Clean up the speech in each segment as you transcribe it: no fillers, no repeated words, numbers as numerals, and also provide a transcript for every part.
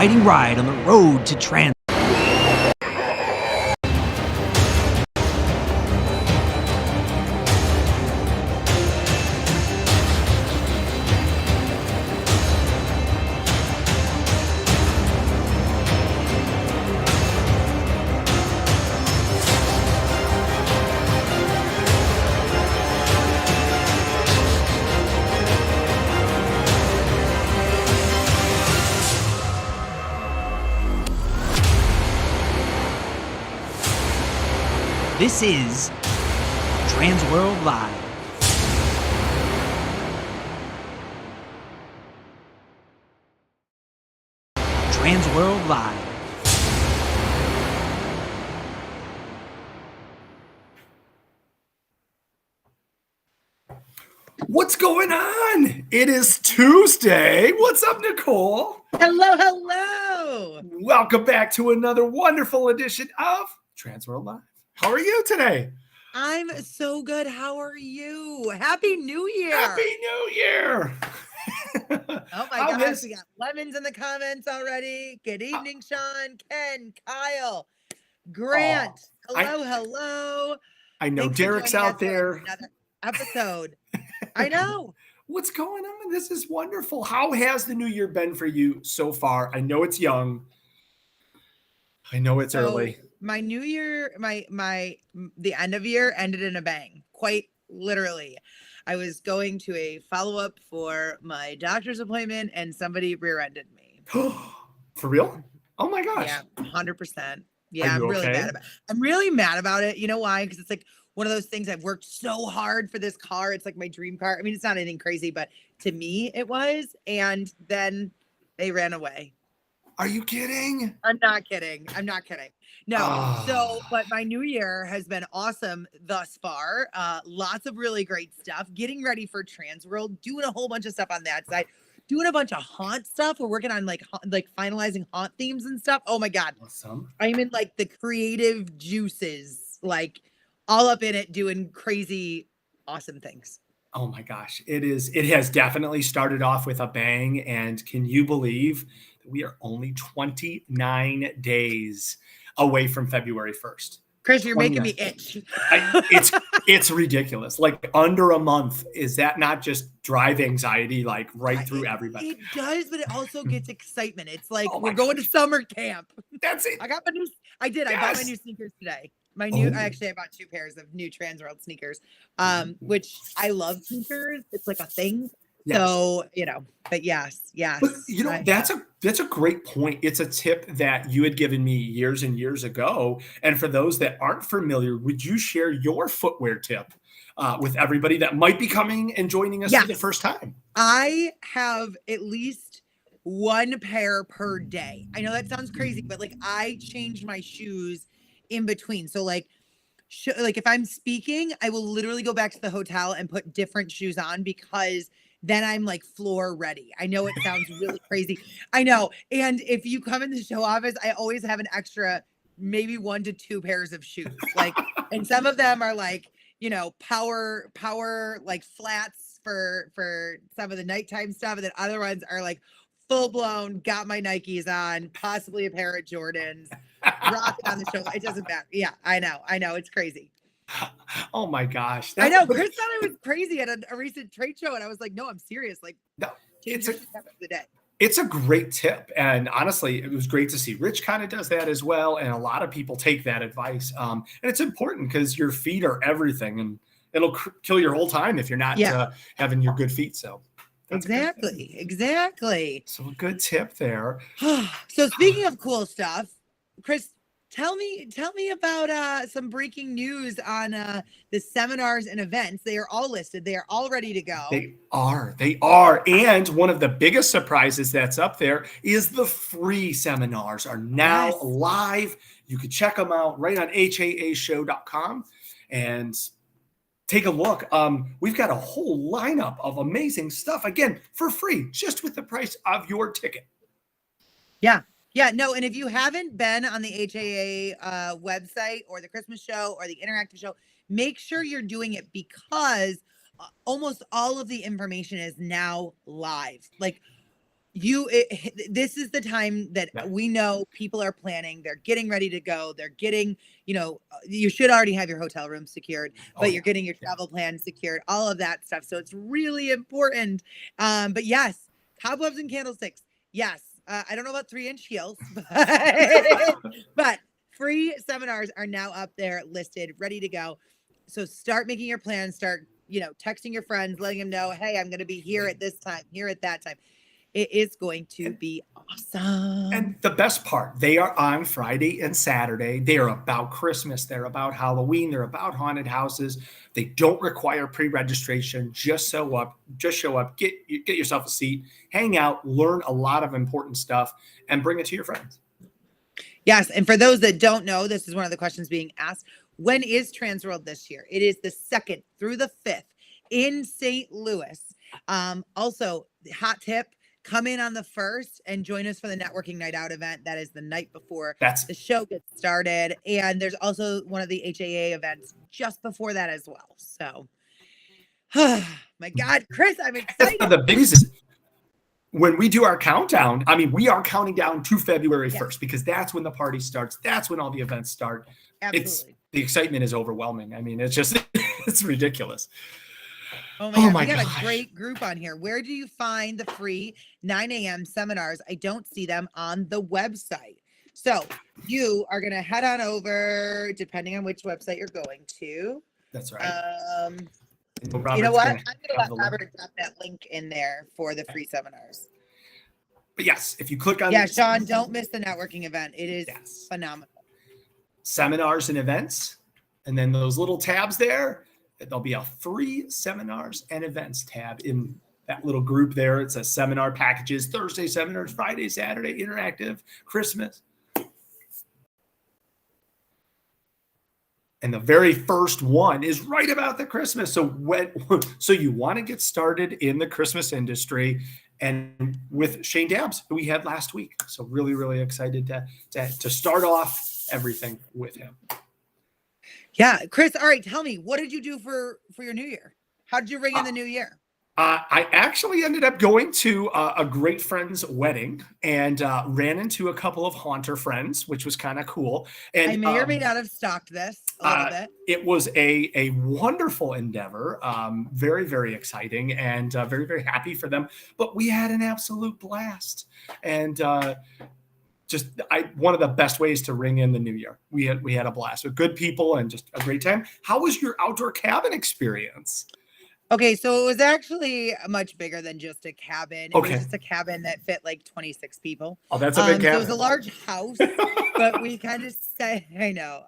exciting ride on the road to Trans. This is TransWorld Live. TransWorld Live. What's going on? It is Tuesday. What's up, Nicole? Hello, hello. Welcome back to another wonderful edition of TransWorld Live. How are you today? I'm so good. How are you? Happy New Year. Happy New Year. Oh my gosh, we got lemons in the comments already. Good evening, Sean, Ken, Kyle, Grant. Hello. I know Thanks Derek's out there. Another episode. I know. What's going on? This is wonderful. How has the new year been for you so far? I know it's young. I know it's early. My new year, the end of year ended in a bang, quite literally. I was going to a follow-up for my doctor's appointment and somebody rear-ended me. For real? Oh my gosh. Yeah, 100%. Yeah, I'm really okay? mad about it. I'm really mad about it. You know why? Because it's like one of those things. I've worked so hard for this car. It's like my dream car. I mean, it's not anything crazy, but to me it was. And then they ran away. Are you kidding? I'm not kidding. No. So, but my new year has been awesome thus far. Lots of really great stuff. Getting ready for TransWorld, doing a whole bunch of stuff on that side, doing a bunch of haunt stuff. We're working on like finalizing haunt themes and stuff. Oh my God. Awesome. I'm in like the creative juices, like all up in it, doing crazy, awesome things. Oh my gosh. It has definitely started off with a bang. And can you believe that we are only 29 days away from February 1st? Chris, you're making me itch. It's ridiculous. Like under a month. Is that not just drive anxiety like through everybody? It does, but it also gets excitement. It's like we're going to summer camp. That's it. I got my new. I did. Yes. I bought my new sneakers today. I bought 2 pairs of new TransWorld sneakers, which I love sneakers. It's like a thing. Yes. So, but yes. But, that's a great point. It's a tip that you had given me years and years ago. And for those that aren't familiar, would you share your footwear tip with everybody that might be coming and joining us for the first time? I have at least 1 pair per day. I know that sounds crazy, but like I change my shoes in between. So like if I'm speaking, I will literally go back to the hotel and put different shoes on because then I'm like floor ready. I know it sounds really crazy. I know. And if you come in the show office, I always have an extra, maybe 1 to 2 pairs of shoes. Like, and some of them are like, power, like flats for some of the nighttime stuff. And then other ones are like full blown, got my Nikes on, possibly a pair of Jordans, rocking on the show. It doesn't matter. Yeah, I know. It's crazy. Oh my gosh. I know. Chris thought I was crazy at a recent trade show. And I was like, no, I'm serious. Like, no, it's the day. It's a great tip. And honestly, it was great to see Rich kind of does that as well. And a lot of people take that advice. And it's important because your feet are everything and it'll kill your whole time if you're not having your good feet. So exactly. So a good tip there. So speaking of cool stuff, Chris, tell me about some breaking news on the seminars and events. They are all listed. They are all ready to go. They are. And one of the biggest surprises that's up there is the free seminars are now live. You can check them out right on haashow.com and take a look. We've got a whole lineup of amazing stuff, again, for free, just with the price of your ticket. Yeah, no, and if you haven't been on the HAA website or the Christmas show or the interactive show, make sure you're doing it because almost all of the information is now live. Like this is the time that we know people are planning. They're getting ready to go. They're getting, you should already have your hotel room secured, but you're getting your travel plan secured, all of that stuff. So it's really important. But yes, cobwebs and candlesticks. Yes. I don't know about 3-inch heels, but free seminars are now up there listed, ready to go. So start making your plans, start, texting your friends, letting them know, hey, I'm going to be here at this time, here at that time. It is going to be awesome. And the best part, they are on Friday and Saturday. They are about Christmas. They're about Halloween. They're about haunted houses. They don't require pre-registration. Just show up, get yourself a seat, hang out, learn a lot of important stuff, and bring it to your friends. Yes. And for those that don't know, this is one of the questions being asked. When is TransWorld this year? It is the 2nd through the 5th in St. Louis. Also, hot tip, come in on the 1st and join us for the networking night out event. That is the night before the show gets started. And there's also one of the HAA events just before that as well. So, my God, Chris, I'm excited. The biggest is when we do our countdown, we are counting down to February 1st because that's when the party starts. That's when all the events start. Absolutely. The excitement is overwhelming. It's just, it's ridiculous. Oh my God, we got a great group on here. Where do you find the free 9 a.m. seminars? I don't see them on the website. So you are going to head on over, depending on which website you're going to. That's right. You know what? I'm going to let Robert drop that link in there for the free seminars. But yes, if you click on Sean, don't miss the networking event. It is phenomenal. Seminars and events, and then those little tabs there. There'll be a free seminars and events tab in that little group there. It says seminar packages, Thursday seminars, Friday, Saturday, interactive, Christmas. And the very first one is right about the Christmas. So you want to get started in the Christmas industry and with Shane Dabbs, who we had last week. So really, really excited to start off everything with him. Yeah. Chris, all right, tell me, what did you do for your new year? How did you ring in the new year? I actually ended up going to a great friend's wedding and ran into a couple of haunter friends, which was kind of cool. And I may or may not have stalked this a little bit. It was a wonderful endeavor, very, very exciting, and very, very happy for them. But we had an absolute blast, and one of the best ways to ring in the new year. We had a blast with good people and just a great time. How was your outdoor cabin experience? Okay, so it was actually much bigger than just a cabin. It was just a cabin that fit like 26 people. Oh, that's a big cabin. So it was a large house, but we kind of said, I know.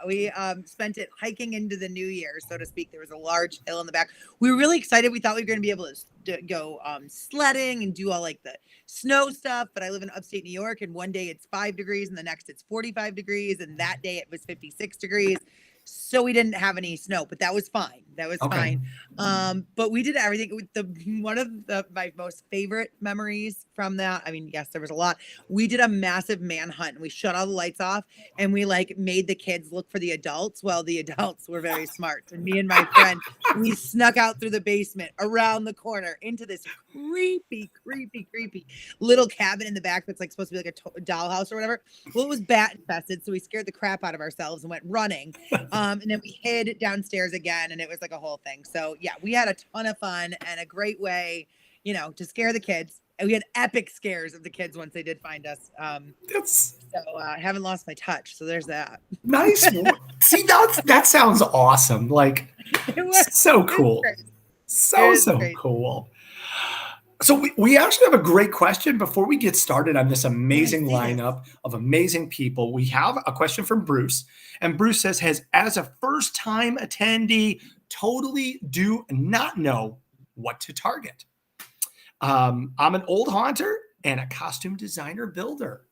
We spent it hiking into the new year, so to speak. There was a large hill in the back. We were really excited. We thought we were going to be able to go sledding and do all like the snow stuff, but I live in upstate New York, and one day it's 5 degrees and the next it's 45 degrees, and that day it was 56 degrees. So we didn't have any snow, but that was fine. Fine. But we did everything. One of my most favorite memories from that, yes, there was a lot. We did a massive manhunt and we shut all the lights off and we made the kids look for the adults. Well, the adults were very smart. And me and my friend, we snuck out through the basement, around the corner, into this creepy little cabin in the back that's supposed to be like a dollhouse or whatever. Well, it was bat infested, so we scared the crap out of ourselves and went running. And then we hid downstairs again, and it was like a whole thing. So yeah, we had a ton of fun and a great way, to scare the kids. And we had epic scares of the kids once they did find us. I haven't lost my touch, so there's that. Nice. See, that sounds awesome. It was so cool. So cool. So we actually have a great question before we get started on this amazing lineup of amazing people. We have a question from Bruce, and Bruce says, as a first-time attendee, totally do not know what to target. I'm an old haunter and a costume designer builder.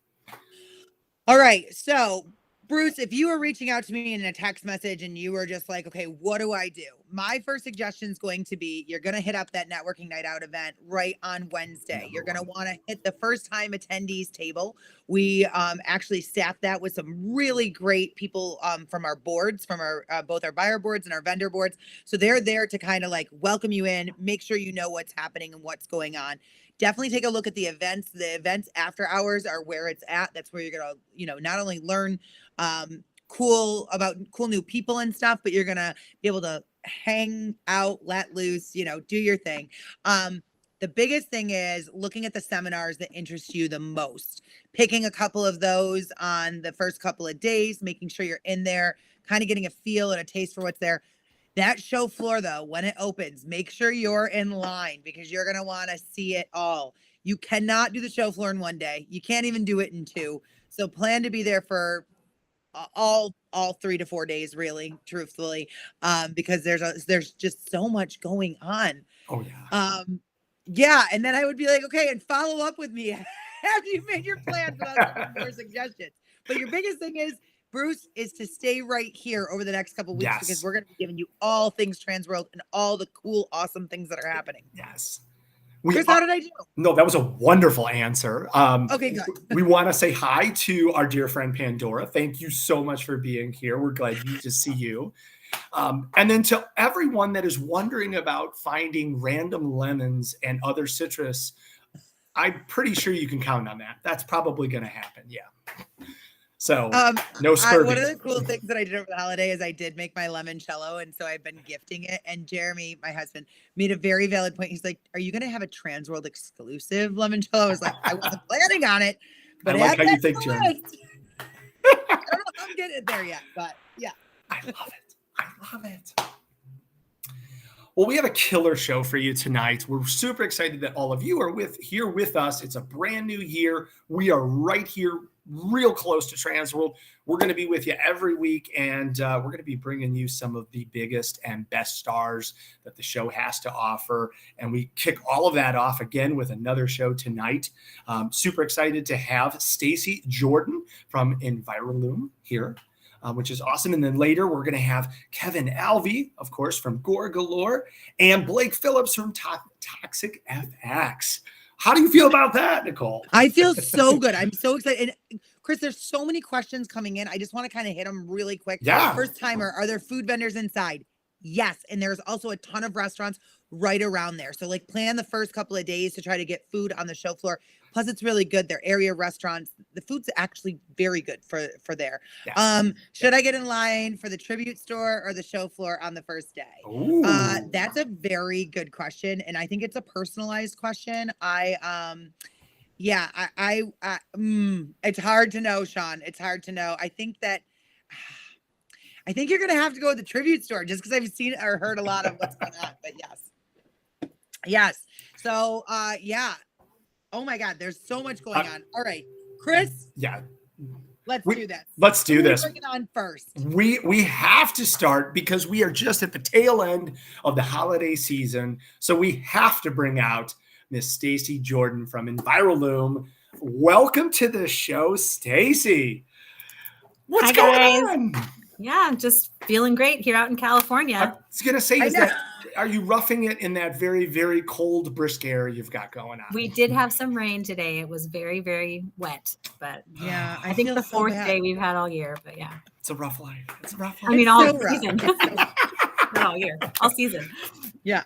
All right. So, Bruce, if you were reaching out to me in a text message and you were just like, okay, what do I do? my first suggestion is going to be, you're going to hit up that networking night out event right on Wednesday. You're going to want to hit the first time attendees table. We actually staffed that with some really great people from our boards, from our both our buyer boards and our vendor boards. So they're there to kind of like welcome you in, make sure you know what's happening and what's going on. Definitely take a look at the events. The events after hours are where it's at. That's where you're going to, you know, not only learn cool new people and stuff, but you're going to be able to hang out, let loose, you know, do your thing. The biggest thing is looking at the seminars that interest you the most, picking a couple of those on the first couple of days, making sure you're in there, kind of getting a feel and a taste for what's there. That show floor, though, when it opens, make sure you're in line because you're going to want to see it all. You cannot do the show floor in one day. You can't even do it in two. So plan to be there for all 3 to 4 days, really, truthfully, because there's just so much going on. Oh, yeah. Yeah. And then I would be like, okay, and follow up with me after you've made your plans without more suggestions. But your biggest thing is, Bruce, is to stay right here over the next couple of weeks because we're going to be giving you all things TransWorld and all the cool, awesome things that are happening. Yes. Chris, how did I do? No, that was a wonderful answer. Okay, good. We want to say hi to our dear friend Pandora. Thank you so much for being here. We're glad to see you. And then to everyone that is wondering about finding random lemons and other citrus, I'm pretty sure you can count on that. That's probably going to happen. Yeah. So no scurvy. One of the cool things that I did over the holiday is I did make my limoncello, and so I've been gifting it. And Jeremy, my husband, made a very valid point. He's like, "Are you going to have a TransWorld exclusive limoncello?" I was like, "I wasn't planning on it, but I like how you think, Jeremy. I don't know if I'm getting it there yet, but yeah, I love it. I love it." Well, we have a killer show for you tonight. We're super excited that all of you are here with us. It's a brand new year. We are right here, real close to TransWorld. We're going to be with you every week, and we're going to be bringing you some of the biggest and best stars that the show has to offer. And we kick all of that off again with another show tonight. Super excited to have Stacy Jordan from Envirolume here. Which is awesome. And then later we're going to have Kevin Alvey, of course, from Gore Galore, and Blake Phillips from Toxic FX. How do you feel about that, Nicole? I feel so good. I'm so excited. And Chris, there's so many questions coming in. I just want to kind of hit them really quick. Yeah. First timer, are there food vendors inside? Yes. And there's also a ton of restaurants right around there. So like plan the first couple of days to try to get food on the show floor. Plus it's really good. They're area restaurants. The food's actually very good for there. Yeah. Should I get in line for the tribute store or the show floor on the first day? That's a very good question. And I think it's a personalized question. It's hard to know, Sean. It's hard to know. I think you're going to have to go to the tribute store just because I've seen or heard a lot of what's going on, but yes. So, yeah. Oh my God, there's so much going on. All right, Chris. Yeah. Let's do this. Let's do this. Bring it on first. We have to start because we are just at the tail end of the holiday season. So we have to bring out Miss Stacy Jordan from Envirolume. Welcome to the show, Stacy. What's going on? Yeah, I'm just feeling great here out in California. I was going to say, are you roughing it in that very, very cold, brisk air you've got going on? We did have some rain today. It was very, very wet, but yeah, I think the fourth day we've had all year, but yeah. It's a rough life. I mean, all season. Not all year, all season. Yeah.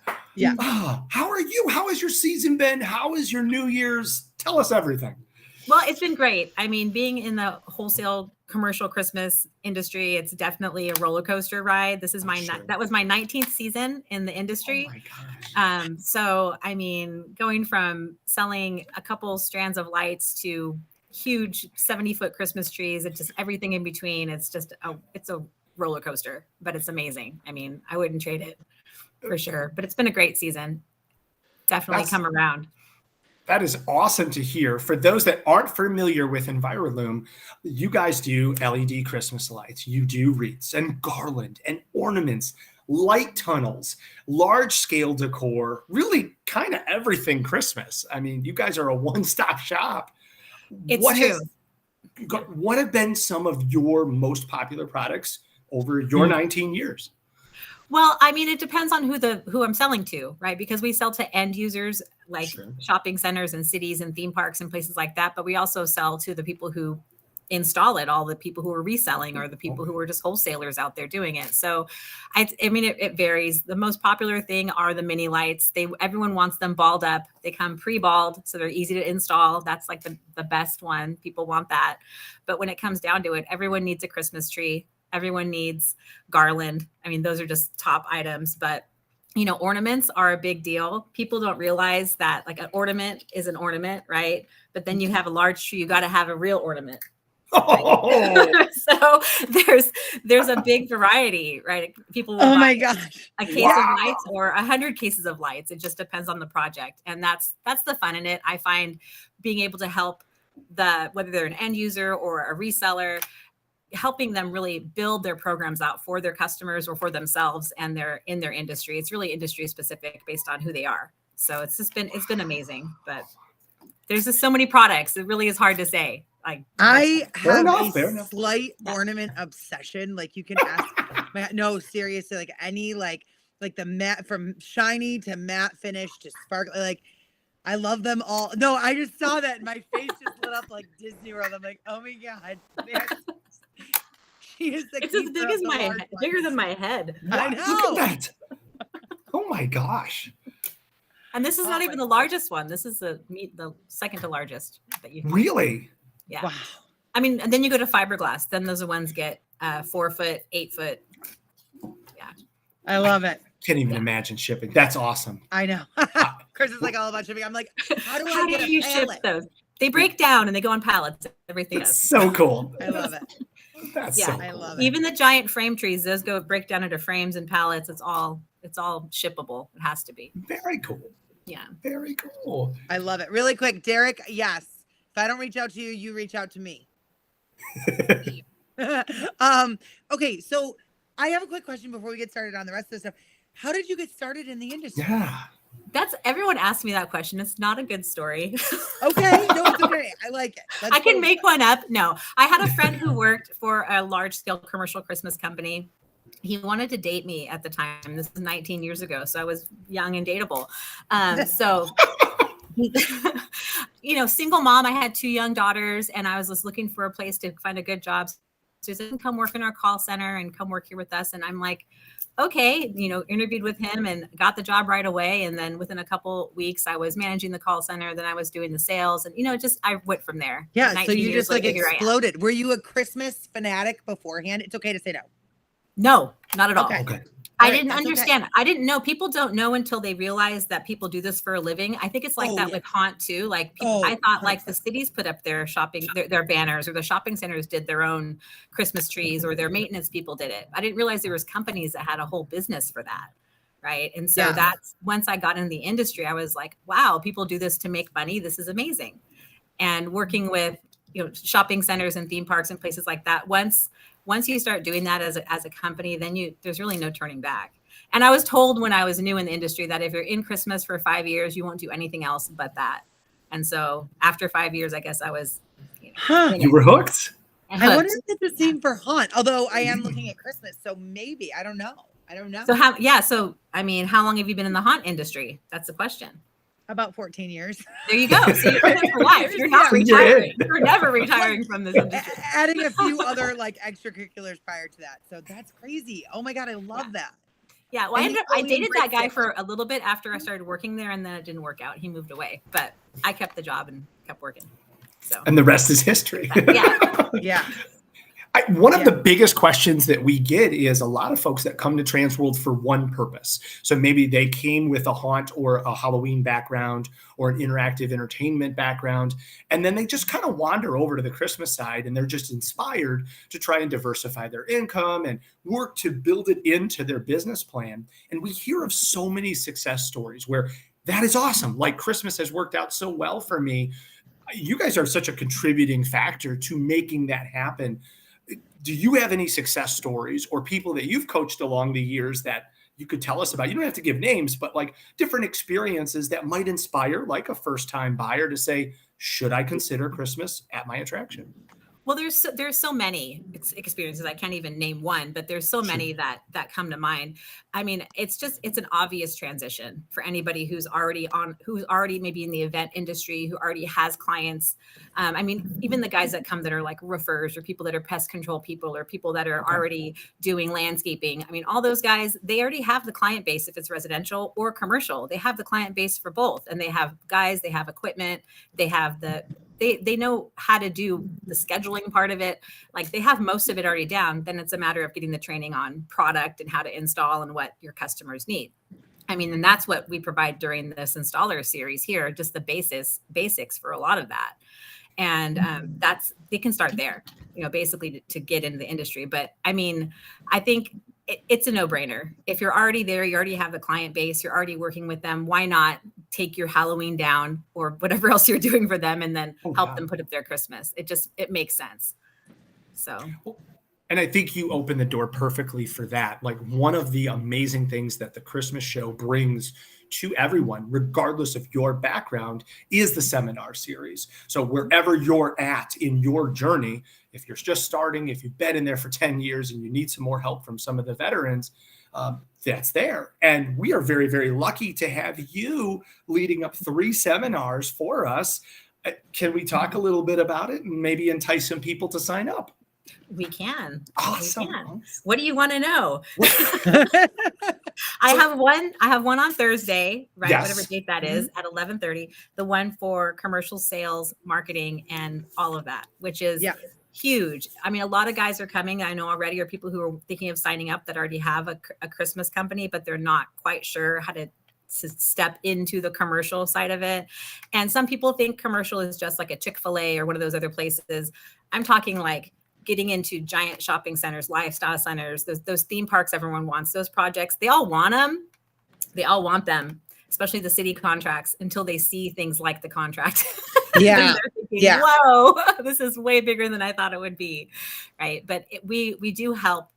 How are you? How has your season been? How is your New Year's? Tell us everything. Well, it's been great. I mean, being in the wholesale commercial Christmas industry, it's definitely a roller coaster ride. This is that was my 19th season in the industry. Oh my gosh. So, I mean, going from selling a couple strands of lights to huge 70-foot Christmas trees, it's just everything in between. It's just it's a roller coaster, but it's amazing. I mean, I wouldn't trade it for sure, but it's been a great season. Definitely come around. That is awesome to hear. For those that aren't familiar with Envirolume, you guys do LED Christmas lights. You do wreaths and garland and ornaments, light tunnels, large-scale decor, really kind of everything Christmas. I mean, you guys are a one-stop shop. What have been some of your most popular products over your 19 years? Well, I mean, it depends on who I'm selling to, right? Because we sell to end users like Sure. shopping centers and cities and theme parks and places like that. But we also sell to the people who install it, all the people who are reselling or the people who are just wholesalers out there doing it. So I mean, it varies. The most popular thing are the mini lights. Everyone wants them balled up. They come pre-balled, so they're easy to install. That's like the best one. People want that. But when it comes down to it, everyone needs a Christmas tree. Everyone needs garland. I mean, those are just top items, but ornaments are a big deal. People don't realize that like an ornament is an ornament, right? But then you have a large tree, you got to have a real ornament. Oh. So there's a big variety, right? People will Oh my buy gosh. a case of lights or 100 cases of lights. It just depends on the project. And that's the fun in it. I find being able to help whether they're an end user or a reseller, helping them really build their programs out for their customers or for themselves and they're in their industry. It's really industry specific based on who they are. So it's been amazing, but there's just so many products. It really is hard to say. Like I Fair have enough. slight ornament obsession. Like you can ask, no, seriously, like any, like the matte, from shiny to matte finish to sparkle, like I love them all. No, I just saw that and my face just lit up like Disney World. I'm like, oh my God. She is the it's as big as bigger than my head. I know. Look at that. Oh my gosh. And this is not even the largest one. This is the second to largest that you Really? Yeah. Wow. I mean, and then you go to fiberglass. Then those ones get 4 foot, 8 foot. Yeah. I love it. Can't even imagine shipping. That's awesome. I know. Chris is like all about shipping. I'm like, how do How I get do a you pallet? ship those? They break down and they go on pallets. Everything That's else. so cool. I love it. That's Yeah, so cool. I love it. Even the giant frame trees, those break down into frames and pallets. It's all shippable. It has to be. Very cool. Yeah. Very cool. I love it. Really quick, Derek, yes. If I don't reach out to you, you reach out to me. Okay, so I have a quick question before we get started on the rest of the stuff. How did you get started in the industry? Yeah. Everyone asks me that question. It's not a good story. Okay, no, it's okay. I like it. I can make one up. No, I had a friend who worked for a large scale commercial Christmas company. He wanted to date me at the time. This is 19 years ago. So I was young and dateable. So, single mom, I had 2 young daughters and I was just looking for a place to find a good job. So he said, come work in our call center and come work here with us. And I'm like, okay, interviewed with him and got the job right away. And then within a couple weeks, I was managing the call center. Then I was doing the sales and, I went from there. Yeah. So 19 you years just like later, here I am. exploded. Were you a Christmas fanatic beforehand? It's okay to say no. No, not at all. Okay. I All right, didn't that's understand. okay. I didn't know. People don't know until they realize that people do this for a living. I think it's like that with Haunt too. Like I thought like the cities put up their shopping, their banners, or the shopping centers did their own Christmas trees, or their maintenance people did it. I didn't realize there was companies that had a whole business for that. Right. And so that's, once I got in the industry, I was like, wow, people do this to make money. This is amazing. And working with, shopping centers and theme parks and places like that, once you start doing that as a company, then there's really no turning back. And I was told when I was new in the industry that if you're in Christmas for 5 years, you won't do anything else but that. And so after 5 years, I guess I was, You were hooked. I wonder if it's the same for Haunt, although I am looking at Christmas. So maybe, I don't know. So how long have you been in the Haunt industry? That's the question. About 14 years. There you go. So you're in it for life. You're not retiring. You're never retiring from this industry. Adding a few other like extracurriculars prior to that. So that's crazy. Oh my God, I love that. Yeah, well, I dated that guy for a little bit after I started working there, and then it didn't work out. He moved away, but I kept the job and kept working. So, and the rest is history. Yeah. One of the biggest questions that we get is a lot of folks that come to TransWorld for one purpose. So maybe they came with a Haunt or a Halloween background or an interactive entertainment background, and then they just kind of wander over to the Christmas side and they're just inspired to try and diversify their income and work to build it into their business plan. And we hear of so many success stories where that is awesome. Like Christmas has worked out so well for me. You guys are such a contributing factor to making that happen. Do you have any success stories or people that you've coached along the years that you could tell us about? You don't have to give names, but like different experiences that might inspire like a first-time buyer to say, should I consider Christmas at my attraction? Well, there's so many experiences. I can't even name one, but there's so many that come to mind. I mean, it's an obvious transition for anybody who's already maybe in the event industry, who already has clients. I mean, even the guys that come that are like roofers or people that are pest control people or people that are already doing landscaping. I mean, all those guys, they already have the client base if it's residential or commercial. They have the client base for both, and they have guys, they have equipment, they have they know how to do the scheduling part of it. Like they have most of it already down. Then it's a matter of getting the training on product and how to install and what your customers need. I mean, and that's what we provide during this installer series here, just the basics for a lot of that. And they can start there, basically to get into the industry. But I mean, I think it's a no-brainer. If you're already there, you already have the client base, you're already working with them, why not take your Halloween down or whatever else you're doing for them and then help them put up their Christmas? It makes sense. So. And I think you open the door perfectly for that. Like, one of the amazing things that the Christmas show brings to everyone, regardless of your background, is the seminar series. So wherever you're at in your journey, if you're just starting, if you've been in there for 10 years and you need some more help from some of the veterans, that's there. And we are very, very lucky to have you leading up 3 seminars for us. Can we talk a little bit about it and maybe entice some people to sign up? We can. Awesome. We can. What do you want to know? I have one on Thursday, right? Yes. Whatever date that is, at 11:30. The one for commercial sales, marketing, and all of that, which is huge. I mean, a lot of guys are coming, I know already, or people who are thinking of signing up that already have a Christmas company, but they're not quite sure how to step into the commercial side of it. And some people think commercial is just like a Chick-fil-A or one of those other places. I'm talking like getting into giant shopping centers, lifestyle centers, those theme parks everyone wants, those projects. They all want them. They all want them, especially the city contracts, until they see things like the contract. Yeah. Thinking, whoa, this is way bigger than I thought it would be. Right. But we do help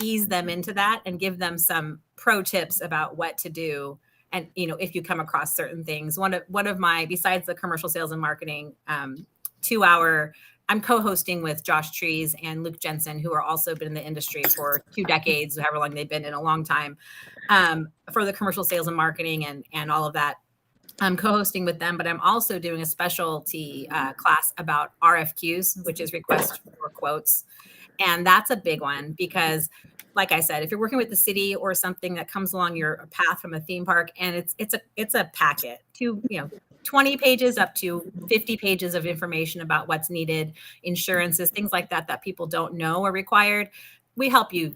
ease them into that and give them some pro tips about what to do. And, if you come across certain things, one of my, besides the commercial sales and marketing, 2-hour, I'm co-hosting with Josh Trees and Luke Jensen, who are also been in the industry for 2 decades, however long they've been in, a long time, for the commercial sales and marketing and all of that. I'm co-hosting with them, but I'm also doing a specialty class about RFQs, which is request for quotes. And that's a big one because, like I said, if you're working with the city or something that comes along your path from a theme park, and it's a packet, 20 pages up to 50 pages of information about what's needed, insurances, things like that people don't know are required. We help you,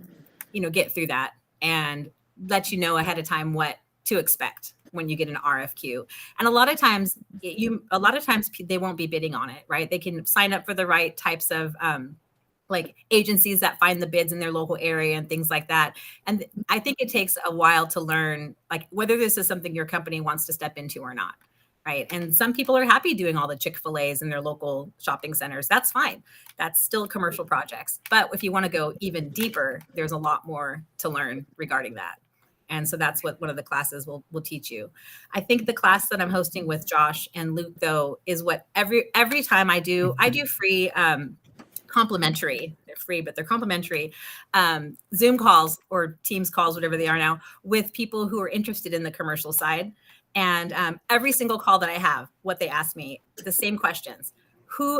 get through that and let you know ahead of time what to expect when you get an RFQ. And a lot of times they won't be bidding on it, right? They can sign up for the right types of like agencies that find the bids in their local area and things like that. And I think it takes a while to learn, like, whether this is something your company wants to step into or not. Right. And some people are happy doing all the Chick-fil-A's in their local shopping centers. That's fine. That's still commercial projects. But if you want to go even deeper, there's a lot more to learn regarding that. And so that's what one of the classes will teach you. I think the class that I'm hosting with Josh and Luke, though, is what every time I do free complimentary. They're free, but they're complimentary Zoom calls or Teams calls, whatever they are now, with people who are interested in the commercial side. And every single call that I have, what they ask me, the same questions.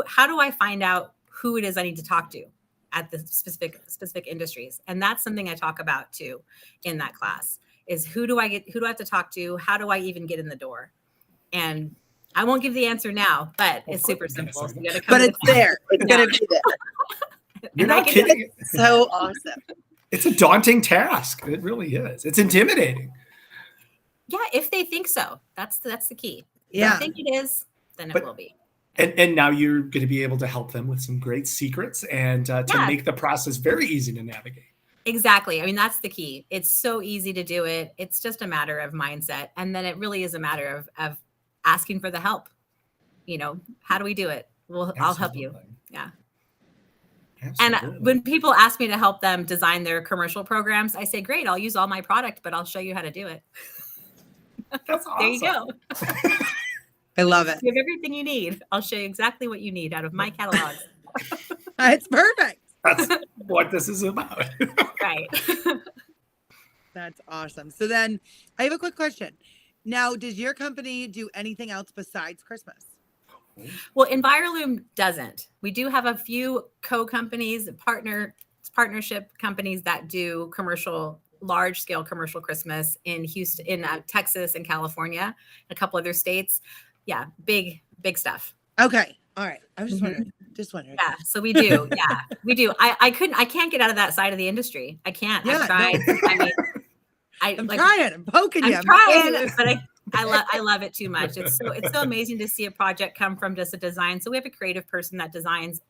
How do I find out who it is I need to talk to at the specific industries? And that's something I talk about too in that class, is who do I have to talk to? How do I even get in the door? And I won't give the answer now, but it's super simple. So you gotta come, but it's there. It's going to be there. You're not kidding. So awesome. It's a daunting task. It really is. It's intimidating. Yeah, if they think so. That's the key. Yeah. If they think it is, then it will be. And now you're going to be able to help them with some great secrets and to make the process very easy to navigate. Exactly. I mean, that's the key. It's so easy to do it. It's just a matter of mindset. And then it really is a matter of asking for the help. How do we do it? Well, I'll help you. Yeah. Absolutely. And when people ask me to help them design their commercial programs, I say, great, I'll use all my product, but I'll show you how to do it. That's awesome. There you go. I love it. You have everything you need. I'll show you exactly what you need out of my catalogs. It's perfect. That's what this is about. Right. That's awesome. So then I have a quick question. Now, does your company do anything else besides Christmas? Well, Envirolume doesn't. We do have a few co-companies, partnership companies that do large scale commercial Christmas in Houston, in Texas and California, a couple other states. Yeah, big stuff. Okay. All right. I was just wondering. Just wondering. Yeah, so we do. Yeah, we do. I can't get out of that side of the industry. I can't. Yeah, I've tried. no. I mean, I'm trying. I'm poking you. I'm trying, but I love it too much. It's so amazing to see a project come from just a design. So we have a creative person that designs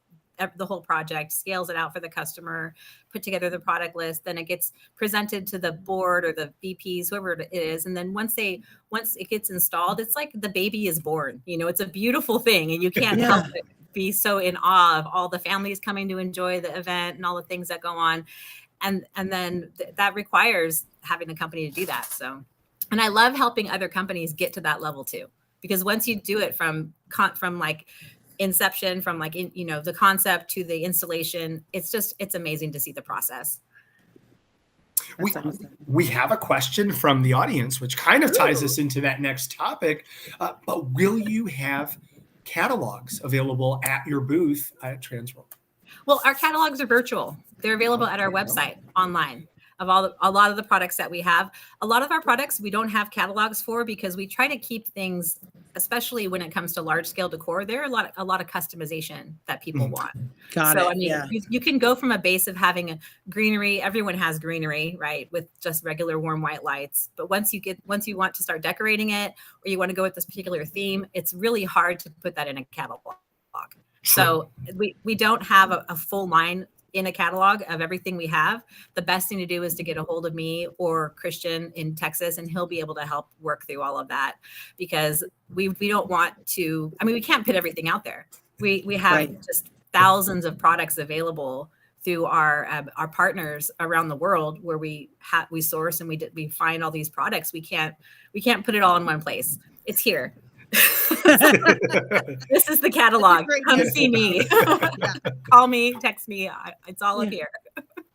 the whole project, scales it out for the customer, put together the product list, then it gets presented to the board or the VPs, whoever it is. And then once it gets installed, it's like the baby is born. It's a beautiful thing, and you can't help but be so in awe of all the families coming to enjoy the event and all the things that go on. And then that requires having a company to do that. So, and I love helping other companies get to that level too, because once you do it from like inception, from like, the concept to the installation, it's amazing to see the process. We have a question from the audience, which kind of ties us into that next topic. But will you have catalogs available at your booth at TransWorld? Well, our catalogs are virtual. They're available at our website online of a lot of the products that we have. A lot of our products we don't have catalogs for because we try to keep things, especially when it comes to large scale decor, there are a lot of customization that people want. I mean, you can go from a base of having a greenery. Everyone has greenery, right? With just regular warm white lights. But once you want to start decorating it, or you want to go with this particular theme, it's really hard to put that in a catalog. So we don't have a full line in a catalog of everything we have. The best thing to do is to get a hold of me or Christian in Texas, and he'll be able to help work through all of that, because we don't want to, we can't put everything out there. We have just thousands of products available through our partners around the world, where we source and we find all these products. We can't put it all in one place. It's here. This is the catalog. Come see me. Call me, text me. It's all up here.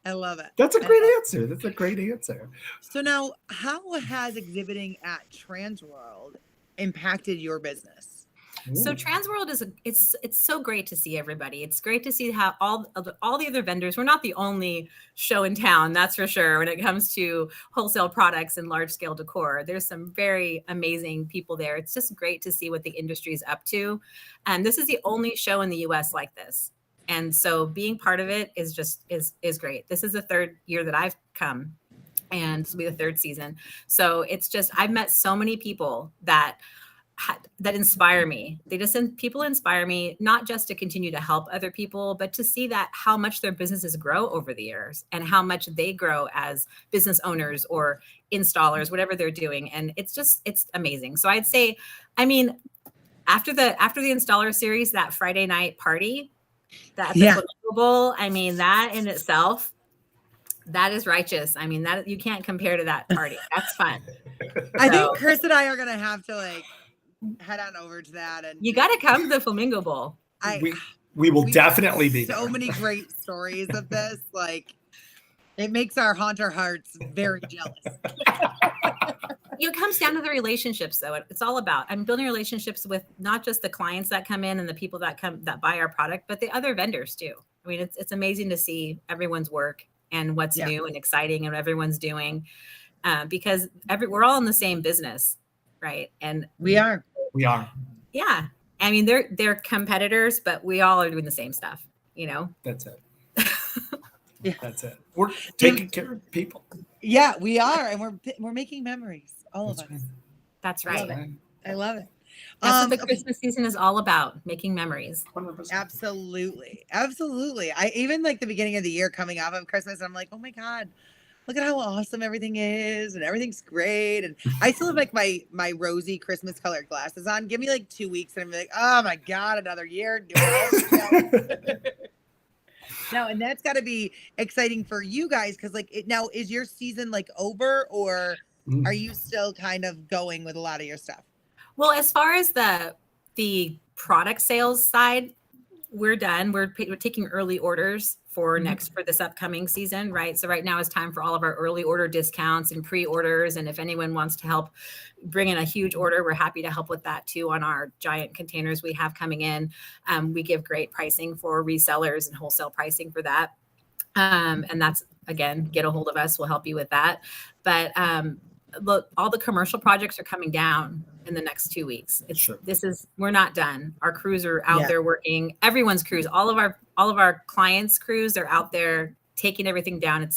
I love it. That's a great answer. So now, how has exhibiting at TransWorld impacted your business? So TransWorld it's so great to see everybody. It's great to see how all the other vendors, we're not the only show in town, that's for sure, when it comes to wholesale products and large scale decor. There's some very amazing people there. It's just great to see what the industry's up to. And this is the only show in the US like this. And so being part of it is great. This is the third year that I've come, and this will be the third season. So it's just, I've met so many people that inspire me. People inspire me, not just to continue to help other people, but to see that how much their businesses grow over the years and how much they grow as business owners or installers, whatever they're doing. And it's amazing. So I'd say, after the installer series, that Friday night party, that's unbelievable. That in itself, that is righteous. That you can't compare to that party. That's fun. I think Chris and I are going to have to head on over to that, and you got to come to the Flamingo Bowl. We will definitely be so there. Many great stories of this. It makes our haunter hearts very jealous. It comes down to the relationships, though. It's all about building relationships with not just the clients that come in and the people that buy our product, but the other vendors too. It's amazing to see everyone's work and what's new and exciting and what everyone's doing, because we're all in the same business, right? And we are. Yeah. They're competitors, but we all are doing the same stuff, That's it. Yeah. That's it. We're taking care of people. Yeah, we are. And we're making memories. All of us. That's right. I love it. That's what the Christmas season is all about, making memories. 100%. Absolutely. I even the beginning of the year coming off of Christmas, I'm like, oh my God, look at how awesome everything is, and everything's great. And I still have my rosy Christmas colored glasses on. Give me 2 weeks and I'm like, oh my God, another year. No, and that's got to be exciting for you guys, because now is your season over, or are you still kind of going with a lot of your stuff? Well, as far as the product sales side, we're done. We're taking early orders for this upcoming season, right? So right now is time for all of our early order discounts and pre-orders. And if anyone wants to help bring in a huge order, we're happy to help with that too on our giant containers we have coming in. We give great pricing for resellers and wholesale pricing for that. And that's, again, get a hold of us. We'll help you with that. But look, all the commercial projects are coming down in the next 2 weeks. We're not done. Our crews are out there working. Everyone's crews, all of our clients' crews are out there taking everything down.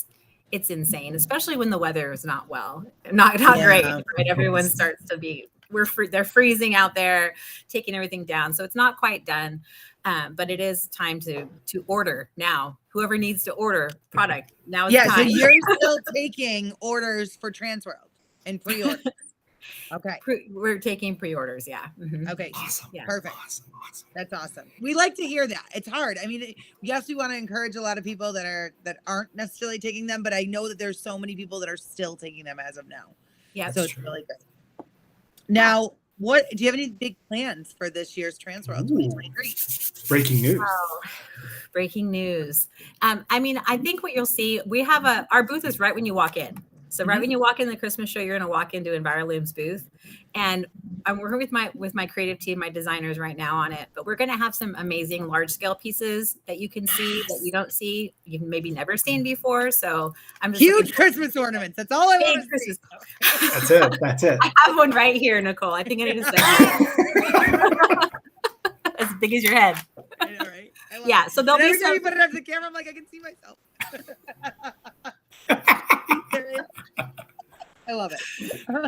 It's insane, especially when the weather is not great. Right? Everyone starts to be. They're freezing out there, taking everything down. So it's not quite done. But it is time to order now. Whoever needs to order product, now is the time. So you're still taking orders for TransWorld and pre-orders. Okay. We're taking pre-orders. Yeah. Mm-hmm. Okay. Awesome. Yeah. Perfect. Awesome. That's awesome. We like to hear that. It's hard. I mean, yes, we want to encourage a lot of people that aren't necessarily taking them, but I know that there's so many people that are still taking them as of now. Yeah. So it's really good. Now, do you have any big plans for this year's TransWorld 2023? Breaking news. Oh, breaking news. I mean, I think what you'll see, we have our booth is right when you walk in. So right when you walk in the Christmas show, you're going to walk into Envirolume's booth, and I'm working with my creative team, my designers right now on it. But we're going to have some amazing large scale pieces that you can see that you don't see, you've maybe never seen before. So I'm just huge Christmas ornaments. That's all I want to see. That's it. I have one right here, Nicole. I think I need to send you. As big as your head. I know, right? Yeah. So they'll be every time you put it up to the camera, I'm like, I can see myself. I love it.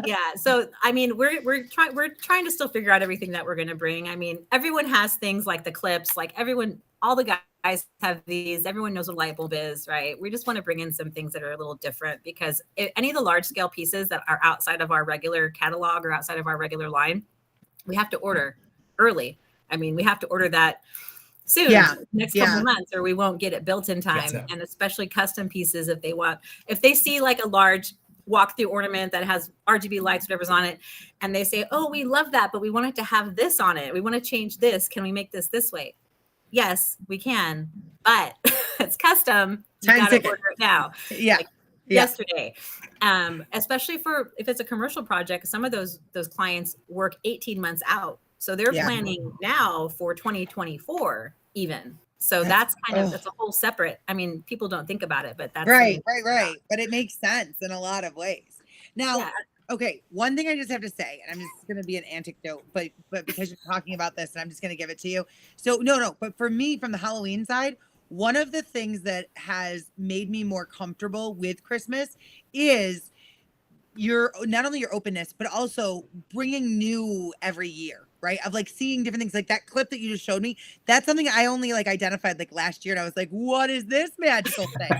Yeah. So, I mean, we're trying to still figure out everything that we're going to bring. I mean, everyone has things like the clips, like all the guys have these, everyone knows what a light bulb is, right? We just want to bring in some things that are a little different, because any of the large scale pieces that are outside of our regular catalog or outside of our regular line, we have to order early. I mean, we have to order that soon, next couple of months, or we won't get it built in time. And especially custom pieces, if they see like a large walk-through ornament that has RGB lights, whatever's on it, and they say, oh, we love that, but we want it to have this on it. We want to change this. Can we make this way? Yes, we can, but it's custom. You got to order it now. Yesterday. Especially if it's a commercial project, some of those clients work 18 months out. So they're planning now for 2024 even. So that's that's a whole separate, I mean, people don't think about it, but that's right. But it makes sense in a lot of ways. Now, okay, one thing I just have to say, and I'm just going to be an anecdote, but because you're talking about this, and I'm just going to give it to you. So but for me, from the Halloween side, one of the things that has made me more comfortable with Christmas is not only your openness, but also bringing new every year. Right? Of like seeing different things, like that clip that you just showed me. That's something I only like identified like last year. And I was like, what is this magical thing?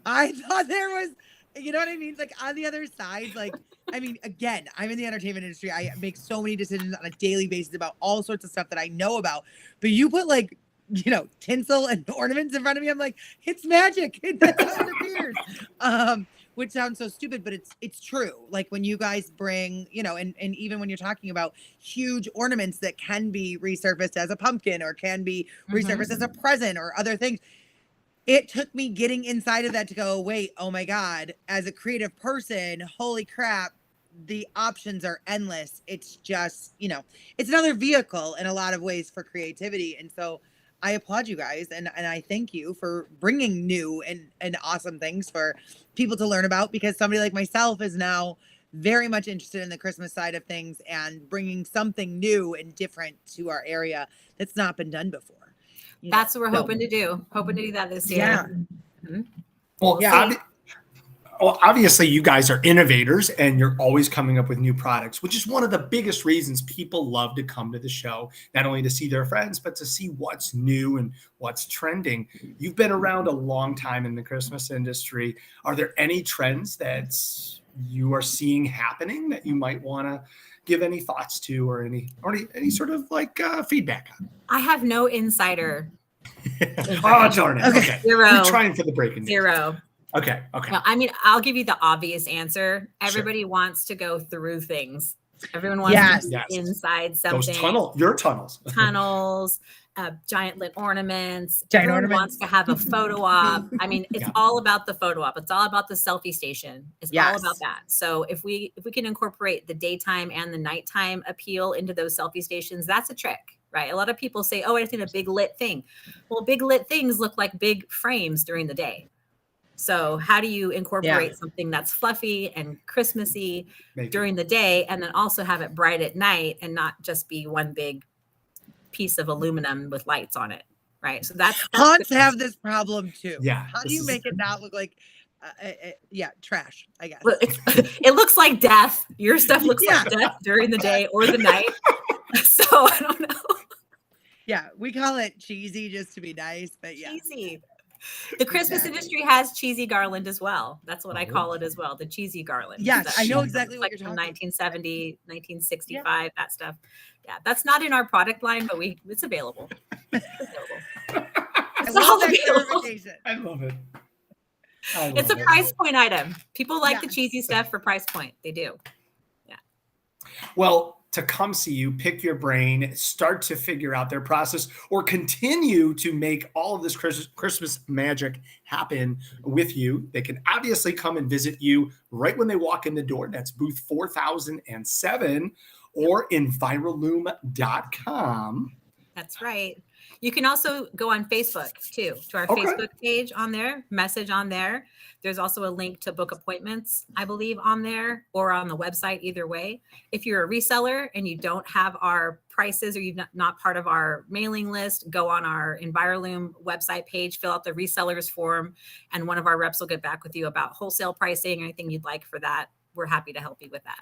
I thought there was, you know what I mean? Like on the other side, like, I mean, again, I'm in the entertainment industry. I make so many decisions on a daily basis about all sorts of stuff that I know about. But you put like, tinsel and ornaments in front of me. I'm like, it's magic. That's how it appears. Which sounds so stupid, but it's true. Like when you guys bring, and even when you're talking about huge ornaments that can be resurfaced as a pumpkin or can be resurfaced as a present or other things, it took me getting inside of that to go, wait, oh my God, as a creative person, holy crap, the options are endless. It's just, it's another vehicle in a lot of ways for creativity. And so I applaud you guys, and I thank you for bringing new and awesome things for people to learn about, because somebody like myself is now very much interested in the Christmas side of things and bringing something new and different to our area that's not been done before. That's what we're hoping to do. Hoping to do that this year. Yeah. Mm-hmm. Well, obviously you guys are innovators and you're always coming up with new products, which is one of the biggest reasons people love to come to the show, not only to see their friends, but to see what's new and what's trending. You've been around a long time in the Christmas industry. Are there any trends that you are seeing happening that you might want to give any thoughts to, or any sort of like feedback on? I have no insider. Oh, darn it. Okay. Zero. We're trying for the breaking news. Zero. Okay. No, I mean, I'll give you the obvious answer. Everybody wants to go through things. Everyone wants to be inside something. Those tunnels. giant lit ornaments. Giant Everyone ornaments. wants to have a photo op. I mean, it's Yeah. all about the photo op. It's all about the selfie station. It's all about Yes. that. So if we can incorporate the daytime and the nighttime appeal into those selfie stations, that's a trick, right? A lot of people say, "Oh, I just need a big lit thing." Well, big lit things look like big frames during the day. So how do you incorporate something that's fluffy and Christmassy during the day, and then also have it bright at night and not just be one big piece of aluminum with lights on it, right? So that's Haunts have this problem too. Yeah, How do this you is- make it not look like, trash? I guess. Look, it looks like death. Your stuff looks Yeah. like death during the day or the night. So I don't know. Yeah, we call it cheesy just to be nice, but yeah. Cheesy. The Christmas industry has cheesy garland as well. That's what I call it as well. The cheesy garland. Yes, That's I know like exactly what you're from talking. 1970, 1965, that stuff. Yeah, that's not in our product line, but it's available. It's available. I It's love all that available. clarification. I love it. It's a price point item. People like the Yes. cheesy stuff for price point. They do. Well, to come see you, pick your brain, start to figure out their process, or continue to make all of this Christmas magic happen with you, they can obviously come and visit you right when they walk in the door. That's booth 4007 or Envirolume.com. That's right. You can also go on Facebook too, to our Okay. Facebook page on there, message on there. There's also a link to book appointments, I believe, on there or on the website, either way. If you're a reseller and you don't have our prices or you're not part of our mailing list, go on our Envirolume website page, fill out the resellers form, and one of our reps will get back with you about wholesale pricing, anything you'd like for that. We're happy to help you with that.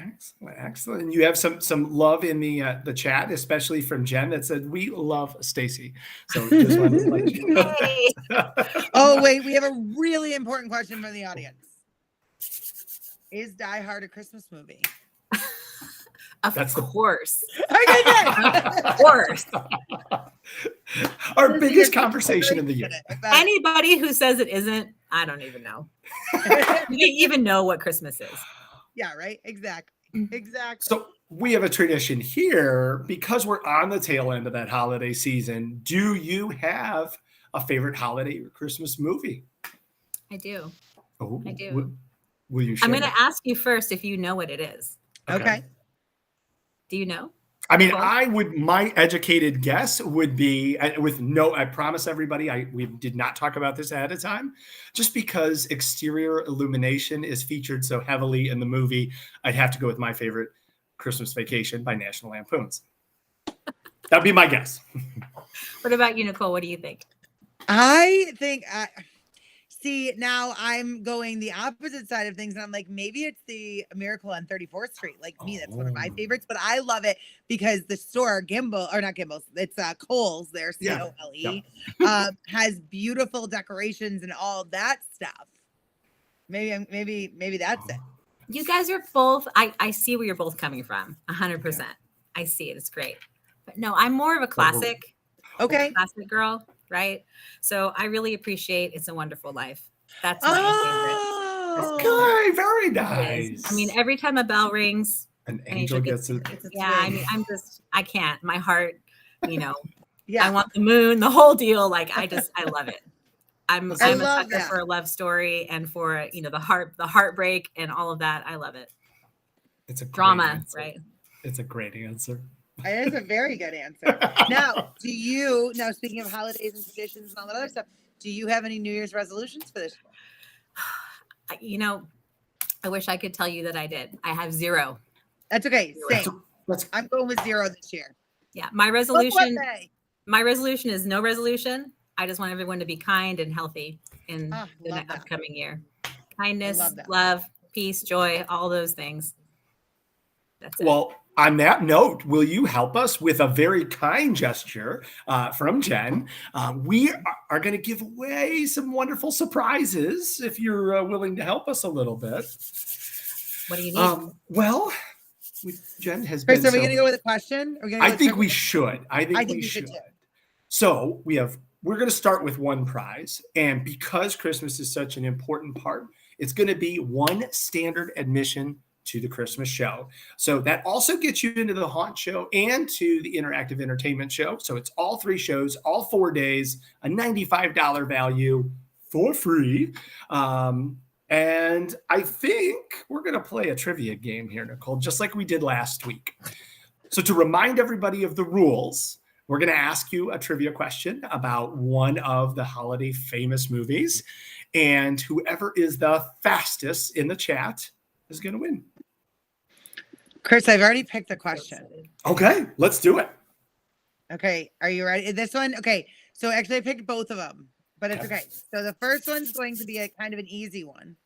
Excellent, excellent. And you have some love in the chat, especially from Jen that said, "We love Stacy." So we just wanted to let you know. Hey. Oh, wait, we have a really important question from the audience. Is Die Hard a Christmas movie? Of That's the- course. Okay, good. Of course. Our biggest conversation of the year. Anybody who says it isn't, I don't even know. You don't even know what Christmas is. Yeah, right? Exactly. Exactly. So we have a tradition here because we're on the tail end of that holiday season. Do you have a favorite holiday or Christmas movie? I do. Oh, I do. Will you share? I'm going to ask you first if you know what it is. Okay. Do you know? I mean, Well- my educated guess would be I promise everybody, we did not talk about this ahead of time, just because exterior illumination is featured so heavily in the movie. I'd have to go with my favorite, Christmas Vacation by National Lampoons. That'd be my guess. What about you, Nicole? What do you think? I think see, now I'm going the opposite side of things, and I'm like, maybe it's the Miracle on 34th Street. Like me, that's one of my favorites, but I love it because the store it's Kohl's there, COLE, has beautiful decorations and all that stuff. Maybe that's it. You guys are both, I see where you're both coming from, 100%. I see it. It's great. But no, I'm more of a classic. Okay. Classic girl, right? So I really appreciate It's a Wonderful Life. That's my favorite. Okay, very It nice. is. I mean, every time a bell rings, An angel gets it. yeah, I mean, I can't. My heart, Yeah. I want the moon, the whole deal. Like I love it. I'm a love sucker that. for a love story and for the heartbreak and all of that. I love it. It's a great Drama, answer. right? It's a great answer. It is a very good answer. Now, speaking of holidays and traditions and all that other stuff, do you have any New Year's resolutions for this year? I wish I could tell you that I did. I have zero. That's okay. Same. Let's I'm going with 0 this year. Yeah, my Look resolution. what day. My resolution is no resolution. I just want everyone to be kind and healthy in the love that. upcoming year. Kindness, Love that. love, peace, joy, all those things. That's it. Well, on that note, will you help us with a very kind gesture from Jen? We are going to give away some wonderful surprises if you're willing to help us a little bit. What do you need? Well, Jen has Chris, been are we going to go with a question? I think we should. I think we we should. should too. So we're going to start with one prize. And because Christmas is such an important part, it's going to be one standard admission to the Christmas show. So that also gets you into the haunt show and to the interactive entertainment show. So it's all 3 shows, all 4 days, a $95 value for free. And I think we're going to play a trivia game here, Nicole, just like we did last week. So to remind everybody of the rules, we're going to ask you a trivia question about one of the holiday famous movies. And whoever is the fastest in the chat is going to win. Chris, I've already picked the question. Okay, let's do it. Okay, are you ready? This one? Okay, so actually I picked both of them, but it's okay. So the first one's going to be a kind of an easy one.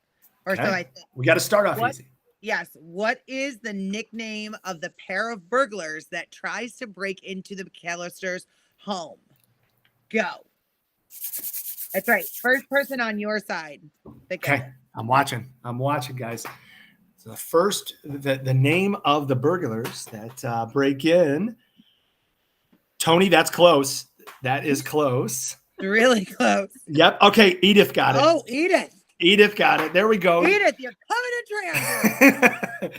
Or so I think. We got to start off easy. Yes. What is the nickname of the pair of burglars that tries to break into the McAllister's home? Go. That's right. First person on your side. Okay. I'm watching, guys. So the name of the burglars that break in. Tony, that's close. That is close. Really close. Yep. Okay. Edith got it. Oh, Edith. Edith got it. There we go. Edith, you're coming to TransWorld.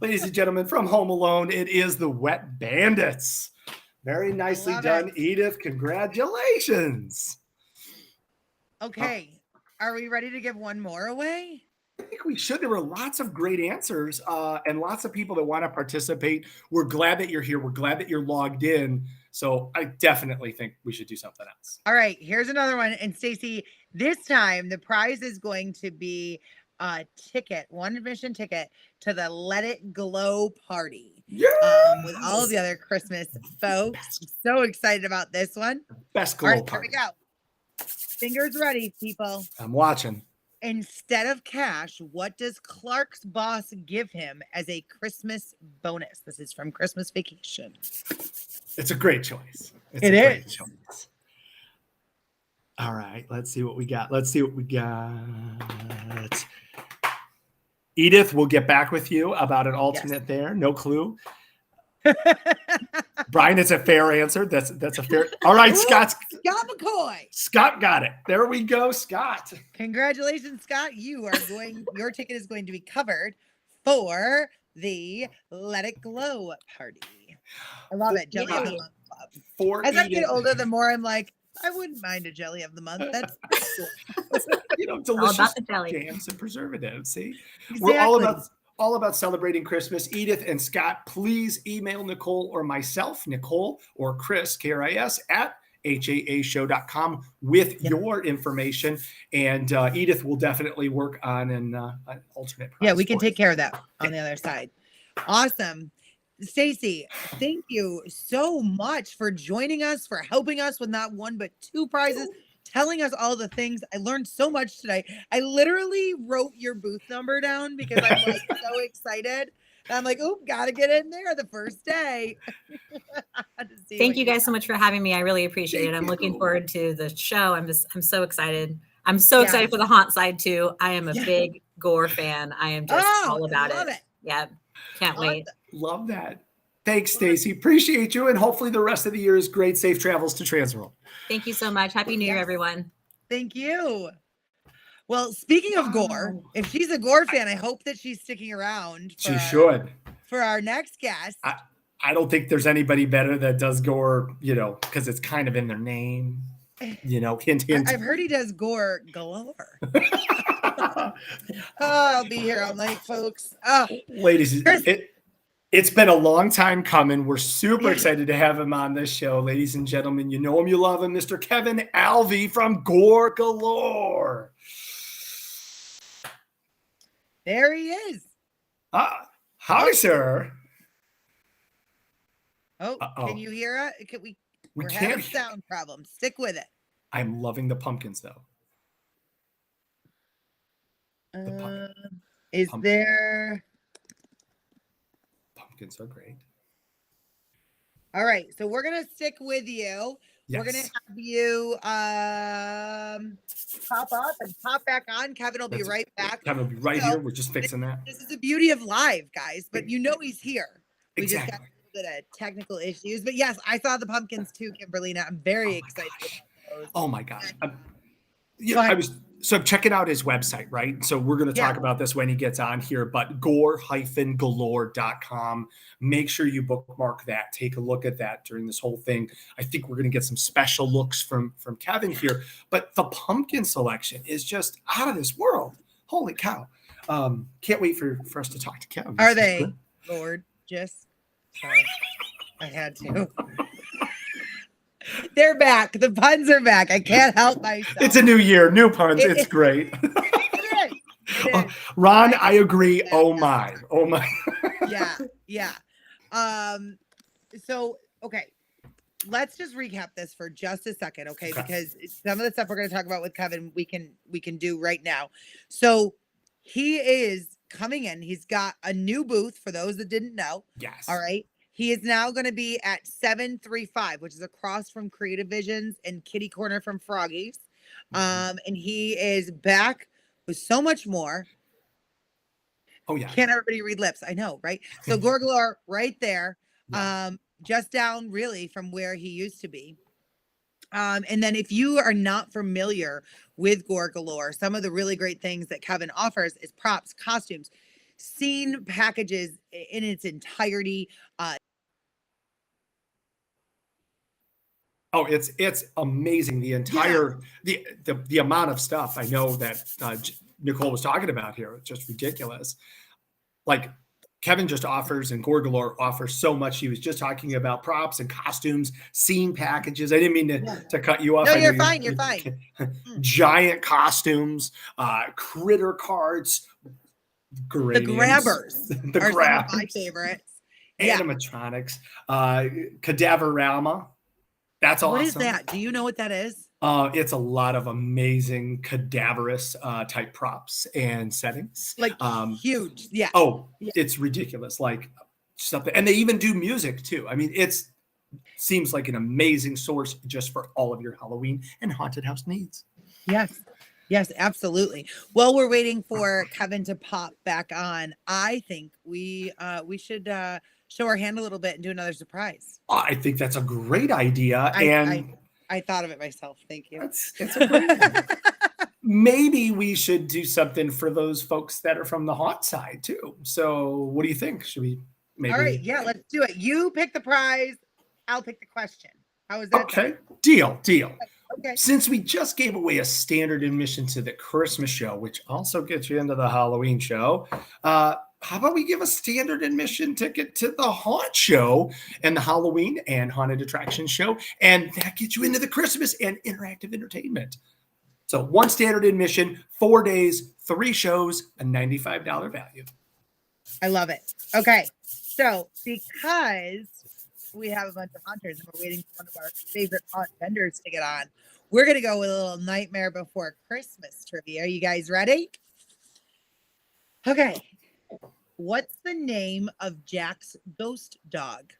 Ladies and gentlemen, from Home Alone, it is the Wet Bandits. Very nicely done, Edith. Congratulations. Okay. Are we ready to give one more away? I think we should. There were lots of great answers and lots of people that want to participate. We're glad that you're here. We're glad that you're logged in. So I definitely think we should do something else. All right. Here's another one. And Stacy, this time the prize is going to be a ticket, one admission ticket to the Let It Glow party. Yes! With all of the other Christmas folks. I'm so excited about this one. Best glow party. Here we go. Fingers ready, people. I'm watching. Instead of cash, what does Clark's boss give him as a Christmas bonus? This is from Christmas Vacation. It's a great choice. It's a great choice. All right, let's see what we got. Edith, we'll get back with you about an alternate there. No clue. Brian, it's a fair answer. That's a fair. All right, Scott McCoy. Scott got it. There we go, Scott. Congratulations, Scott. Your ticket is going to be covered for the Let It Glow party. I love it. Jelly of the Month Club. As I get older, the more I'm like, I wouldn't mind a jelly of the month. That's cool. Delicious jams and preservatives. See, exactly. We're all about celebrating Christmas. Edith and Scott, please email Nicole or myself, Nicole or Chris, KRIS, at haashow.com with your information. And Edith will definitely work on an alternate prize. Yeah, we can take care of that on the other side. Awesome. Stacy, thank you so much for joining us, for helping us with not one but 2 prizes, telling us all the things. I learned so much today. I literally wrote your booth number down because I'm like so excited. And I'm like, oh, gotta get in there the first day. Thank you guys so much for having me. I really appreciate it. I'm looking forward to the show. I'm so excited. I'm so excited for the haunt side too. I am a big Gore fan. I am just all about it. Yeah. Can't wait. Love that. Thanks, Stacy. Appreciate you. And hopefully the rest of the year is great. Safe travels to TransWorld. Thank you so much. Happy New Year, everyone. Thank you. Well, speaking of Gore, if she's a Gore fan, I hope that she's sticking around. She should. For our next guest. I don't think there's anybody better that does Gore, because it's kind of in their name. Hint, hint. I've heard he does Gore Galore. I'll be here all night, folks. Ladies, it's been a long time coming. We're super excited to have him on this show. Ladies and gentlemen, you know him, you love him, Mr. Kevin Alvey from Gore Galore. There he is. Hi, sir. Can you hear it? We're can't having sound problems. Stick with it. I'm loving the pumpkins, though. There? Pumpkins are great. All right, so we're gonna stick with you. Yes. We're gonna have you pop up and pop back on. Kevin will be right back. Kevin will be right here. We're just fixing that. This is the beauty of live, guys. But he's here. We just got Exactly. a little bit of technical issues. But yes, I saw the pumpkins too, Kimberlina. I'm very excited. Oh my gosh. I was So I'm checking out his website, right? So we're going to talk Yeah. about this when he gets on here, but gore-galore.com. Make sure you bookmark that. Take a look at that during this whole thing. I think we're going to get some special looks from Kevin here, but the pumpkin selection is just out of this world. Holy cow. Can't wait for us to talk to Kevin. Are they, Lord? Just sorry. I had to. They're back. The puns are back. I can't help myself. It's a new year, new puns. It's great. It is. Ron, I agree. Oh my. Yeah. So, okay. Let's just recap this for just a second, okay? Because some of the stuff we're going to talk about with Kevin, we can do right now. So he is coming in. He's got a new booth for those that didn't know. Yes. All right. He is now going to be at 735, which is across from Creative Visions and Kitty Corner from Froggies. And he is back with so much more. Oh, yeah. Can't everybody read lips? I know, right? So Gore Galore right there, just down really from where he used to be. And then if you are not familiar with Gore Galore, some of the really great things that Kevin offers is props, costumes, scene packages in its entirety. Oh, it's amazing. The entire the amount of stuff I know that Nicole was talking about here. It's just ridiculous. Like Kevin just offers and Gore Galore offers so much. He was just talking about props and costumes, scene packages. I didn't mean to cut you off. No, you're fine. You're fine. Giant costumes, critter cards, the grabbers are some of my favorites. Animatronics, Cadaverama. That's awesome. What is that? Do you know what that is? It's a lot of amazing cadaverous type props and settings. Like huge. Yeah. Oh, it's ridiculous. Like something. And they even do music too. I mean, seems like an amazing source just for all of your Halloween and haunted house needs. Yes. Yes, absolutely. While we're waiting for Kevin to pop back on, I think we should show our hand a little bit and do another surprise. I think that's a great idea. I thought of it myself. Thank you. It's a great idea. Maybe we should do something for those folks that are from the haunt side too. So what do you think? Should we maybe? All right. Yeah, let's do it. You pick the prize. I'll pick the question. How is that? Okay. Deal. Okay. Since we just gave away a standard admission to the Christmas show, which also gets you into the Halloween show, how about we give a standard admission ticket to the haunt show and the Halloween and haunted attraction show, and that gets you into the Christmas and interactive entertainment. So one standard admission, 4 days, 3 shows, a $95 value. I love it. Okay. So because we have a bunch of hunters and we're waiting for one of our favorite haunt vendors to get on, we're going to go with a little Nightmare Before Christmas trivia. Are you guys ready? Okay. What's the name of Jack's ghost dog?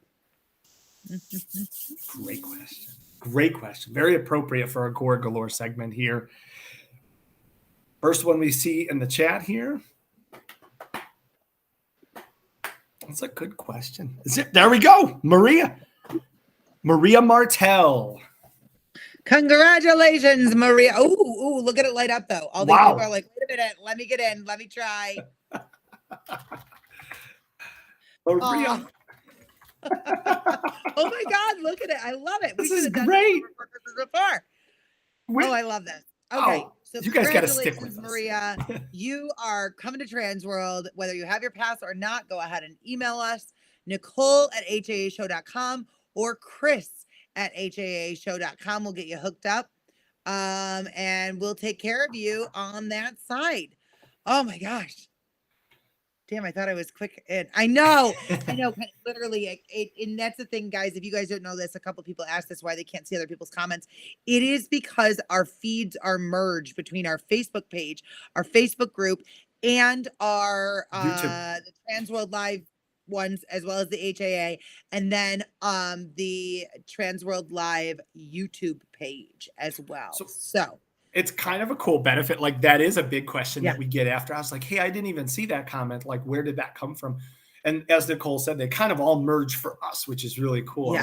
Great question. Very appropriate for our Gore Galore segment here. First one we see in the chat here. That's a good question. There we go. Maria Martell. Congratulations, Maria. Oh, look at it light up though. All these people are like, wait a minute, let me get in. Let me try. Maria. Oh my God, look at it. I love it. This is great. I love this. Okay. So you guys got to stick with us. Maria, you are coming to TransWorld. Whether you have your pass or not, go ahead and email us, Nicole@haashow.com or Chris@haashow.com. We'll get you hooked up. And we'll take care of you on that side. Oh my gosh. Damn, I thought I was quick. I know. Literally, and that's the thing, guys. If you guys don't know this, a couple of people asked this why they can't see other people's comments. It is because our feeds are merged between our Facebook page, our Facebook group, and our the TransWorld Live ones, as well as the HAA, and then the TransWorld Live YouTube page as well. So it's kind of a cool benefit. Like that is a big question that we get after. I was like, hey, I didn't even see that comment. Like, where did that come from? And as Nicole said, they kind of all merge for us, which is really cool.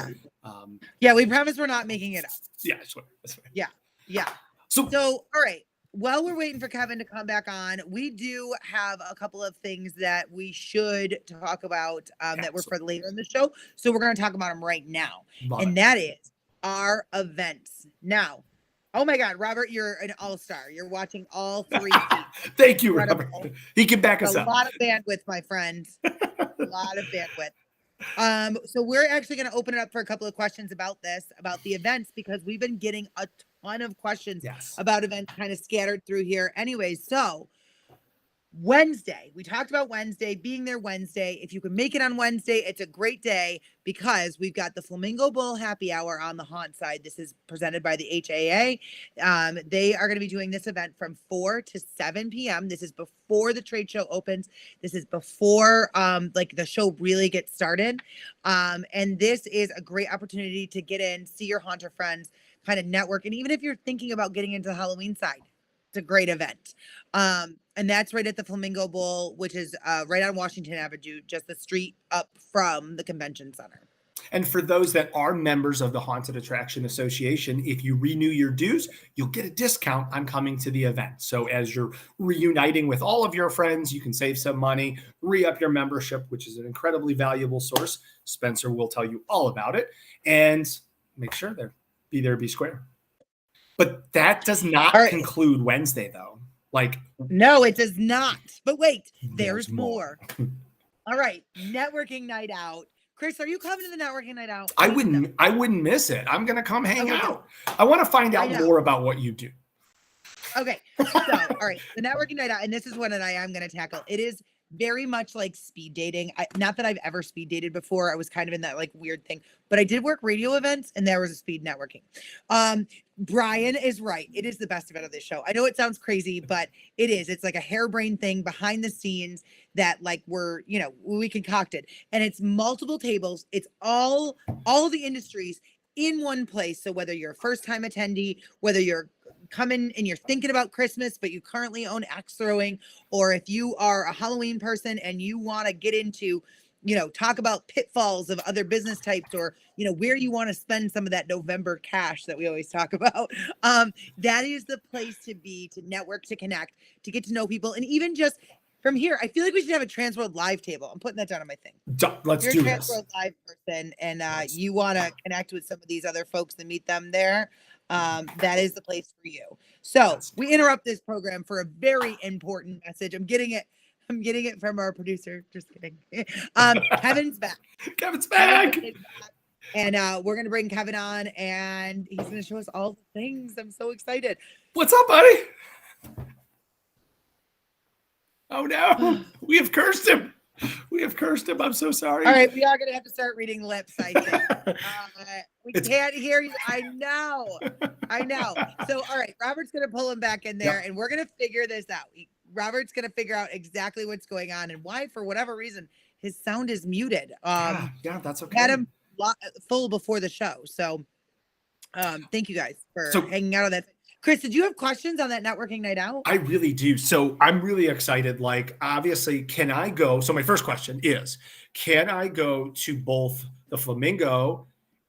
Yeah. We promise we're not making it up. Yeah. That's right. Yeah. So all right. while we're waiting for Kevin to come back on, we do have a couple of things that we should talk about that were for later in the show. So we're going to talk about them right now. That is our events. Now, oh my God, Robert, you're an all-star. You're watching all 3 feet. Thank you, Robert. He can back us up. A lot of bandwidth, my friends. A lot of bandwidth. So we're actually going to open it up for a couple of questions about the events, because we've been getting a ton of questions about events kind of scattered through here. Anyways, so Wednesday, we talked about Wednesday, being there Wednesday. If you can make it on Wednesday, it's a great day, because we've got the Flamingo Bowl happy hour on the haunt side. This is presented by the HAA. They are going to be doing this event from 4 to 7 p.m. This is before the trade show opens. This is before like the show really gets started. And this is a great opportunity to get in, see your haunter friends, kind of network. And even if you're thinking about getting into the Halloween side, it's a great event. And that's right at the Flamingo Bowl, which is right on Washington Avenue, just the street up from the convention center. And for those that are members of the Haunted Attraction Association, if you renew your dues, you'll get a discount on coming to the event. So as you're reuniting with all of your friends, you can save some money, re-up your membership, which is an incredibly valuable source. Spencer will tell you all about it. And make sure be there, be square. But that does not conclude Wednesday, though. No, it does not. But wait, there's more. All right, networking night out. Chris, are you coming to the networking night out? I wouldn't miss it. I'm gonna come hang out. I want to find out more about what you do. Okay, so all right, the networking night out, and this is one that I am gonna tackle. It is very much like speed dating. Not that I've ever speed dated before. I was kind of in that like weird thing, but I did work radio events, and there was a speed networking. Brian is right. It is the best event of this show. I know it sounds crazy, but it is. It's like a harebrained thing behind the scenes that like we concocted, and it's multiple tables. It's all the industries in one place. So whether you're a first time attendee, whether you're coming and you're thinking about Christmas, but you currently own axe throwing, or if you are a Halloween person and you want to get into, talk about pitfalls of other business types, or, where you want to spend some of that November cash that we always talk about. That is the place to be, to network, to connect, to get to know people. And even just from here, I feel like we should have a TransWorld live table. I'm putting that down on my thing. Let's do this. You're a TransWorld live person, and you want to connect with some of these other folks and meet them there. That is the place for you. So we interrupt this program for a very important message. I'm getting it from our producer. Just kidding. Kevin's back. Kevin's back. And we're going to bring Kevin on, and he's going to show us all the things. I'm so excited. What's up, buddy? Oh, no. We have cursed him. I'm so sorry. All right. We are going to have to start reading lips, I think. We can't hear you. I know. So, all right. Robert's going to pull him back in there, and we're going to figure this out. Robert's going to figure out exactly what's going on and why, for whatever reason, his sound is muted. Yeah, that's okay. Had him full before the show. So thank you guys for hanging out on that. Chris, did you have questions on that networking night out? I really do. So I'm really excited. Like, obviously, can I go? So my first question is, can I go to both the Flamingo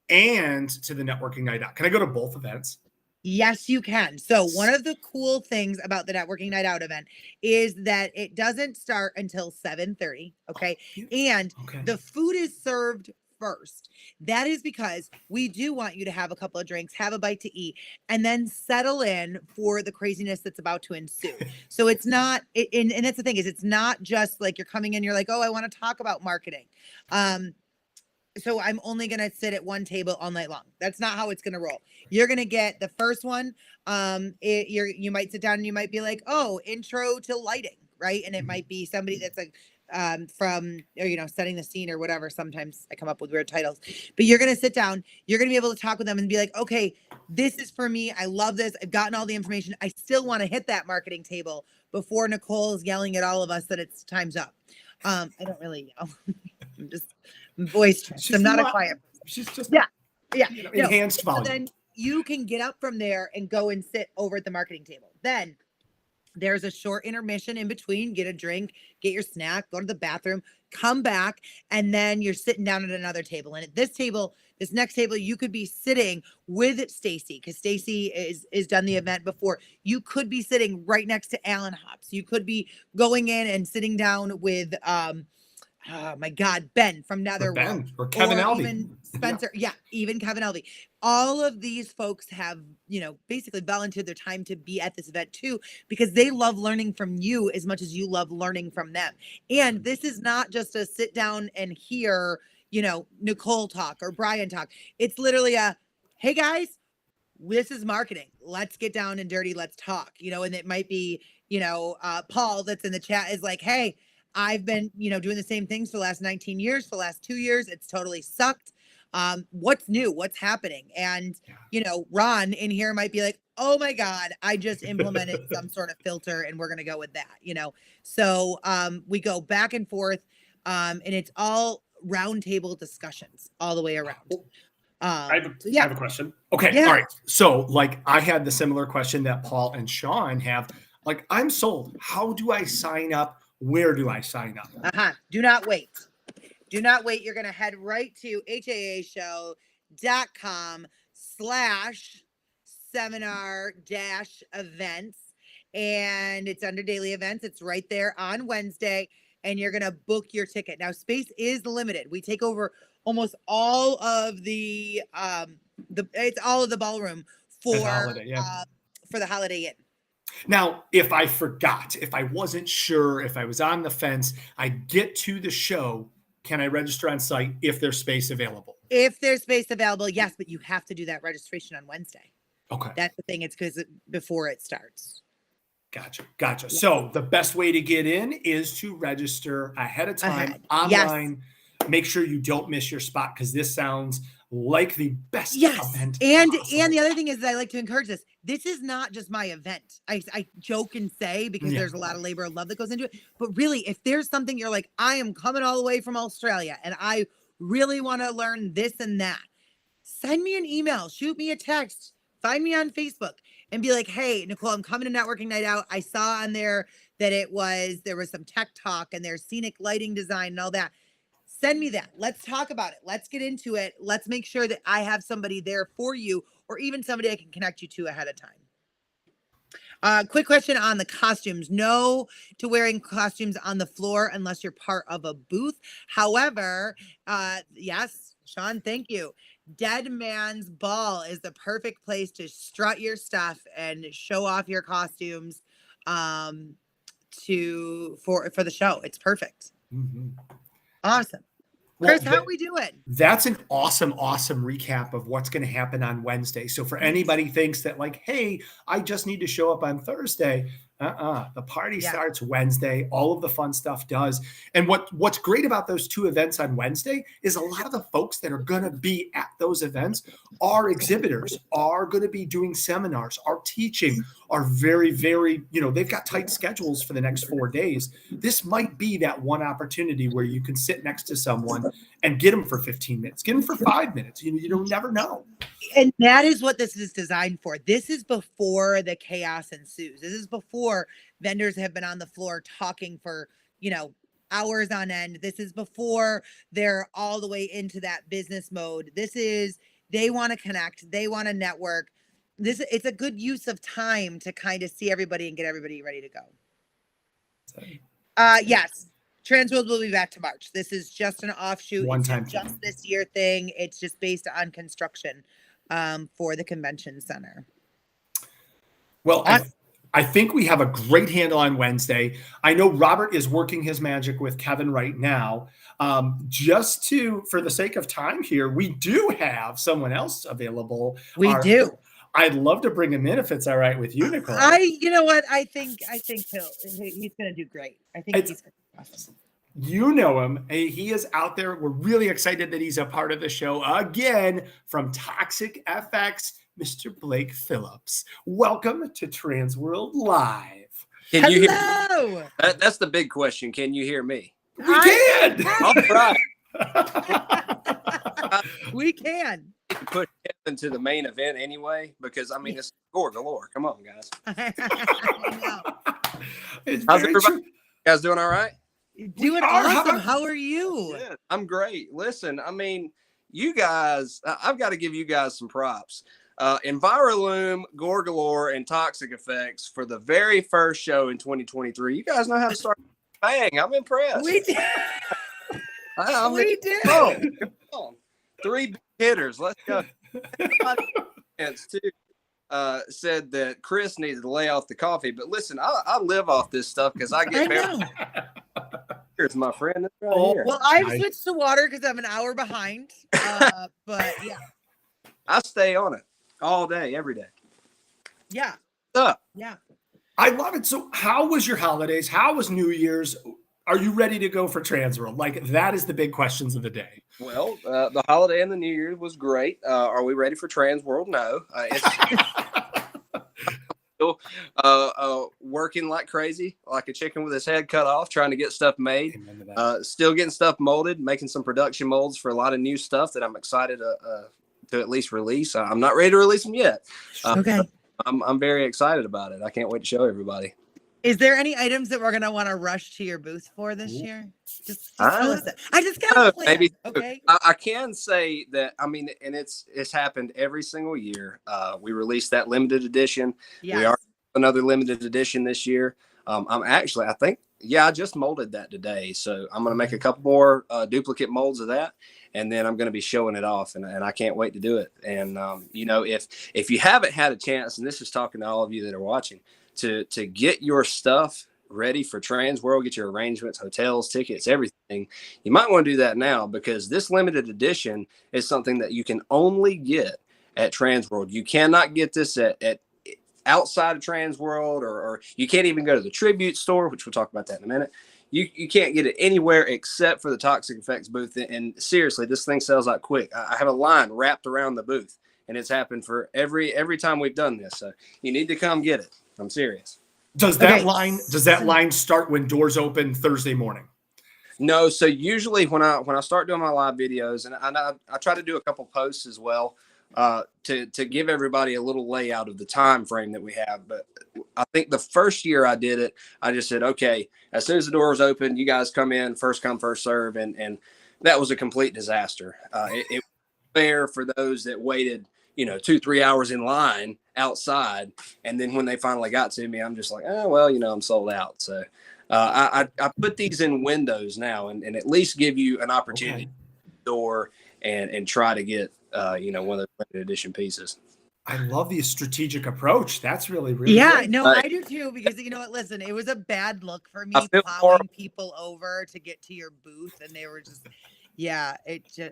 and to the networking night out? Can I go to both events? Yes, you can. So one of the cool things about the networking night out event is that it doesn't start until 7:30. Okay. And the food is served first. That is because we do want you to have a couple of drinks, have a bite to eat, and then settle in for the craziness that's about to ensue. So it's not, and that's the thing, is it's not just like you're coming in, you're like, oh, I want to talk about marketing. So I'm only going to sit at one table all night long. That's not how it's going to roll. You're going to get the first one. You might sit down and you might be like, oh, intro to lighting, right? And it might be somebody that's like, from, or, setting the scene or whatever. Sometimes I come up with weird titles, but you're going to sit down, you're going to be able to talk with them and be like, okay, this is for me. I love this. I've gotten all the information. I still want to hit that marketing table before Nicole is yelling at all of us that it's time's up. I don't really yell. I'm just boisterous. I'm not a quiet person. She's just enhanced volume. So then you can get up from there and go and sit over at the marketing table. Then there's a short intermission in between. Get a drink, get your snack, go to the bathroom, come back, and then you're sitting down at another table. And at this table, this next table, you could be sitting with Stacy, because Stacy is done the event before. You could be sitting right next to Alan Hops. You could be going in and sitting down with oh my God, Ben from Netherworld, or Kevin Alvey, even Spencer. Yeah, even Kevin Alvey. All of these folks have, basically volunteered their time to be at this event too, because they love learning from you as much as you love learning from them. And this is not just a sit down and hear, Nicole talk or Brian talk. It's literally hey guys, this is marketing. Let's get down and dirty. Let's talk, and it might be, Paul that's in the chat is like, hey, I've been, doing the same things for the last 19 years, for the last 2 years. It's totally sucked. What's new? What's happening? And, Ron in here might be like, oh my God, I just implemented some sort of filter and we're going to go with that, So we go back and forth and it's all roundtable discussions all the way around. I have a question. Okay. Yeah. All right. So I had the similar question that Paul and Sean have. I'm sold. How do I sign up? Where do I sign up? Do not wait. Do not wait. You're going to head right to haashow.com/seminar-events. And it's under daily events. It's right there on Wednesday. And you're going to book your ticket. Now, space is limited. We take over almost all of the ballroom for the Holiday Inn. Now, if I forgot, if I wasn't sure, if I was on the fence, I get to the show, can I register on site if there's space available? If there's space available, yes, but you have to do that registration on Wednesday. Okay. That's the thing. It's because before it starts. Gotcha. Yeah. So the best way to get in is to register ahead of time online. Yes. Make sure you don't miss your spot, because this sounds like the best event possible. And the other thing is that I like to encourage this. This is not just my event. I joke and say, because there's a lot of labor and love that goes into it. But really, if there's something you're like, I am coming all the way from Australia and I really want to learn this and that, send me an email, shoot me a text, find me on Facebook and be like, hey, Nicole, I'm coming to Networking Night Out. I saw on there that there was some tech talk and there's scenic lighting design and all that. Send me that. Let's talk about it. Let's get into it. Let's make sure that I have somebody there for you, or even somebody I can connect you to ahead of time. Quick question on the costumes. No to wearing costumes on the floor unless you're part of a booth. However, yes, Sean, thank you. Dead Man's Ball is the perfect place to strut your stuff and show off your costumes for the show. It's perfect. Mm-hmm. Awesome. Chris, how are we doing? That's an awesome recap of what's going to happen on Wednesday. So for anybody thinks that hey, I just need to show up on Thursday. The party starts Wednesday. All of the fun stuff does. And what's great about those two events on Wednesday is a lot of the folks that are going to be at those events are exhibitors, are going to be doing seminars, are teaching, are very, very, they've got tight schedules for the next 4 days. This might be that one opportunity where you can sit next to someone and get them for 15 minutes, get them for 5 minutes. You don't never know. And that is what this is designed for. This is before the chaos ensues. This is before vendors have been on the floor talking for, hours on end. This is before they're all the way into that business mode. They want to connect. They want to network. It's a good use of time to kind of see everybody and get everybody ready to go. Yes. TransWorld will be back to March. This is just an offshoot. One-time just this year thing. It's just based on construction for the convention center. Well, I think we have a great handle on Wednesday. I know Robert is working his magic with Kevin right now. For the sake of time here, we do have someone else available. We do. I'd love to bring him in if it's all right with you, Nicole. You know what? I think he's going to do great. I think he's going to do awesome. You know him. He is out there. We're really excited that he's a part of the show again from Toxic FX, Mr. Blake Phillips. Welcome to TransWorld Live. Can you hear? That's the big question. Can you hear me? We can. All right. We can. Put Kevin to the main event anyway, because it's Gore Galore. Come on, guys. It's How's everybody? You guys doing all right? Doing are. awesome. How are you? Yeah, I'm great. Listen, I mean, you guys, I've got to give you guys some props. Envirolume, Gore Galore, and Toxic Effects for the very first show in 2023. You guys know how to start. Bang! I'm impressed. We did. I mean, We did. come on. 3 big hitters. Let's go. And too, said that Chris needed to lay off the coffee, but listen, I live off this stuff because I get I know. Here's my friend. That's right Oh, here. Well, I've Nice. switched to water because I'm an hour behind. But yeah. I stay on it all day, every day. Yeah. What's up? Yeah. I love it. So how was your holidays? How was New Year's? Are you ready to go for TransWorld? Like, that is the big questions of the day. Well, the holiday and the New Year was great. Are we ready for TransWorld? No. It's still working like crazy, like a chicken with his head cut off, trying to get stuff made. Amen to that. Still getting stuff molded, making some production molds for a lot of new stuff that I'm excited to at least release. I'm not ready to release them yet. Okay. I'm very excited about it. I can't wait to show everybody. Is there any items that we're gonna want to rush to your booth for this year? Just tell Uh, us that. I just got a plan. maybe. Okay. I can say that, I mean, and it's happened every single year. We released that limited edition. Yeah. We are another limited edition this year. I just molded that today. So I'm going to make a couple more duplicate molds of that. And then I'm going to be showing it off, and I can't wait to do it. And, if you haven't had a chance, and this is talking to all of you that are watching, to get your stuff ready for TransWorld, get your arrangements, hotels, tickets, everything, you might want to do that now, because this limited edition is something that you can only get at TransWorld. You cannot get this at outside of TransWorld, or you can't even go to the Tribute store, which we'll talk about that in a minute. You can't get it anywhere except for the Toxic Effects booth. And seriously, this thing sells out quick. I have a line wrapped around the booth, and it's happened for every time we've done this. So you need to come get it. I'm serious. Does that line start when doors open Thursday morning? No, so usually when I start doing my live videos, and I try to do a couple posts as well, to give everybody a little layout of the time frame that we have. But I think the first year I did it, I just said, okay, as soon as the doors open, you guys come in, first come, first serve, and that was a complete disaster. It was fair for those that waited 2-3 hours in line outside, and then when they finally got to me, I'm just like, oh well, I'm sold out. So I put these in windows now, and at least give you an opportunity to door and try to get one of those limited edition pieces. I love the strategic approach. That's really Yeah, great. no, I do too, because you know what? Listen, it was a bad look for me plowing people over to get to your booth, and they were just,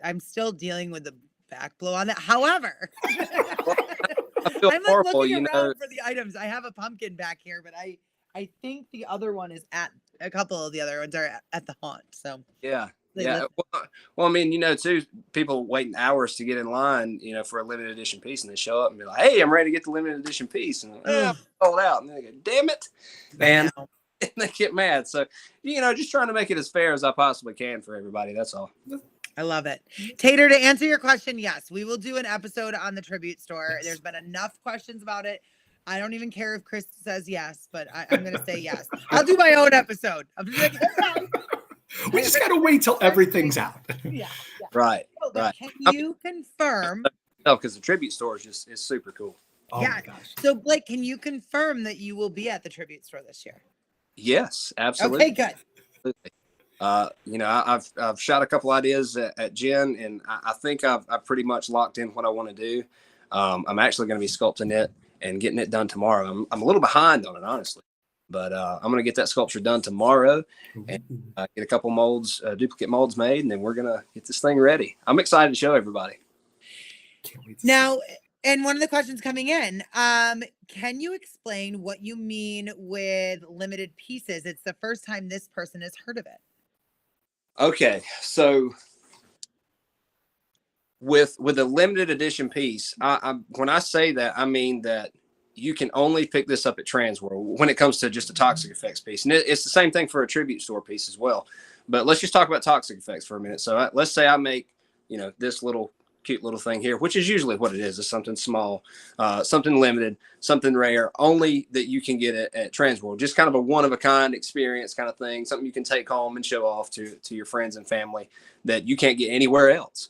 I'm still dealing with the back blow on that. However, I feel I'm like horrible, looking around for the items. I have a pumpkin back here, but I think the other one is at a couple of the other ones are at the haunt. So yeah. They Yeah. Well, I mean, too, people waiting hours to get in line, for a limited edition piece, and they show up and be like, hey, I'm ready to get the limited edition piece. And I'm sold out. And they go, damn it. And they get mad. So, just trying to make it as fair as I possibly can for everybody. That's all. I love it. Tater, to answer your question, yes, we will do an episode on the Tribute store. Yes. There's been enough questions about it. I don't even care if Chris says yes, but I'm going to say yes. I'll do my own episode. I'm just like, We just got to wait till everything's out. yeah. Right. So, Right. Can you confirm? No, because the Tribute store is super cool. Oh Yeah. my gosh. So, Blake, can you confirm that you will be at the Tribute store this year? Yes, absolutely. Okay, good. I've shot a couple ideas at Jen, and I think I've pretty much locked in what I want to do. I'm actually going to be sculpting it and getting it done tomorrow. I'm a little behind on it, honestly, but I'm going to get that sculpture done tomorrow and get a couple molds, duplicate molds made, and then we're going to get this thing ready. I'm excited to show everybody. Can't wait to Now, and one of the questions coming in, can you explain what you mean with limited pieces? It's the first time this person has heard of it. Okay, so with a limited edition piece, when I say that, I mean that you can only pick this up at TransWorld when it comes to just a Toxic Effects piece. And it's the same thing for a Tribute store piece as well. But let's just talk about Toxic Effects for a minute. So let's say I make, this little cute little thing here, which is usually what it is. It's something small, something limited, something rare, only that you can get at TransWorld. Just kind of a one-of-a-kind experience kind of thing, something you can take home and show off to your friends and family that you can't get anywhere else.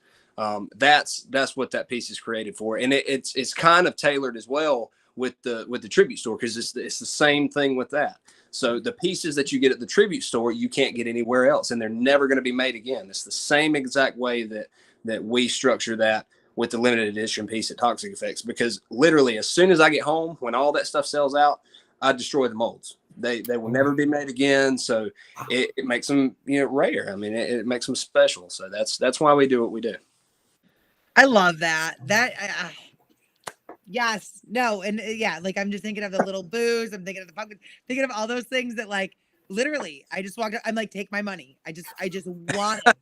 That's what that piece is created for. And it's kind of tailored as well with the tribute store, because it's the same thing with that. So the pieces that you get at the tribute store, you can't get anywhere else, and they're never going to be made again. It's the same exact way that we structure that with the limited edition piece at Toxic Effects, because literally as soon as I get home, when all that stuff sells out, I destroy the molds. They will never be made again. So it makes them, rare. I mean, it makes them special. So that's why we do what we do. I love that. Yes, no, and yeah, like I'm just thinking of the little booze. I'm thinking of the pumpkin, thinking of all those things that like literally I just walked up, I'm like, take my money. I just want it.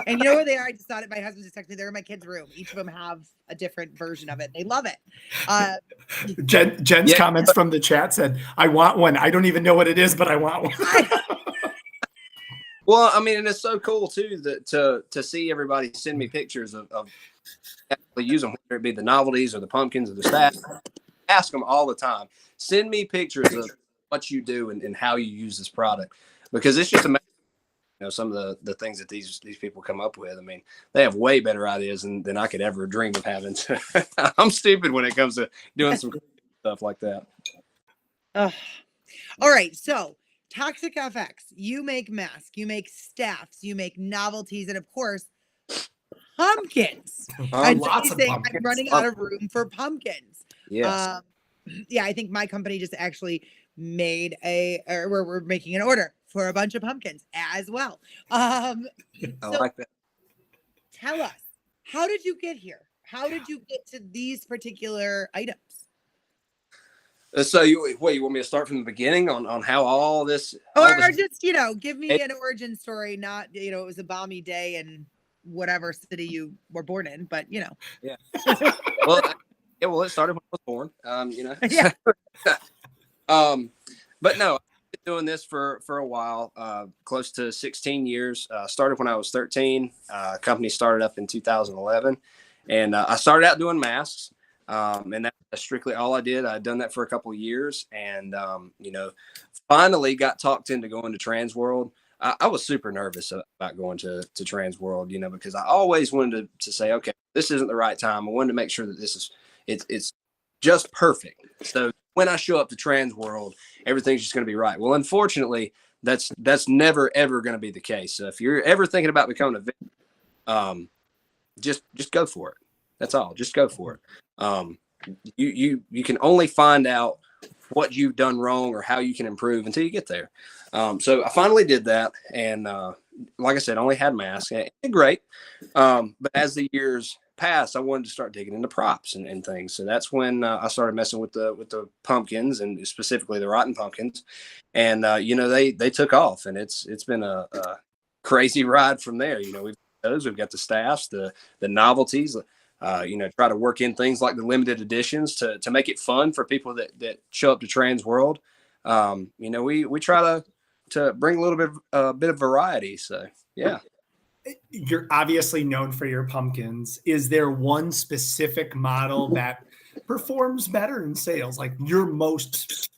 And you know where they are? I just thought it. My husband just texted me. They're in my kids' room. Each of them have a different version of it. They love it. Jen's comments from the chat said, "I want one. I don't even know what it is, but I want one." Well, I mean, and it's so cool too that to see everybody send me pictures of actually using, whether it be the novelties or the pumpkins or the staff. Ask them all the time. Send me pictures of what you do and how you use this product, because it's just amazing. Some of the things that these people come up with. I mean, they have way better ideas than I could ever dream of having. I'm stupid when it comes to doing some stuff like that. All right, so Toxic FX, you make masks, you make staffs, you make novelties, and of course, pumpkins. Lots of I'm pumpkins. running out of room for pumpkins. Yes. Yeah, I think my company just actually made we're making an order for a bunch of pumpkins as well. I like that. Tell us, how did you get here? How did you get to these particular items? So you want me to start from the beginning on how all this, Or just, give me an origin story, not, it was a balmy day in whatever city you were born in, but Yeah. Well, it started when I was born, Yeah. But no, I've been doing this for a while, close to 16 years. Started when I was 13. Company started up in 2011, and I started out doing masks. And that's strictly all I did. I'd done that for a couple of years, and finally got talked into going to TransWorld. I was super nervous about going to TransWorld, because I always wanted to say, okay, this isn't the right time. I wanted to make sure that it's just perfect. So when I show up to TransWorld, everything's just going to be right. Well, unfortunately, that's never ever going to be the case. So if you're ever thinking about becoming a victim, just go for it. That's all. Just go for it. You can only find out what you've done wrong or how you can improve until you get there. So I finally did that, and like I said, I only had masks. And it did great. But as the years passed, I wanted to start digging into props and things. So that's when I started messing with the pumpkins, and specifically the rotten pumpkins. And they took off, and it's been a crazy ride from there. We've got the staffs, the novelties. Try to work in things like the limited editions to make it fun for people that show up to TransWorld. We try to bring a little bit of variety. So yeah. You're obviously known for your pumpkins. Is there one specific model that performs better in sales, like your most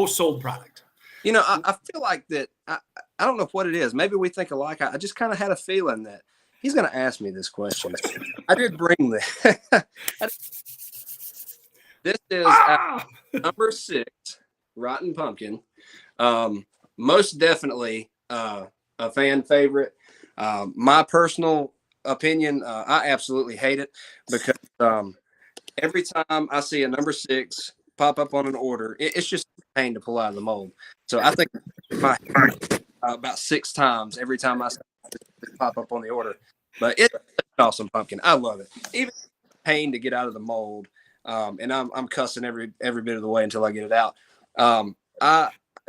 sold product? I feel like that. I don't know what it is. Maybe we think alike. I just kind of had a feeling that he's going to ask me this question. I did bring this. This is number 6, Rotten Pumpkin. Most definitely a fan favorite. My personal opinion, I absolutely hate it, because every time I see a number 6 pop up on an order, it's just a pain to pull out of the mold. So I think about 6 times every time I see it pop up on the order. But it's an awesome pumpkin. I love it. Even pain to get out of the mold, and I'm cussing every bit of the way until I get it out.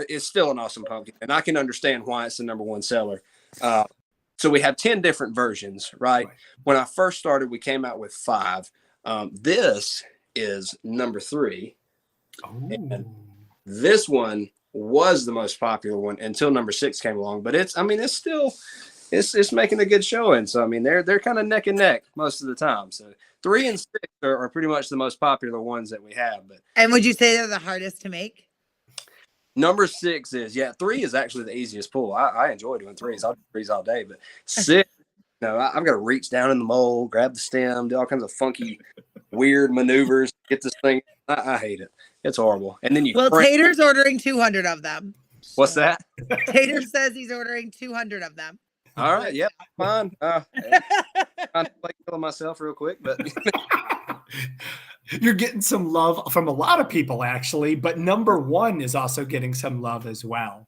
It's still an awesome pumpkin, and I can understand why it's the number 1 seller. So we have 10 different versions, right? When I first started, we came out with 5. This is number 3. And this one was the most popular one until number 6 came along. But it's still it's making a good showing. So I mean, they're kind of neck and neck most of the time. So 3 and 6 are pretty much the most popular ones that we have. But And would you say they're the hardest to make? number 6 is 3 is actually the easiest pull. I enjoy doing 3s. I'll do 3s all day, but 6. I've got to reach down in the mold, grab the stem, do all kinds of funky, weird maneuvers, get this thing. I hate it. It's horrible. And then Tater's ordering 200 of them. What's that? Tater says he's ordering 200 of them. All right. Yeah, fine. I'm killing myself real quick, but you're getting some love from a lot of people, actually. But number 1 is also getting some love as well.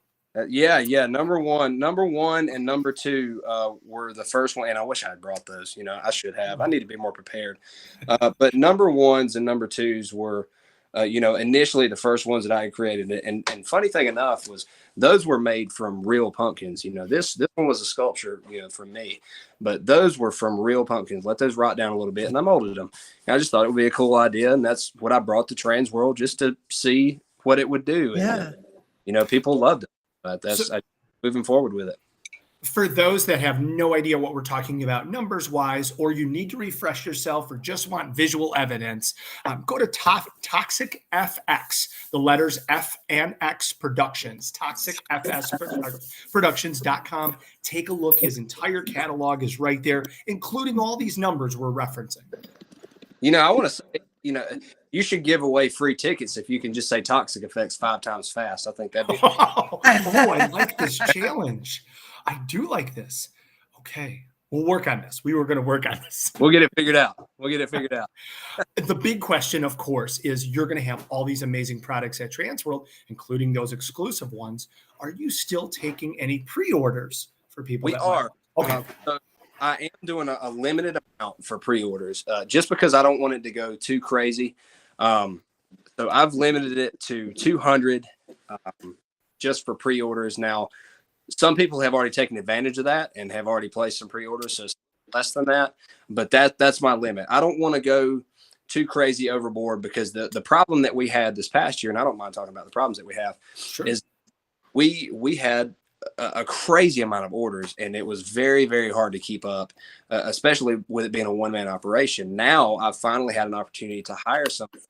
Yeah. Number one and number 2 were the first one, and I wish I had brought those. I should have. I need to be more prepared. But number 1s and number 2s were, initially the first ones that I had created. And funny thing enough was those were made from real pumpkins. This one was a sculpture, from me, but those were from real pumpkins. Let those rot down a little bit, and I molded them. And I just thought it would be a cool idea, and that's what I brought to TransWorld just to see what it would do. Yeah. And, people loved it. But I'm moving forward with it. For those that have no idea what we're talking about numbers-wise, or you need to refresh yourself or just want visual evidence, go to Toxic FX, the letters F and X Productions, toxicfsproductions.com. Take a look. His entire catalog is right there, including all these numbers we're referencing. I want to say, you should give away free tickets if you can just say Toxic Effects 5 times fast. I think that'd be I like this challenge. I do like this. Okay. We'll work on this. We were going to work on this. We'll get it figured out. The big question, of course, is you're going to have all these amazing products at TransWorld, including those exclusive ones. Are you still taking any pre-orders for people? We are. Okay. So I am doing a limited amount for pre-orders just because I don't want it to go too crazy. So I've limited it to 200 just for pre-orders. Now, some people have already taken advantage of that and have already placed some pre-orders, so it's less than that. But that's my limit. I don't want to go too crazy overboard because the problem that we had this past year, and I don't mind talking about the problems that we have, Sure. is we had a crazy amount of orders, and it was very, very hard to keep up, especially with it being a one-man operation. Now I've finally had an opportunity to hire someone,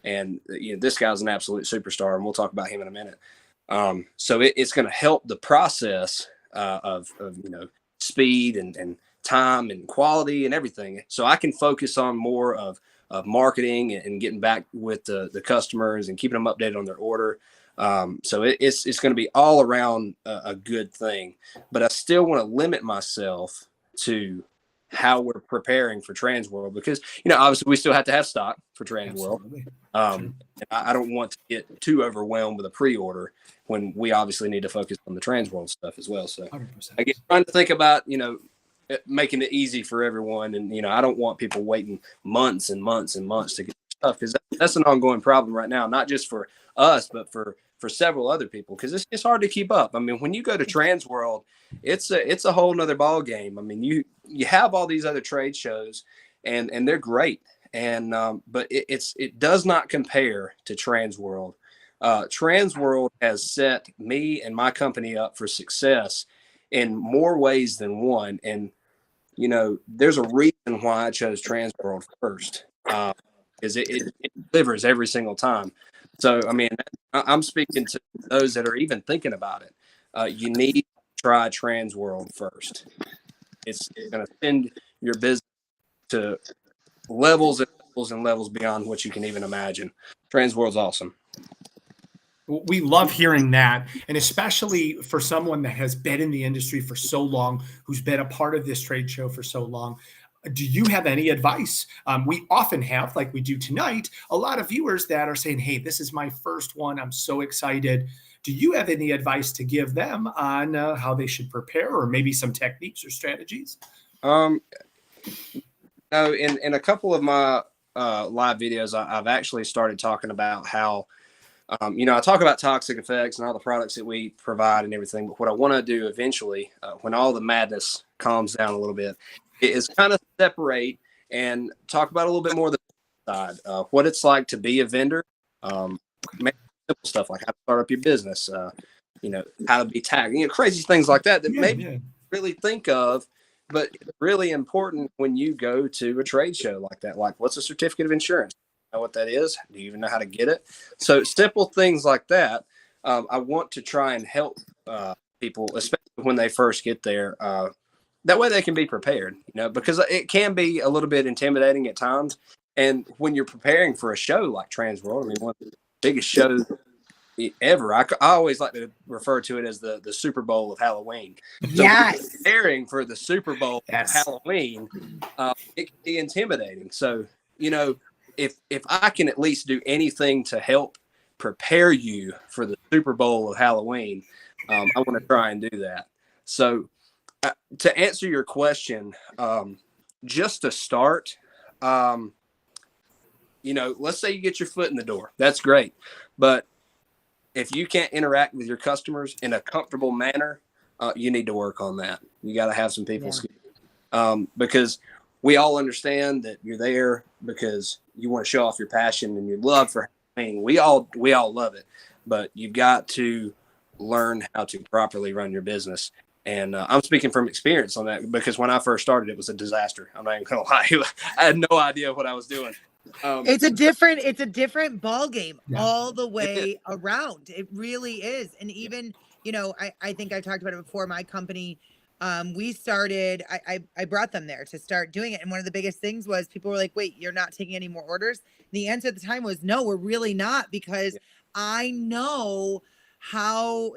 and this guy's an absolute superstar, and we'll talk about him in a minute. So it's going to help the process of speed and time and quality and everything. So I can focus on more of marketing and getting back with the customers and keeping them updated on their order. So it's going to be all around a good thing, but I still want to limit myself to how we're preparing for TransWorld because, obviously we still have to have stock for TransWorld. And I don't want to get too overwhelmed with a pre-order when we obviously need to focus on the TransWorld stuff as well. So 100%. I get trying to think about, making it easy for everyone. And, I don't want people waiting months and months and months to get stuff because that's an ongoing problem right now, not just for us, but for several other people, because it's hard to keep up. I mean, when you go to TransWorld, it's a whole nother ball game. I mean, you have all these other trade shows and they're great. And, but it does not compare to TransWorld. TransWorld has set me and my company up for success in more ways than one. And, there's a reason why I chose TransWorld first, is it delivers every single time. So, I mean, I'm speaking to those that are even thinking about it. You need to try TransWorld first. It's going to send your business to levels and levels and levels beyond what you can even imagine. TransWorld's awesome. We love hearing that. And especially for someone that has been in the industry for so long, who's been a part of this trade show for so long. Do you have any advice? We often have, like we do tonight, a lot of viewers that are saying, hey, this is my first one. I'm so excited. Do you have any advice to give them on how they should prepare or maybe some techniques or strategies? No, in a couple of my live videos, I've actually started talking about how, I talk about Toxic Effects and all the products that we provide and everything. But what I want to do eventually, when all the madness calms down a little bit, is kind of separate and talk about a little bit more of the side, what it's like to be a vendor, maybe simple stuff like how to start up your business, how to be tagged, crazy things like that. Maybe really think of, but it's really important when you go to a trade show like that. Like, what's a certificate of insurance? Know what that is? Do you even know how to get it? So simple things like that. I want to try and help people, especially when they first get there. That way they can be prepared, because it can be a little bit intimidating at times. And when you're preparing for a show like TransWorld, I mean, one of the biggest shows ever. I always like to refer to it as the Super Bowl of Halloween. So yes. preparing for the Super Bowl of Halloween, it can be intimidating. So, if I can at least do anything to help prepare you for the Super Bowl of Halloween, I want to try and do that. So to answer your question, just to start, let's say you get your foot in the door. That's great. But if you can't interact with your customers in a comfortable manner, you need to work on that. You got to have some people skills, because we all understand that you're there because you want to show off your passion and your love for Halloween. We all love it, but you've got to learn how to properly run your business. And I'm speaking from experience on that, because when I first started, it was a disaster. I'm not even gonna lie. I had no idea what I was doing. It's a different ball game all the way around. It really is. And even, I think I talked about it before. My company, we started, I brought them there to start doing it. And one of the biggest things was people were like, wait, you're not taking any more orders? And the answer at the time was, no, we're really not, because I know how,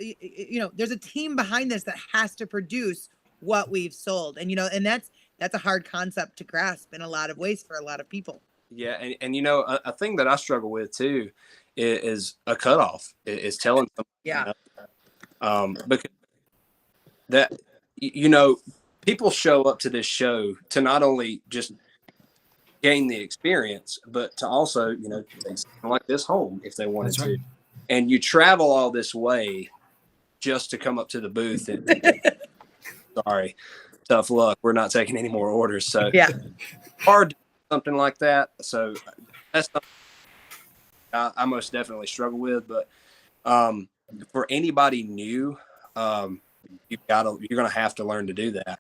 there's a team behind this that has to produce what we've sold. And, and that's a hard concept to grasp in a lot of ways for a lot of people. Yeah. And a thing that I struggle with too is a cutoff, is telling them, because that, people show up to this show to not only just gain the experience, but to also, take something like this home if they wanted to. And you travel all this way just to come up to the booth and sorry, tough luck. We're not taking any more orders. So hard to do something like that. So that's something I most definitely struggle with. But for anybody new, you're going to have to learn to do that,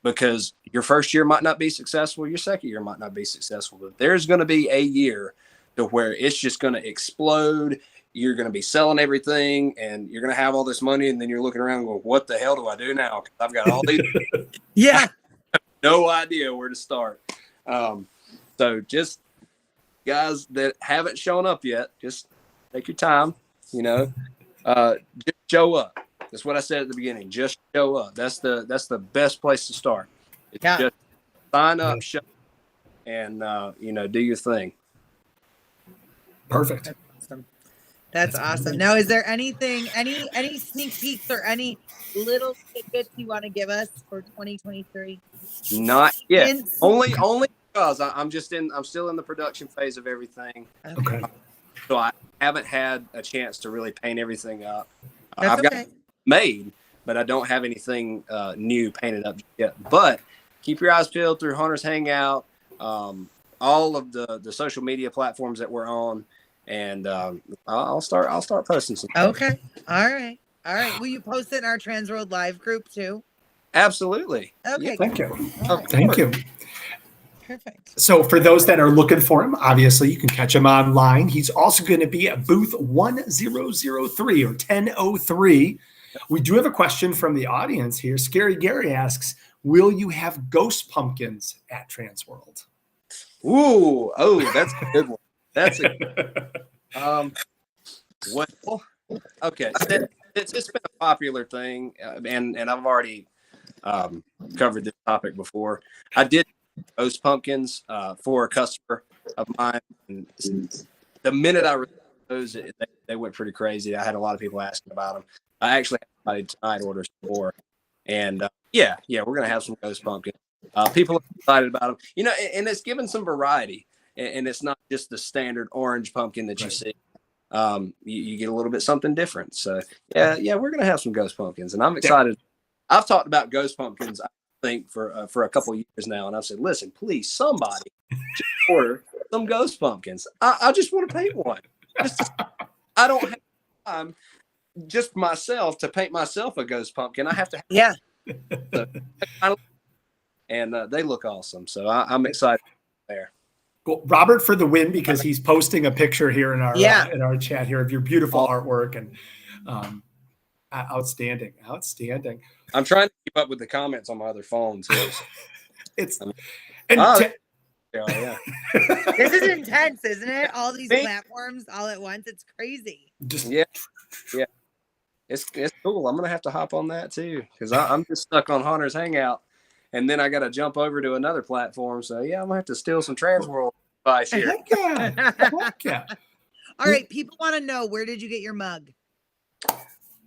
because your first year might not be successful. Your second year might not be successful, but there's going to be a year to where it's just going to explode. You're going to be selling everything and you're going to have all this money. And then you're looking around going, what the hell do I do now? 'Cause I've got all these. I have no idea where to start. So just guys that haven't shown up yet, just take your time, just show up. That's what I said at the beginning. Just show up. That's the best place to start. Just sign up, show up, and do your thing. Perfect. That's awesome. Now, is there any sneak peeks or any little tidbits you want to give us for 2023? Not yet. Only because I'm still in the production phase of everything. Okay. So I haven't had a chance to really paint everything up. That's I've got it made, but I don't have anything new painted up yet. But keep your eyes peeled through Hunter's Hangout, all of the social media platforms that we're on, and I'll start posting some stuff. Okay. All right. Will you post it in our TransWorld Live group too? Absolutely. Okay. Yeah. Thank you. Right. Thank you. Perfect. So for those that are looking for him, obviously you can catch him online. He's also going to be at booth 1003 or 1003. We do have a question from the audience here. Scary Gary asks, will you have ghost pumpkins at TransWorld? Ooh, that's a good one. That's a well, okay. It's been a popular thing, and I've already covered this topic before. I did ghost pumpkins for a customer of mine, and the minute I released those, they went pretty crazy. I had a lot of people asking about them. I actually had tonight orders for, and we're gonna have some ghost pumpkins. People are excited about them, and it's given some variety, and it's not just the standard orange pumpkin that you see. You get a little bit something different. So we're gonna have some ghost pumpkins, and I'm excited. I've talked about ghost pumpkins, I think, for a couple of years now, and I've said, listen, please, somebody just order some ghost pumpkins. I just want to paint one. I don't have time just myself to paint myself a ghost pumpkin. I have to have So, and they look awesome. So I'm excited there. Well, Robert for the win, because he's posting a picture here in our chat here of your beautiful artwork, and outstanding. I'm trying to keep up with the comments on my other phone too. So. Yeah. This is intense, isn't it? All these platforms all at once. It's crazy. Yeah. It's cool. I'm gonna have to hop on that too, because I'm just stuck on Hunter's Hangout, and then I got to jump over to another platform. So yeah, I'm gonna have to steal some TransWorld advice here. Heck yeah. All right, people want to know, where did you get your mug?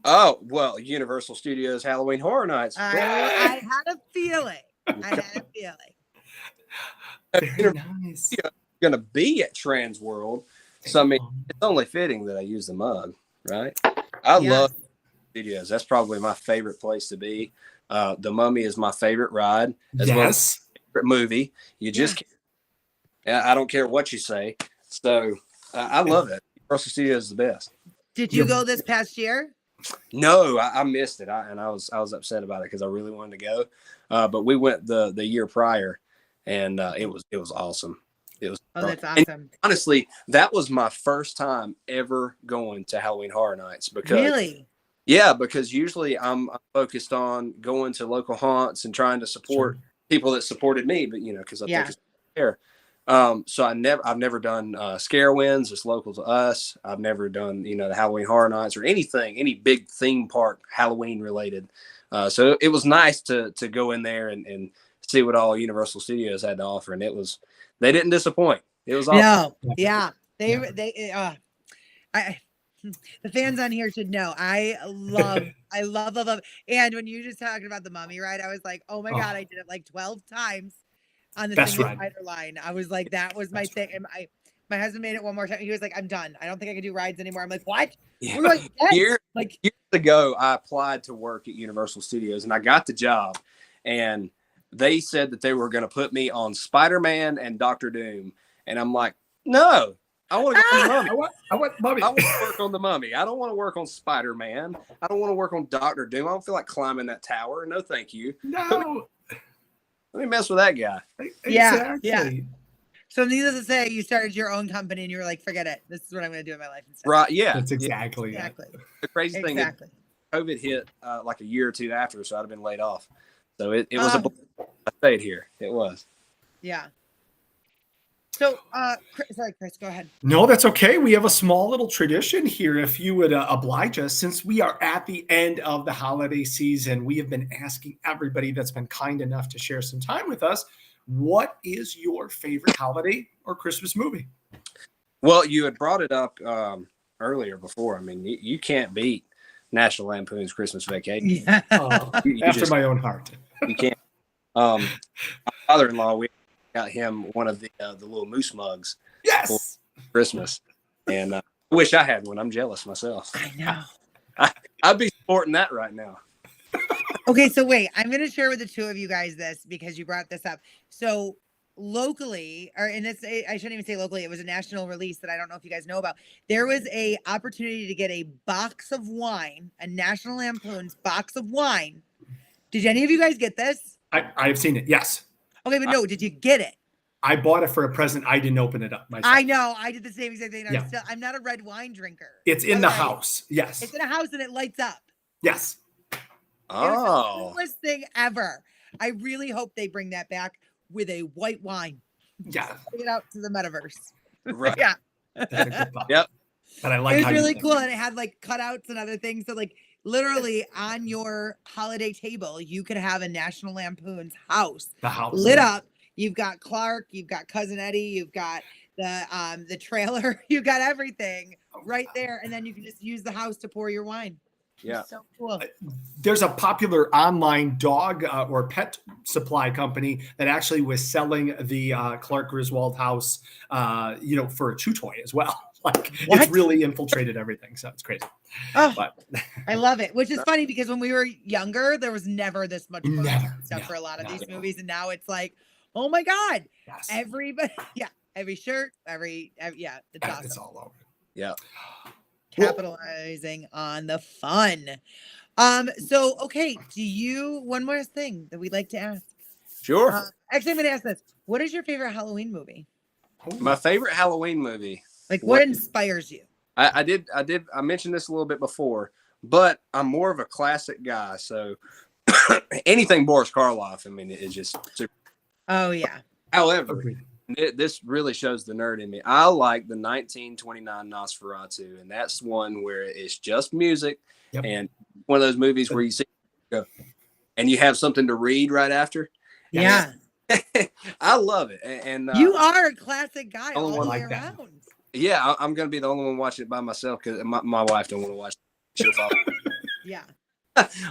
Oh, well, Universal Studios Halloween Horror Nights. I had a feeling. Very nice. Going to be at TransWorld, so I mean, it's only fitting that I use the mug, right? I love studios. That's probably my favorite place to be. The Mummy is my favorite ride, as well as my favorite movie. You just can't. I don't care what you say. So I love it. Universal Studios is the best. Did you go this past year? No, I missed it. I was upset about it because I really wanted to go. But we went the year prior, and it was awesome. It was that's awesome. And honestly, that was my first time ever going to Halloween Horror Nights. Because usually I'm focused on going to local haunts and trying to support people that supported me, but because I think it's fair. So I've never done scare wins just local to us. I've never done the Halloween Horror Nights or any big theme park Halloween related. So it was nice to go in there and see what all Universal Studios had to offer, and they didn't disappoint. It was awesome. No, the fans on here should know. I love. And when you just talking about the Mummy ride, I was like, oh my God, I did it like 12 times on the single rider line. I was like, that was my thing. And my husband made it one more time. He was like, I'm done. I don't think I can do rides anymore. I'm like, what? Yeah. We're like, years ago, I applied to work at Universal Studios, and I got the job, and they said that they were going to put me on Spider-Man and Doctor Doom. And I'm like, no, I want to go on the Mummy. I want Mummy. I want to work on the Mummy. I don't want to work on Spider-Man. I don't want to work on Doctor Doom. I don't feel like climbing that tower. No, thank you. No. Let me mess with that guy. Exactly. Yeah. So needless to say, you started your own company and you were like, forget it. This is what I'm going to do in my life instead. Right. Yeah. That's exactly. The crazy thing is COVID hit like a year or two after, so I'd have been laid off. So it was I stayed here. It was. Yeah. So, sorry, Chris, go ahead. No, that's okay. We have a small little tradition here. If you would oblige us, since we are at the end of the holiday season, we have been asking everybody that's been kind enough to share some time with us, what is your favorite holiday or Christmas movie? Well, you had brought it up earlier before. I mean, you can't beat National Lampoon's Christmas Vacation. Yeah. After my own heart. You can't. My father-in-law, we got him one of the little moose mugs. Yes. For Christmas, and I wish I had one. I'm jealous myself. I know. I'd be sporting that right now. Okay, so wait, I'm going to share with the two of you guys this because you brought this up. So locally, I shouldn't even say locally, it was a national release that I don't know if you guys know about. There was a opportunity to get a box of wine, a National Lampoon's box of wine. Did any of you guys get this? I've seen it, yes. Okay, but no, did you get it? I bought it for a present. I didn't open it up myself. I know. I did the same exact thing. I'm not a red wine drinker. It's in the house. Yes. It's in a house and it lights up. Yes. Oh. It was the coolest thing ever. I really hope they bring that back with a white wine. Yeah. Bring it out to the metaverse. Right. Yeah. That's a good thought. Yep. But I like it was how really cool. And it had like cutouts and other things. So like literally on your holiday table, you could have a National Lampoon's house. The house lit up. You've got Clark, you've got Cousin Eddie, you've got the trailer, you've got everything right there. And then you can just use the house to pour your wine. Yeah. It's so cool. There's a popular online dog or pet supply company that actually was selling the Clark Griswold house, for a chew toy as well. Like it's really infiltrated everything. So it's crazy. Oh, but I love it. Which is funny because when we were younger, there was never this much stuff for a lot of these movies. And now it's like, oh my God. Yes. Everybody. Yeah. Every shirt, every it's awesome. It's all over. Yeah. Capitalizing on the fun. So okay, one more thing that we'd like to ask. Sure. Actually, I'm gonna ask this. What is your favorite Halloween movie? My favorite Halloween movie. Like what inspires you? I mentioned this a little bit before, but I'm more of a classic guy. So anything Boris Karloff, I mean, it's just super. Oh yeah. However, this really shows the nerd in me. I like the 1929 Nosferatu, and that's one where it's just music and one of those movies where you see and you have something to read right after. Yeah. I love it. And you are a classic guy all the way like around. That. Yeah, I'm going to be the only one watching it by myself because my wife don't want to watch it. She'll fall. Yeah.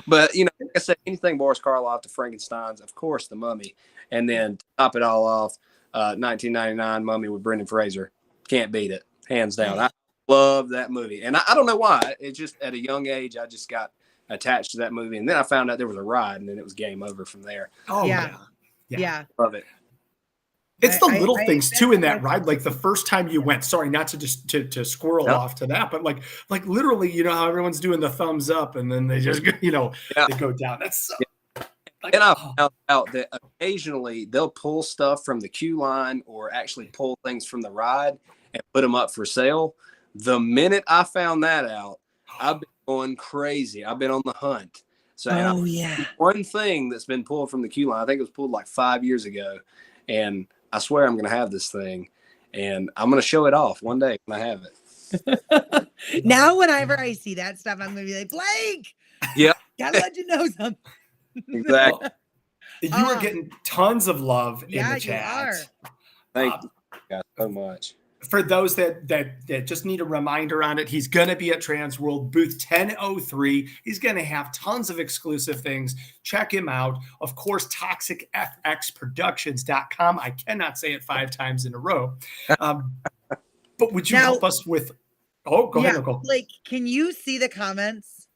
But, like I said, anything Boris Karloff to Frankenstein's, of course, The Mummy. And then to top it all off, 1999 Mummy with Brendan Fraser. Can't beat it. Hands down. I love that movie. And I don't know why. It's just at a young age, I just got attached to that movie. And then I found out there was a ride, and then it was game over from there. Oh, yeah. Love it. It's the little things too in that ride. Like the first time you went, sorry, not to just to squirrel off to that, but like literally, how everyone's doing the thumbs up and then they just, they go down. That's so. And I found out that occasionally they'll pull stuff from the queue line or actually pull things from the ride and put them up for sale. The minute I found that out, I've been going crazy. I've been on the hunt. So one thing that's been pulled from the queue line, I think it was pulled like 5 years ago, and I swear I'm going to have this thing, and I'm going to show it off one day when I have it. Now, whenever I see that stuff, I'm going to be like, Blake, gotta let you know something. Exactly. You are getting tons of love in the chat. You are. Thank you guys so much. For those that just need a reminder on it, he's going to be at TransWorld booth 1003. He's going to have tons of exclusive things. Check him out. Of course, toxicfxproductions.com. I cannot say it 5 times in a row. But would you help us with? Oh, go ahead, Nicole. Like, can you see the comments?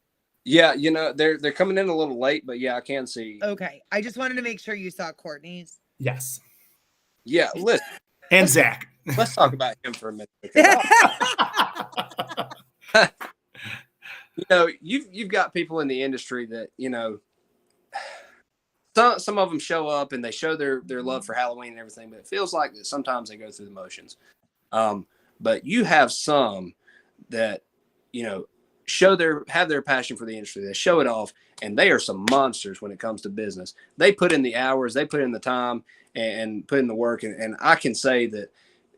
Yeah, they're coming in a little late, but yeah, I can see. Okay, I just wanted to make sure you saw Courtney's. Yes. Yeah, listen. And Zach. Let's talk about him for a minute. You've got people in the industry that, some of them show up and they show their love for Halloween and everything, but it feels like that sometimes they go through the motions. But you have some that, have their passion for the industry. They show it off, and they are some monsters when it comes to business. They put in the hours, they put in the time, and put in the work. And I can say that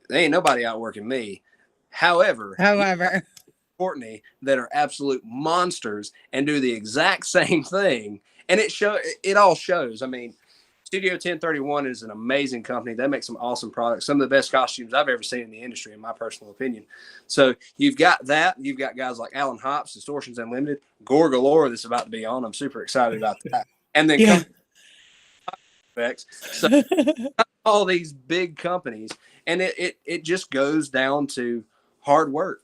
there ain't nobody outworking me. However, Courtney that are absolute monsters and do the exact same thing. And it all shows. I mean, Studio 1031 is an amazing company. They make some awesome products, some of the best costumes I've ever seen in the industry, in my personal opinion. So you've got that. You've got guys like Alan Hops, Distortions Unlimited, Gore Galore that's about to be on. I'm super excited about that. And then so all these big companies, and it just goes down to hard work,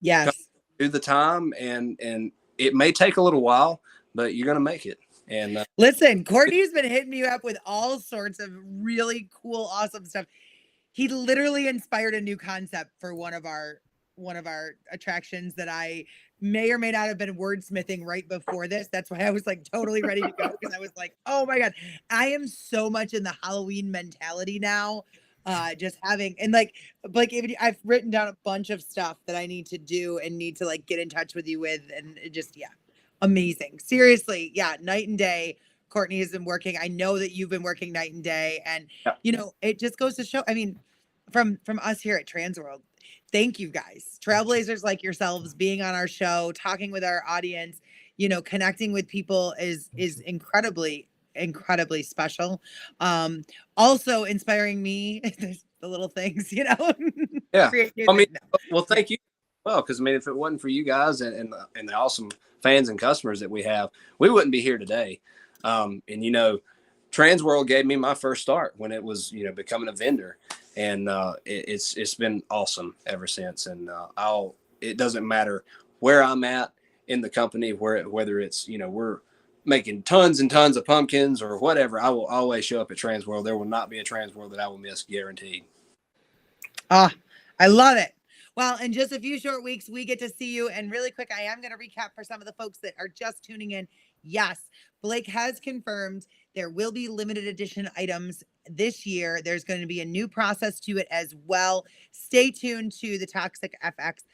Yes. Do the time, and it may take a little while, but you're going to make it. And listen, Courtney's been hitting me up with all sorts of really cool, awesome stuff. He literally inspired a new concept for one of our attractions that I may or may not have been wordsmithing right before this. That's why I was like totally ready to go, because I was like, oh my God, I am so much in the Halloween mentality now. Just having, and like I've written down a bunch of stuff that I need to do and need to like get in touch with you with, and it just, amazing. Seriously. Yeah. Night and day. Courtney has been working. I know that you've been working night and day, and it just goes to show, I mean, from us here at TransWorld, thank you guys, trailblazers like yourselves, being on our show, talking with our audience, connecting with people is incredibly special. Also inspiring me, the little things, Yeah. Well, thank you. Well, because if it wasn't for you guys and the awesome fans and customers that we have, we wouldn't be here today. TransWorld gave me my first start when it was, becoming a vendor, and it's been awesome ever since. And it doesn't matter where I'm at in the company, whether it's, we're making tons and tons of pumpkins or whatever, I will always show up at TransWorld. There will not be a TransWorld that I will miss, guaranteed. I love it. Well, in just a few short weeks, we get to see you. And really quick, I am going to recap for some of the folks that are just tuning in. Yes, Blake has confirmed there will be limited edition items this year. There's going to be a new process to it as well. Stay tuned to the Toxic FX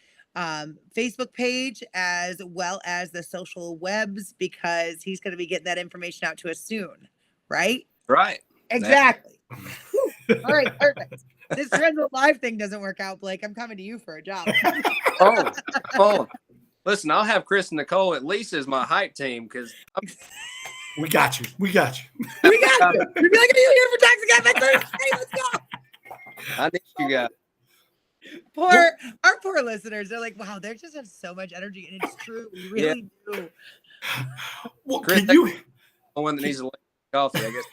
Facebook page as well as the social webs, because he's going to be getting that information out to us soon, right? Right. Exactly. All right, perfect. This TransWorld Live thing doesn't work out, Blake. I'm coming to you for a job. Oh. Listen, I'll have Chris and Nicole at least as my hype team, because we got you. We got you. We got you. We'd be like, are you here for Toxic FX? Hey, let's go. I need you guys. Our poor listeners, they're like, wow, they just have so much energy, and it's true. We really do. Well, Chris, can you? One that needs a little coffee, I guess.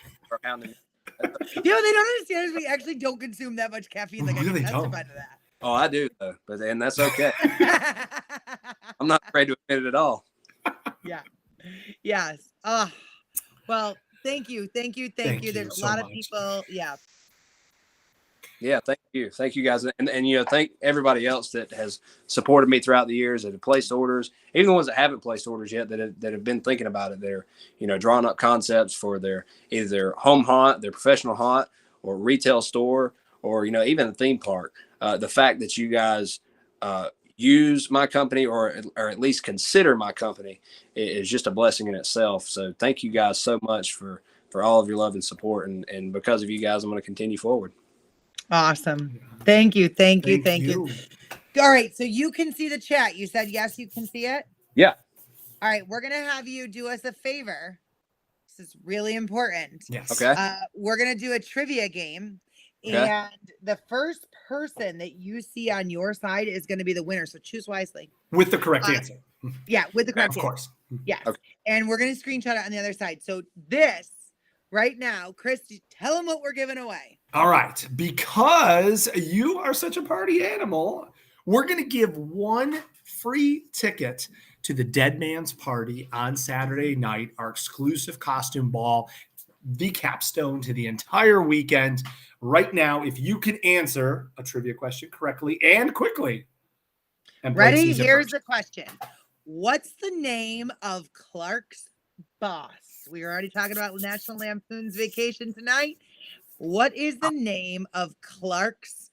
They don't understand is we actually don't consume that much caffeine. Like, Really I can don't. testify to that. Oh, I do, though, and that's okay. I'm not afraid to admit it at all. Yeah. Yes. Oh, well, thank you. Thank you. There's a so lot of much. people. Yeah. Yeah, thank you guys, and you know, thank everybody else that has supported me throughout the years, that have placed orders, even the ones that haven't placed orders yet, that have been thinking about it. They're, you know, drawing up concepts for their either their home haunt, their professional haunt, or retail store, or, you know, even a theme park. The fact that you guys use my company, or at least consider my company, is just a blessing in itself. So thank you guys so much for all of your love and support, and because of you guys, I'm going to continue forward. Awesome. Thank you. All right. So you can see the chat. You said, yes, you can see it. Yeah. All right. We're going to have you do us a favor. This is really important. Yes. Okay. We're going to do a trivia game. Okay. And the first person that you see on your side is going to be the winner. So choose wisely. With the correct answer. Yeah. With the correct Of answer. course. Yes. Okay. And we're going to screenshot it on the other side. So this right now, Chris, tell them what we're giving away. All right. Because you are such a party animal, we're going to give one free ticket to the Dead Man's Party on Saturday night, our exclusive costume ball, the capstone to the entire weekend. Right now, if you can answer a trivia question correctly and quickly. And ready? Here's the question. What's the name of Clark's boss? We were already talking about National Lampoon's Vacation tonight. What is the name of Clark's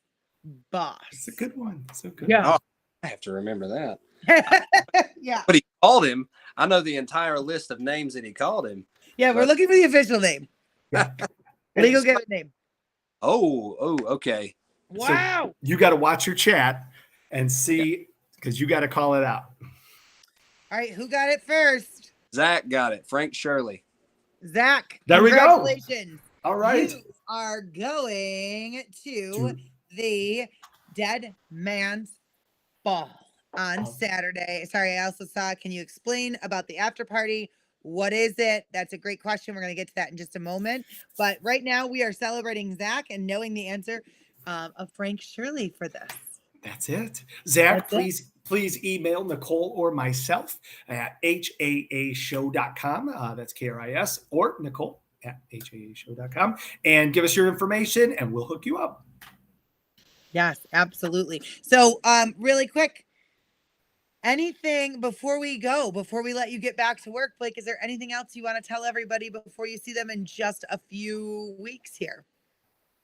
boss? It's a good one. So good. Yeah. Oh, I have to remember that. Yeah. But he called him. I know the entire list of names that he called him. Yeah, we're looking for the official name. Yeah. Legal given name. Oh, okay. Wow. So you got to watch your chat and see, because you got to call it out. All right, who got it first? Zach got it. Frank Shirley. Zach. There we go. Congratulations. All right. You are going to the Dead Man's Ball on Saturday. Sorry, I also saw, can you explain about the after party? What is it? That's a great question. We're going to get to that in just a moment. But right now we are celebrating Zach and knowing the answer of Frank Shirley for this. That's it. Zach, That's please email Nicole or myself at haashow.com. That's KRIS, or Nicole at haashow.com, and give us your information and we'll hook you up. Yes, absolutely. So really quick, anything before we let you get back to work, Blake, is there anything else you want to tell everybody before you see them in just a few weeks here?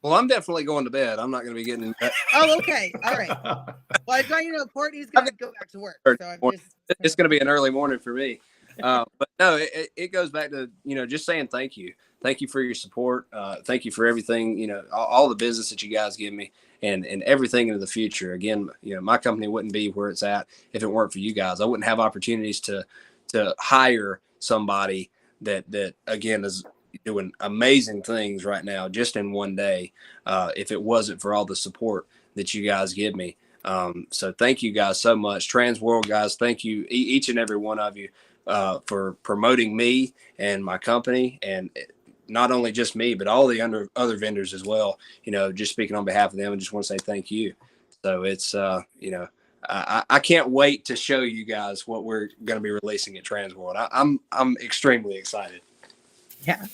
Well, I'm definitely going to bed. I'm not going to be getting in bed. Oh, okay. All right. Well, I thought, Courtney's going to go back to work. So I'm just... It's going to be an early morning for me. But no, it goes back to, just saying thank you. Thank you for your support. Thank you for everything, all the business that you guys give me and everything into the future. Again, my company wouldn't be where it's at if it weren't for you guys. I wouldn't have opportunities to hire somebody that again is doing amazing things right now just in one day if it wasn't for all the support that you guys give me. So thank you guys so much. TransWorld guys, thank you, each and every one of you, for promoting me and my company, and not only just me, but all the other vendors as well. Just speaking on behalf of them, I just want to say thank you. So it's, I can't wait to show you guys what we're going to be releasing at TransWorld. I'm extremely excited. Yeah.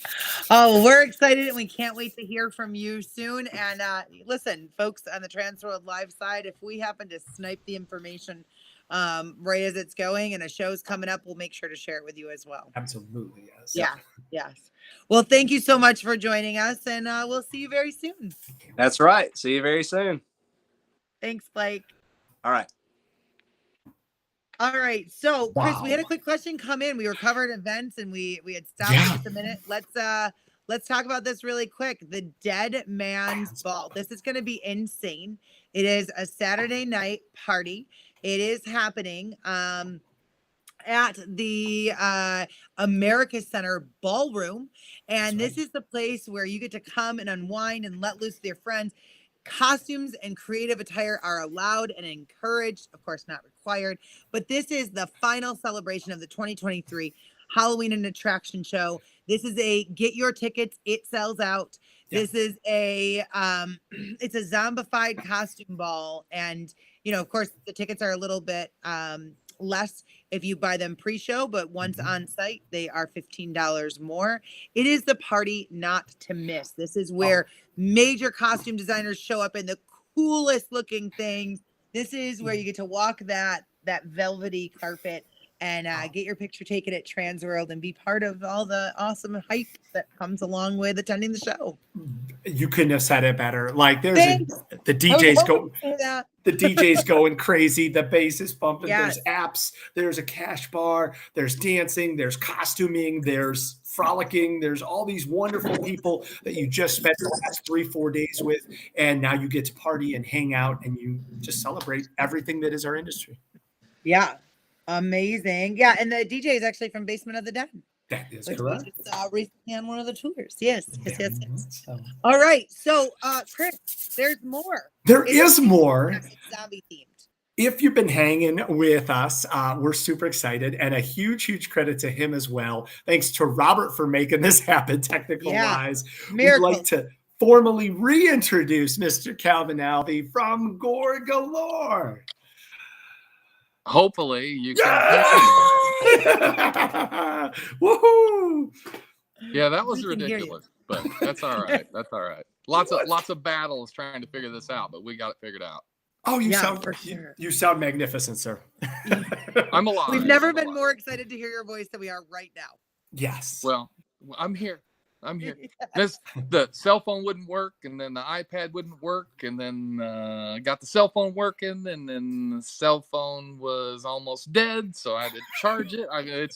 Oh, we're excited and we can't wait to hear from you soon. And listen, folks on the TransWorld Live side, if we happen to snipe the information right as it's going and a show's coming up, we'll make sure to share it with you as well. Absolutely, yes. Yeah. Yes. Well, thank you so much for joining us, and we'll see you very soon. That's right. See you very soon. Thanks, Blake. All right. All right. So, Chris, we had a Wow. quick question come in. We were covering events and we had stopped Yeah. for just a minute. Let's talk about this really quick. The Dead Man's Ball. This is going to be insane. It is a Saturday night party. It is happening at the America Center Ballroom. And That's this is the place where you get to come and unwind and let loose with your friends. Costumes and creative attire are allowed and encouraged, of course, not required. But this is the final celebration of the 2023 Halloween and Attraction Show. This is a get your tickets, it sells out. Yeah. This is a it's a zombified costume ball, and you know, of course, the tickets are a little bit less if you buy them pre-show, but once on site, they are $15 more. It is the party not to miss. This is where major costume designers show up in the coolest looking things. This is where you get to walk that velvety carpet and get your picture taken at TransWorld and be part of all the awesome hype that comes along with attending the show. You couldn't have said it better. Like the The DJ's going crazy, the bass is bumping, Yes. there's apps, there's a cash bar, there's dancing, there's costuming, there's frolicking, there's all these wonderful people that you just spent the last 3-4 days with, and now you get to party and hang out and you just celebrate everything that is our industry. Yeah. Amazing. Yeah, and the DJ is actually from Basement of the Dead. That is Which correct. we just saw recently on one of the tours. Yes. So, All right. So, Chris, there's more. there It's is more. It's zombie themed. If you've been hanging with us, we're super excited, and a huge credit to him as well. Thanks to Robert for making this happen, technical wise. Miracle. We'd like to formally reintroduce Mr. Calvin Alvey from Gore Galore. Hopefully you can. Yeah! Woohoo! Yeah, that was We can hear ridiculous, but that's all right. That's all right. Lots of battles trying to figure this out, but we got it figured out. Oh, you Yeah, sound for sure. you sound magnificent, sir. I'm alive. We've never I'm been alive. more excited to hear your voice than we are right now. Yes. Well, I'm here. The cell phone wouldn't work, and then the iPad wouldn't work, and then I got the cell phone working, and then the cell phone was almost dead, so I had to charge it. I mean,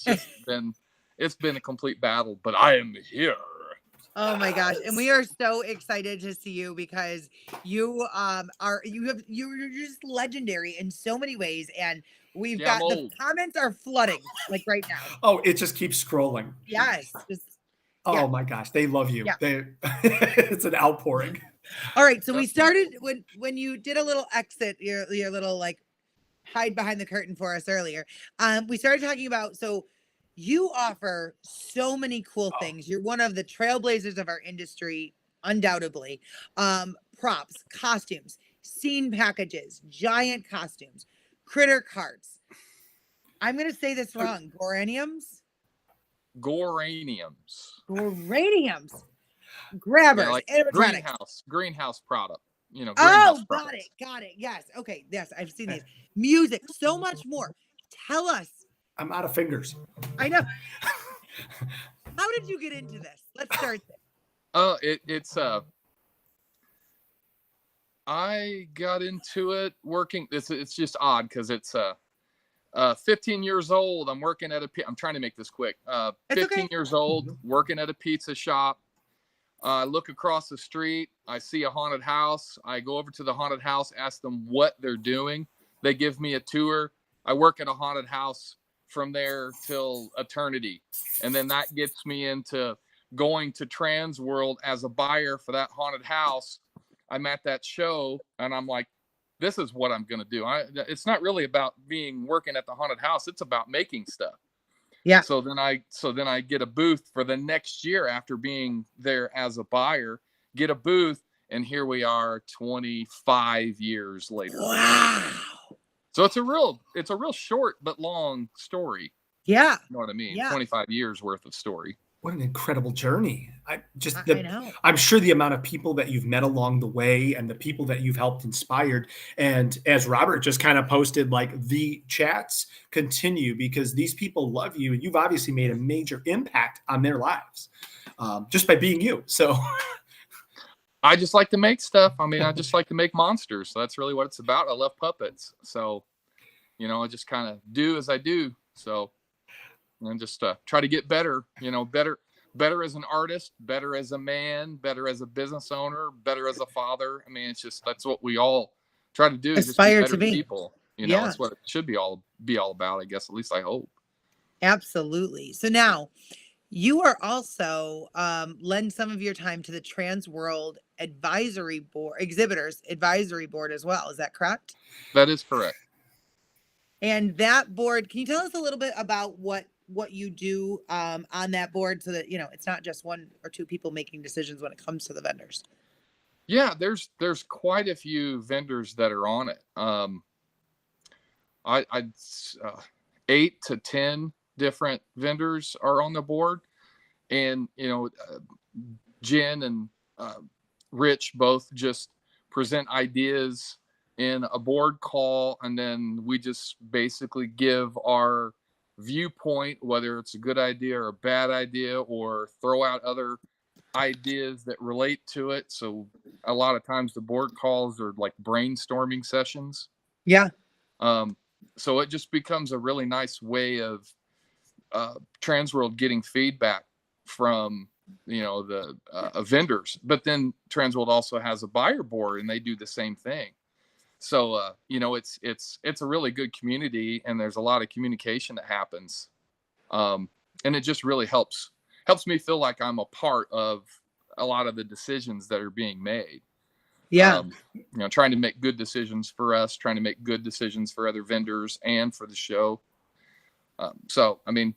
it's been a complete battle, but I am here. Oh my gosh. And we are so excited to see you because you're just legendary in so many ways. And we've Yeah, got I'm the old. comments are flooding like right now. Oh, it just keeps scrolling. Yes. Oh Yeah. my gosh, they love you. Yeah. It's an outpouring. All right. So we started when you did a little exit, your little like hide behind the curtain for us earlier. We started talking about, so you offer so many cool things. You're one of the trailblazers of our industry, undoubtedly. Props, costumes, scene packages, giant costumes, critter carts. I'm going to say this wrong. Goraniums? Goraniums. Goraniums. Grabbers. Yeah, like animatronics. greenhouse product. You know. Oh, greenhouse got products. it. Got it. Yes. Okay. Yes. I've seen these. Music. So much more. Tell us. I'm out of fingers. I know. How did you get into this? Let's start there. It's I got into it working. It's just odd because it's 15 years old. I'm working at I'm trying to make this quick. 15 okay. years old, working at a pizza shop. I look across the street. I see a haunted house. I go over to the haunted house, ask them what they're doing. They give me a tour. I work at a haunted house from there till eternity. And then that gets me into going to TransWorld as a buyer for that haunted house. I'm at that show and I'm like, this is what I'm going to do. It's not really about working at the haunted house. It's about making stuff. Yeah. So then I get a booth for the next year after being there as a buyer, get a booth. And here we are 25 years later. Wow. So it's a real short but long story. Yeah. You know what I mean? Yeah. 25 years worth of story. What an incredible journey. I know. I'm sure the amount of people that you've met along the way and the people that you've helped inspired. And as Robert just kind of posted, like, the chats continue because these people love you and you've obviously made a major impact on their lives just by being you. So I just like to make stuff. I mean, I just like to make monsters. So that's really what it's about. I love puppets. So, you know, I just kind of do as I do. So, and just try to get better, you know, better as an artist, better as a man, better as a business owner, better as a father. I mean, it's just, that's what we all try to do. Aspire just to be people, you know, Yeah. that's what it should be all about, I guess, at least I hope. Absolutely. So now you are also lend some of your time to the TransWorld Advisory Board, Exhibitors Advisory Board as well. Is that correct? That is correct. And that board, can you tell us a little bit about what you do on that board so that, you know, it's not just one or two people making decisions when it comes to the vendors? Yeah, there's quite a few vendors that are on it. I'd 8 to 10 different vendors are on the board, and you know, Jen and Rich both just present ideas in a board call, and then we just basically give our viewpoint, whether it's a good idea or a bad idea, or throw out other ideas that relate to it. So a lot of times the board calls are like brainstorming sessions. Yeah. So it just becomes a really nice way of TransWorld getting feedback from, you know, the vendors. But then TransWorld also has a buyer board, and they do the same thing. So you know, it's a really good community, and there's a lot of communication that happens, and it just really helps me feel like I'm a part of a lot of the decisions that are being made. Yeah. You know, trying to make good decisions for us, trying to make good decisions for other vendors and for the show. So, I mean,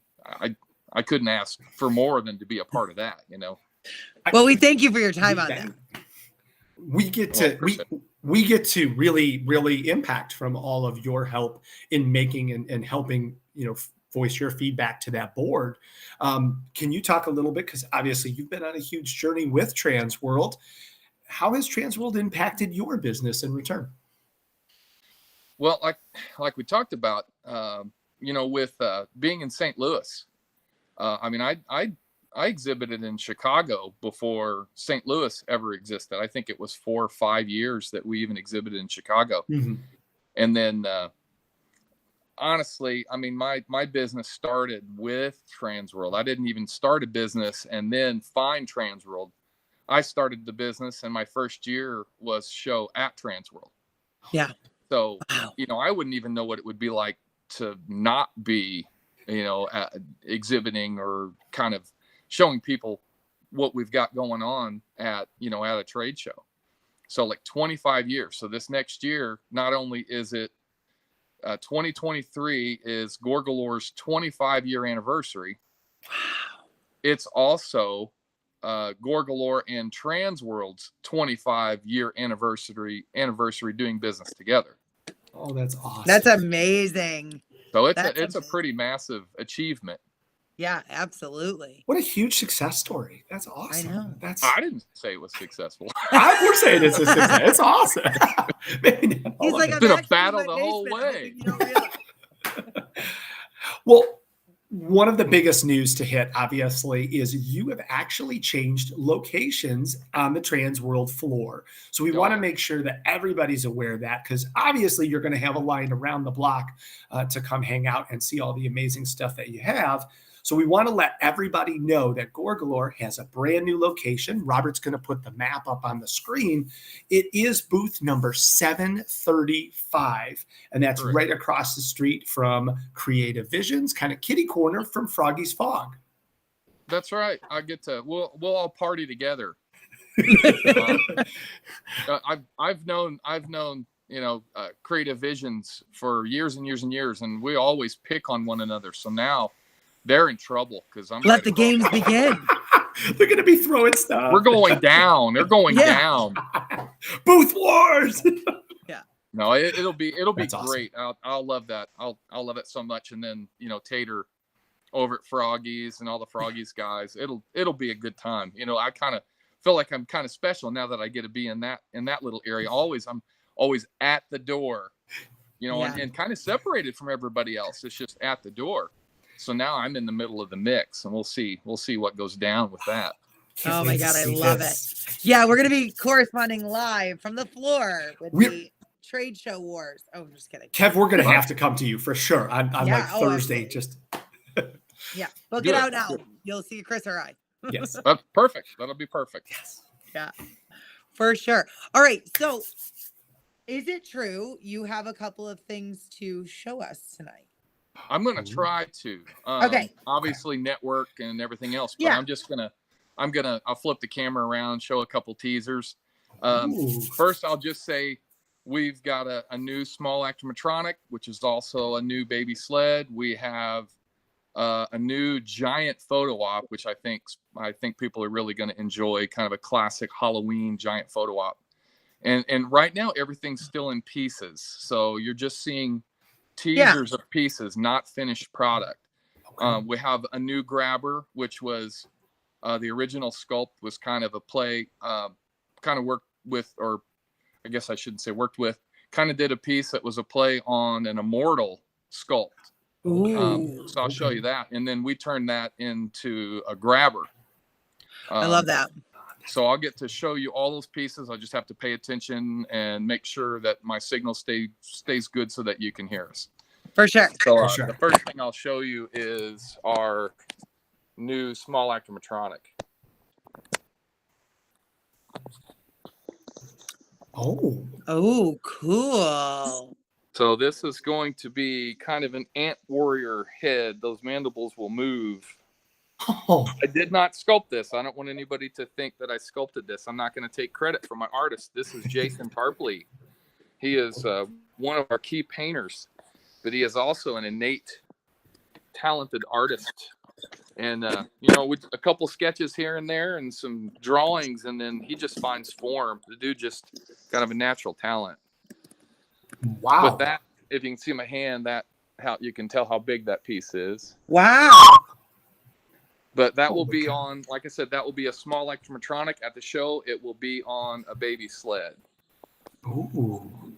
I couldn't ask for more than to be a part of that, you know. Well, we thank you for your time on that. We get to we get to really impact from all of your help in making and helping, you know, voice your feedback to that board. Can you talk a little bit, because obviously you've been on a huge journey with TransWorld. How has TransWorld impacted your business in return? Well, like we talked about, you know, with being in St. Louis, I mean, I exhibited in Chicago before St. Louis ever existed. I think it was 4 or 5 years that we even exhibited in Chicago. Mm-hmm. And then, honestly, I mean, my business started with TransWorld. I didn't even start a business and then find TransWorld. I started the business, and my first year was show at TransWorld. Yeah. So, you know, I wouldn't even know what it would be like to not be, you know, exhibiting or kind of showing people what we've got going on at, you know, at a trade show. So like 25 years. So this next year, not only is it 2023 is Gore Galore's 25-year anniversary. Wow. It's also Gore Galore and TransWorld's 25-year anniversary doing business together. Oh, that's awesome. That's amazing. So it's a pretty massive achievement. Yeah, absolutely. What a huge success story. That's awesome. I know. I didn't say it was successful. We're saying it's a success. It's awesome. He's like, it's been a battle the whole way. Well, one of the biggest news to hit, obviously, is you have actually changed locations on the TransWorld floor. So we want to make sure that everybody's aware of that, because obviously you're going to have a line around the block to come hang out and see all the amazing stuff that you have. So we want to let everybody know that Gore Galore has a brand new location. Robert's going to put the map up on the screen. It is booth number 735, and that's right across the street from Creative Visions, kind of kitty corner from Froggy's Fog. That's right. We'll all party together. I've known, you know, Creative Visions for years and years and years, and we always pick on one another. So now they're in trouble because I'm. Let the games begin. They're going to be throwing stuff. We're going down. They're going down. Booth wars. Yeah. No, it'll be That's great. Awesome. I'll love that. I'll love it so much. And then, you know, Tater over at Froggy's and all the Froggy's guys. It'll be a good time. You know, I kind of feel like I'm kind of special now that I get to be in that little area. I'm always at the door, you know, and kind of separated from everybody else. It's just at the door. So now I'm in the middle of the mix, and we'll see what goes down with that. Oh my God, I love it. Yeah, we're gonna be corresponding live from the floor with the trade show wars. Oh, I'm just kidding. Kev, we're gonna have to come to you for sure on like Thursday. Absolutely. Just book it out now. You'll see Chris or I. yes. That's perfect. That'll be perfect. Yes. Yeah, for sure. All right. So is it true you have a couple of things to show us tonight? I'm going to try to, obviously network and everything else, but I'll flip the camera around, show a couple teasers. First, I'll just say we've got a new small actimatronic, which is also a new baby sled. We have a new giant photo op, which I think people are really going to enjoy, kind of a classic Halloween giant photo op. And right now everything's still in pieces. So you're just seeing teasers of pieces, not finished product. We have a new grabber, which was the original sculpt was kind of a play, kind of worked with, or I guess I shouldn't say worked with, kind of did a piece that was a play on an immortal sculpt. So I'll show you that. And then we turned that into a grabber. I love that. So I'll get to show you all those pieces. I just have to pay attention and make sure that my signal stays good so that you can hear us. For sure. So the first thing I'll show you is our new small actimatronic. Oh, cool. So this is going to be kind of an ant warrior head. Those mandibles will move. I did not sculpt this. I don't want anybody to think that I sculpted this. I'm not going to take credit for my artist. This is Jason Tarpley. He is one of our key painters, but he is also an innate, talented artist. And, with a couple sketches here and there and some drawings, and then he just finds form. The dude just kind of a natural talent. Wow. But that, if you can see my hand, how you can tell how big that piece is. Wow. But that will be on, like I said, that will be a small actimatronic at the show. It will be on a baby sled. Ooh.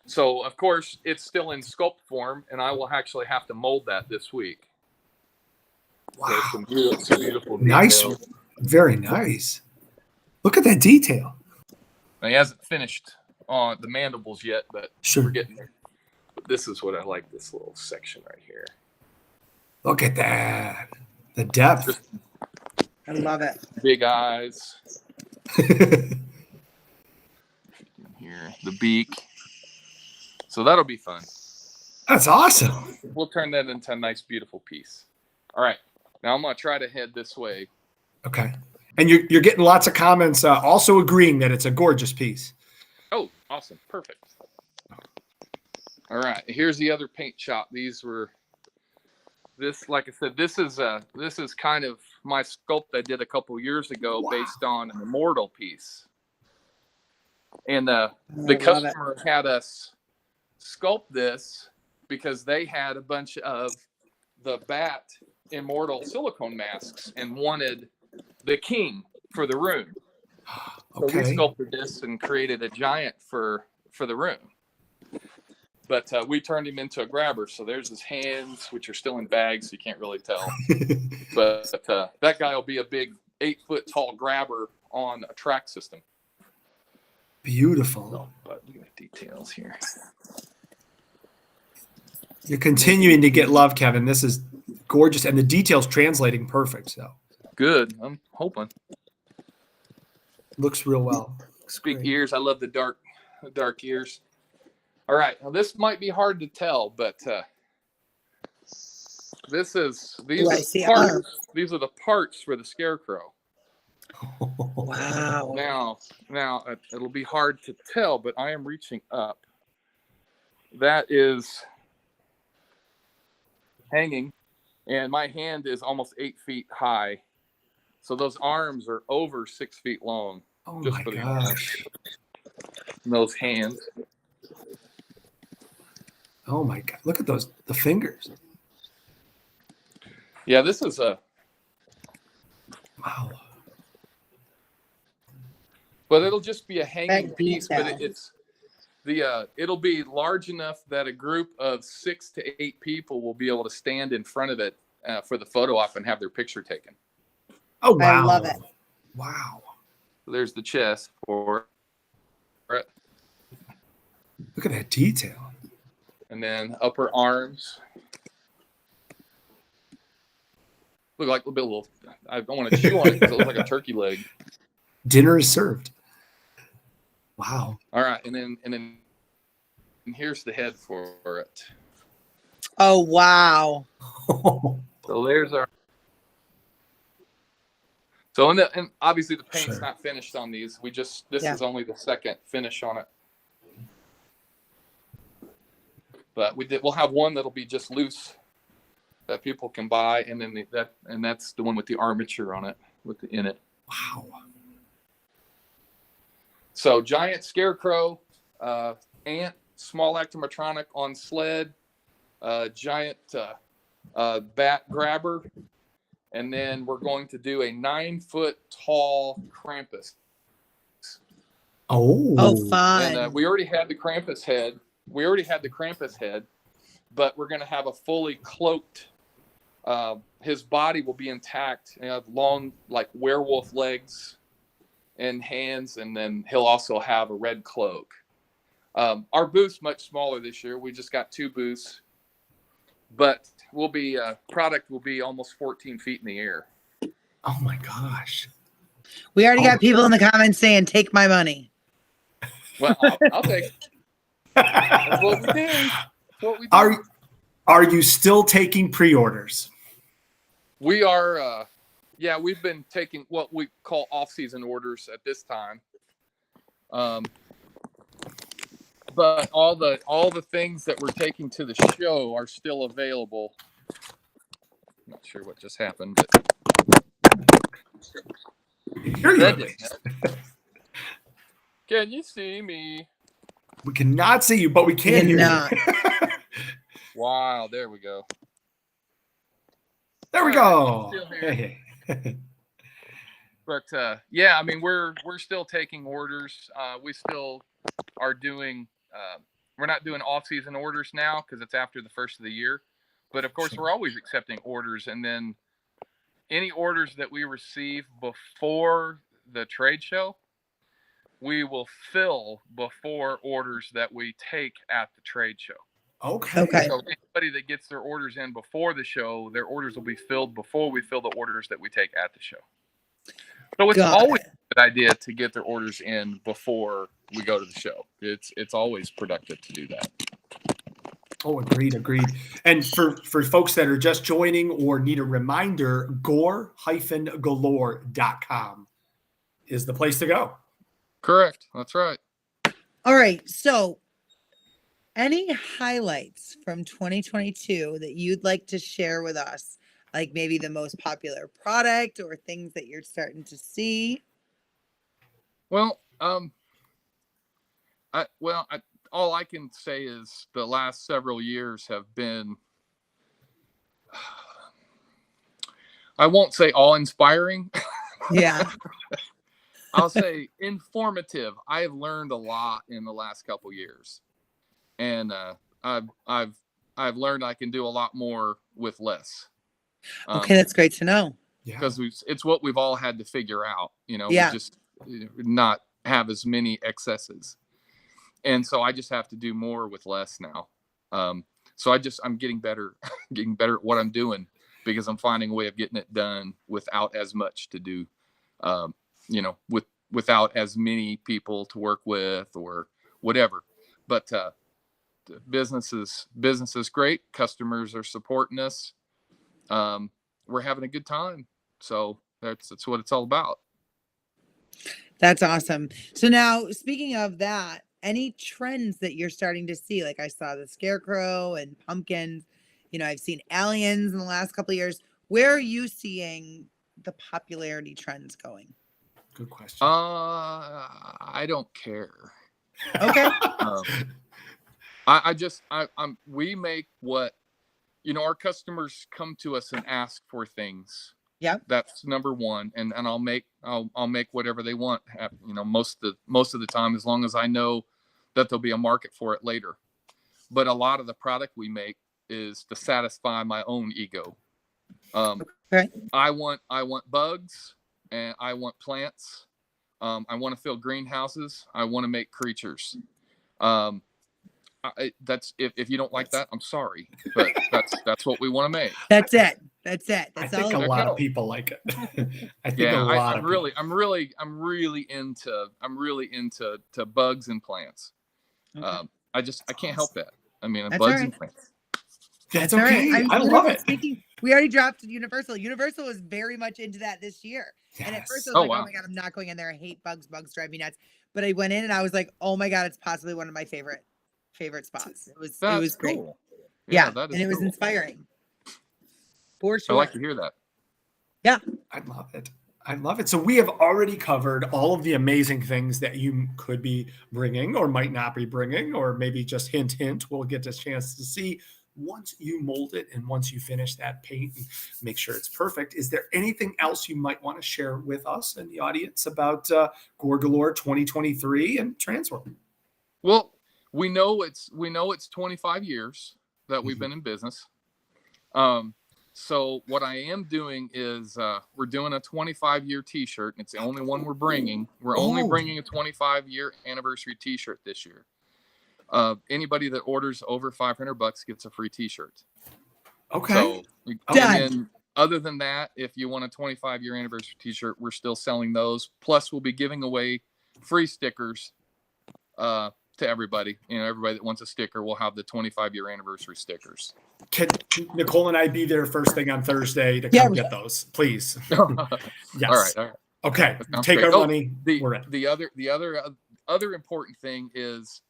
So, of course, it's still in sculpt form, and I will actually have to mold that this week. Wow. So some beautiful nice. details. Very nice. Look at that detail. Now, he hasn't finished on the mandibles yet, but we're getting there. But this is what I like, this little section right here. Look at that. The depth. I love it. Big eyes. Here, the beak. So that'll be fun. That's awesome. We'll turn that into a nice, beautiful piece. All right. Now I'm going to try to head this way. Okay. And you're getting lots of comments also agreeing that it's a gorgeous piece. Oh, awesome. Perfect. All right. Here's the other paint shop. Like I said, this is kind of my sculpt I did a couple years ago based on an immortal piece. And the customer had us sculpt this because they had a bunch of the bat immortal silicone masks and wanted the king for the room. So we sculpted this and created a giant for the room. But we turned him into a grabber. So there's his hands, which are still in bags, so you can't really tell. But that guy will be a big 8-foot tall grabber on a track system. Beautiful. But we got details here. You're continuing to get love, Kevin. This is gorgeous, and the details translating perfect. So good. I'm hoping. Looks real well. Big ears. I love the dark ears. All right. Now this might be hard to tell, but these are the parts for the scarecrow. Wow. Now it'll be hard to tell, but I am reaching up. That is hanging, and my hand is almost 8 feet high. So those arms are over 6 feet long. Oh just my for the gosh. And those hands. Oh my God. Look at the fingers. Yeah, this is a. Wow. But it'll just be a hanging That piece. But detail. it's the it'll be large enough that a group of 6 to 8 people will be able to stand in front of it for the photo op and have their picture taken. Oh, wow. I love it. Wow. So there's the chest for it, Look at that detail. and then upper arms. Look like a little. I don't want to chew on it because it looks like a turkey leg. Dinner is served. Wow. All right, and then here's the head for it. Oh, wow. So there's our. So and obviously the paint's not finished on these. This is only the second finish on it. But we'll have one that'll be just loose that people can buy, and then that's the one with the armature on it in it. Wow. So giant scarecrow, ant, small actomatronic on sled, giant bat grabber, and then we're going to do a 9-foot tall Krampus. Oh, fun. And we already had the Krampus head. But we're going to have a fully cloaked. His body will be intact and have long, like werewolf legs and hands, and then he'll also have a red cloak. Our booth's much smaller this year. We just got 2 booths, but product will be almost 14 feet in the air. Oh my gosh. We already got people in the comments saying, take my money. Well, I'll take it. That's what we do. Are you still taking pre-orders? We are. Yeah, we've been taking what we call off-season orders at this time. But all the things that we're taking to the show are still available. I'm not sure what just happened, but can you see me? We cannot see you, but we can hear you. Wow, there we go. There we go. Hey. But yeah, I mean, we're still taking orders. We still are doing. We're not doing off-season orders now because it's after the first of the year. But of course, we're always accepting orders, and then any orders that we receive before the trade show, we will fill before orders that we take at the trade show. Okay. So anybody that gets their orders in before the show, their orders will be filled before we fill the orders that we take at the show. So it's always a good idea to get their orders in before we go to the show. It's always productive to do that. Oh, agreed. And for folks that are just joining or need a reminder, gore-galore.com is the place to go. Correct. That's right. All right. So any highlights from 2022 that you'd like to share with us? Like maybe the most popular product or things that you're starting to see? Well, all I can say is the last several years have been, I won't say awe-inspiring. Yeah. I'll say informative. I have learned a lot in the last couple years, and I've learned I can do a lot more with less. Okay, that's great to know. Because it's what we've all had to figure out. Yeah. Just not have as many excesses. And so I just have to do more with less now. So I'm getting better at what I'm doing because I'm finding a way of getting it done without as much to do, without as many people to work with or whatever. But business is great. Customers are supporting us. We're having a good time. So that's what it's all about. That's awesome. So now, speaking of that, any trends that you're starting to see? Like I saw the scarecrow and pumpkins. I've seen aliens in the last couple of years. Where are you seeing the popularity trends going? Good question. I don't care. Okay. We make what our customers come to us and ask for things. Yep. That's number one. And I'll make whatever they want, most of the time, as long as I know that there'll be a market for it later. But a lot of the product we make is to satisfy my own ego. Right. I want bugs, and I want plants. I want to fill greenhouses. I want to make creatures. That's if you don't like that, I'm sorry, but that's what we want to make. That's it. That's I think a lot of people like it. I think a lot of people. I'm really into bugs and plants. Okay. I can't help that. I mean, That's bugs all right. and plants. That's okay. I love it. We already dropped Universal. Universal was very much into that this year. Yes. And at first I was wow. oh my God, I'm not going in there. I hate bugs. Bugs drive me nuts. But I went in and I was like, oh my God, it's possibly one of my favorite spots. It was great. Cool. Yeah. That is And it was cool. inspiring. For sure. I like to hear that. Yeah. I love it. I love it. So we have already covered all of the amazing things that you could be bringing or might not be bringing, or maybe just hint, we'll get a chance to see once you mold it and once you finish that paint and make sure it's perfect. Is there anything else you might want to share with us and the audience about Gore Galore 2023 and TransWorld? Well, we know it's 25 years that we've been in business. So what I am doing is we're doing a 25-year T-shirt, and it's the only one we're bringing. We're only bringing a 25-year anniversary T-shirt this year. Anybody that orders over $500 gets a free T-shirt. Okay. So, and then other than that, if you want a 25-year anniversary T-shirt, we're still selling those. Plus, we'll be giving away free stickers to everybody. Everybody that wants a sticker will have the 25-year anniversary stickers. Can Nicole and I be there first thing on Thursday to come get those, please? Yes. All right. Okay. Take our money. The other important thing is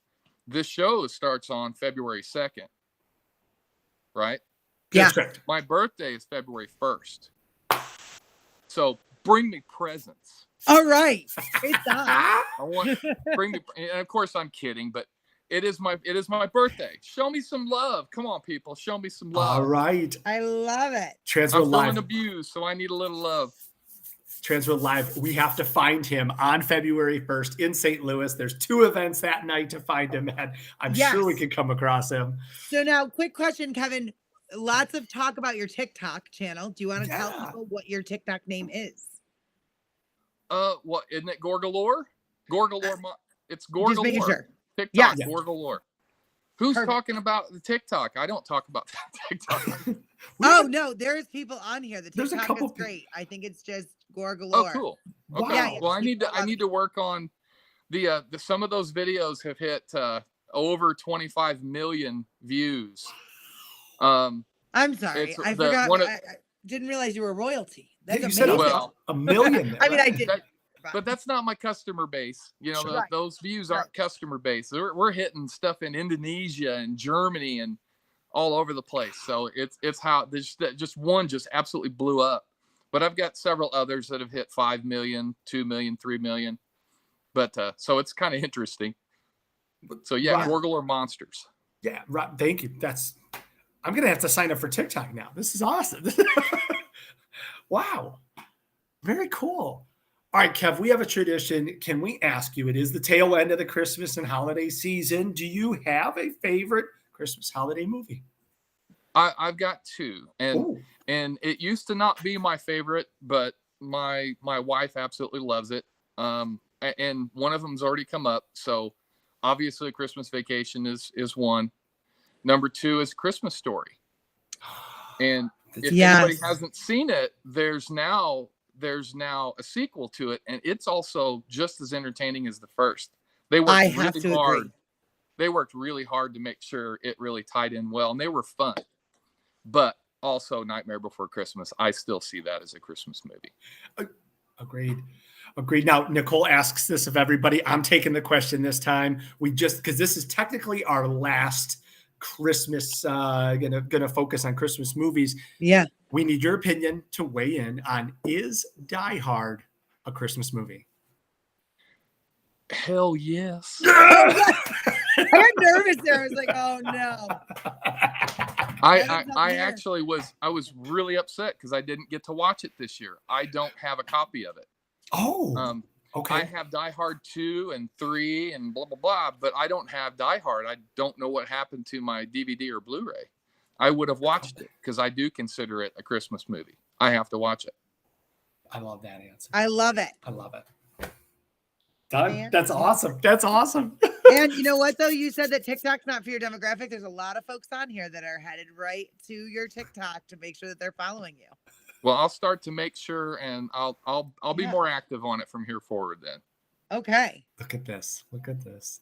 this show starts on February 2nd, right? Yeah. That's correct. My birthday is February 1st. So bring me presents. All right. It's on. I want bring me, and of course I'm kidding, but it is my birthday. Show me some love. Come on, people. Show me some love. All right. I love it. TransWorld Live. I'm feeling abused, so I need a little love. TransWorld Live. We have to find him on February 1st in St. Louis. There's 2 events that night to find him at. I'm sure we can come across him. So now, quick question, Kevin. Lots of talk about your TikTok channel. Do you want to tell people what your TikTok name is? What isn't it? Gore Galore? Gore Galore. It's Gore Just Galore. Making sure. TikTok. Gore Galore. Who's talking about the TikTok? I don't talk about TikTok. No, there's people on here. The TikTok is great. I think it's just Gore Galore. Oh, cool. Wow. Okay. Yeah, well, I need to work on the some of those videos have hit over 25 million views. I'm sorry. I forgot. I didn't realize you were royalty. That's amazing. Well, a million. I mean, I did. But that's not my customer base. Those views aren't customer base. We're hitting stuff in Indonesia and Germany and all over the place. So it's how just one just absolutely blew up. But I've got several others that have hit 5 million, 2 million, 3 million. But so it's kind of interesting. So yeah, Gore Galore monsters. Yeah, right. Thank you. I'm gonna have to sign up for TikTok now. This is awesome. Wow. Very cool. All right, Kev, we have a tradition. Can we ask you, it is the tail end of the Christmas and holiday season. Do you have a favorite Christmas holiday movie? I've got 2. And it used to not be my favorite, but my wife absolutely loves it. And one of them's already come up. So obviously Christmas Vacation is one. Number 2 is Christmas Story. And if anybody hasn't seen it, there's now a sequel to it, and it's also just as entertaining as the first. They worked really hard. Agree. They worked really hard to make sure it really tied in well, and they were fun. But also Nightmare Before Christmas, I still see that as a Christmas movie. Agreed. Now, Nicole asks this of everybody. I'm taking the question this time. Because this is technically our last Christmas, gonna focus on Christmas movies. Yeah. We need your opinion to weigh in on, is Die Hard a Christmas movie? Hell yes. I got nervous there. I was like, oh no. I actually was really upset because I didn't get to watch it this year. I don't have a copy of it. Oh, okay. I have Die Hard 2 and 3 and blah blah blah, but I don't have Die Hard. I don't know what happened to my DVD or Blu-ray. I would have watched it because I do consider it a Christmas movie. I have to watch it. I love that answer. I love it. I love it. Done. That's awesome. That's awesome. And you know what, though? You said that TikTok's not for your demographic. There's a lot of folks on here that are headed right to your TikTok to make sure that they're following you. Well, I'll start to make sure, and I'll be more active on it from here forward then. Okay. Look at this. Look at this.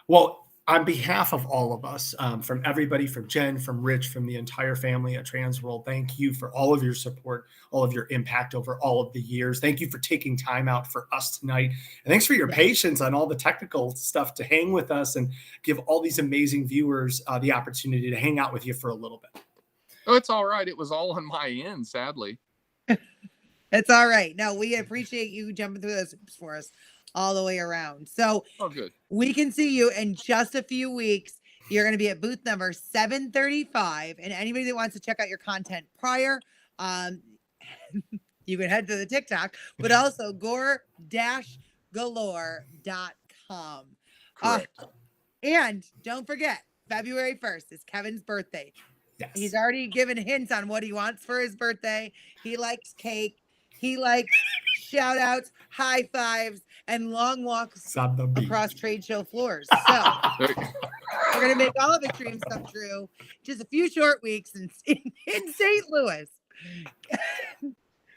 Well, on behalf of all of us, from everybody, from Jen, from Rich, from the entire family at TransWorld, thank you for all of your support, all of your impact over all of the years. Thank you for taking time out for us tonight. And thanks for your patience on all the technical stuff to hang with us and give all these amazing viewers the opportunity to hang out with you for a little bit. Oh, it's all right. It was all on my end, sadly. It's all right. No, we appreciate you jumping through those hoops for us all the way around. So good. We can see you in just a few weeks. You're going to be at booth number 735. And anybody that wants to check out your content prior, you can head to the TikTok, but also gore-galore.com. Correct. And don't forget, February 1st is Kevin's birthday. Yes. He's already given hints on what he wants for his birthday. He likes cake. He likes shout outs, high fives, and long walks across trade show floors. So we're going to make all of his dreams come true. Just a few short weeks in St. Louis.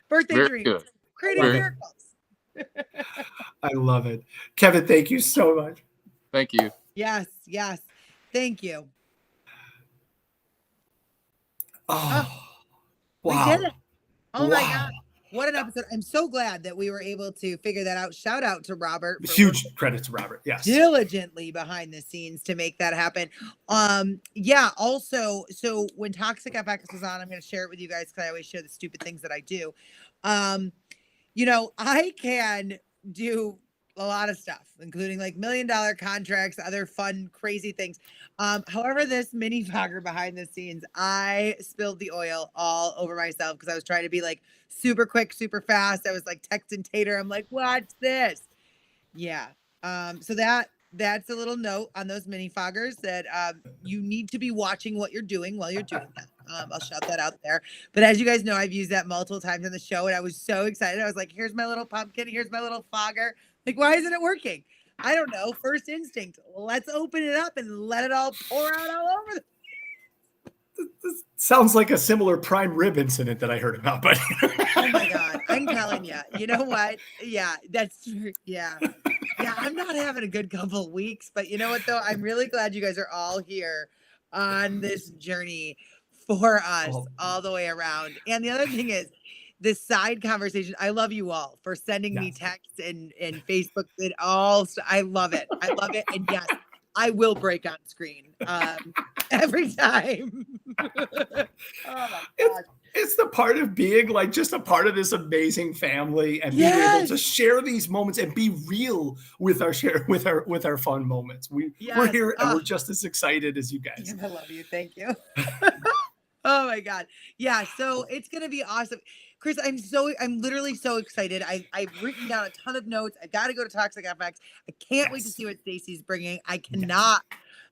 Birthday dreams. Good. Creating miracles. I love it. Kevin, thank you so much. Thank you. Yes. Thank you. Oh, wow. We did it. Oh my God. What an episode. I'm so glad that we were able to figure that out. Shout out to Robert. Huge credit to Robert. Yes. Diligently behind the scenes to make that happen. Also, so when Toxic FX was on, I'm going to share it with you guys because I always share the stupid things that I do. I can do a lot of stuff, including like $1 million contracts, other fun, crazy things. However, this mini fogger behind the scenes, I spilled the oil all over myself because I was trying to be like super quick, super fast. I was like texting Tater. I'm like, what's this? Yeah. So that's a little note on those mini foggers that you need to be watching what you're doing while you're doing that. I'll shout that out there. But as you guys know, I've used that multiple times on the show, and I was so excited. I was like, here's my little pumpkin. Here's my little fogger. Like, why isn't it working? I don't know. First instinct. Let's open it up and let it all pour out all over. This sounds like a similar prime rib incident that I heard about. But oh my God, I'm telling you. You know what? Yeah, that's true. Yeah, I'm not having a good couple of weeks, but you know what though? I'm really glad you guys are all here on this journey for us all the way around. And the other thing is, this side conversation. I love you all for sending me texts and Facebook and all. I love it. And yes, I will break on screen every time. Oh my God. It's the part of being like just a part of this amazing family and being able to share these moments and be real with our fun moments. We're here and we're just as excited as you guys. I love you. Thank you. Oh my God. Yeah. So it's going to be awesome. Chris, I'm literally so excited. I've written down a ton of notes. I got to go to Toxic FX. I can't wait to see what Stacy's bringing. I cannot.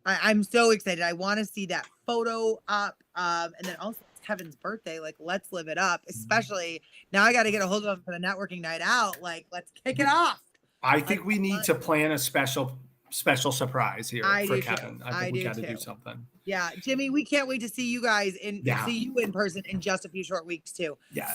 I'm so excited. I want to see that photo up. And then also it's Kevin's birthday. Like, let's live it up. Especially now I got to get a hold of him for the networking night out. Like, let's kick it off. I think we need to plan a special surprise here for Kevin. I think we got to do something. Yeah. Jimmy, we can't wait to see you guys see you in person in just a few short weeks too. Yeah.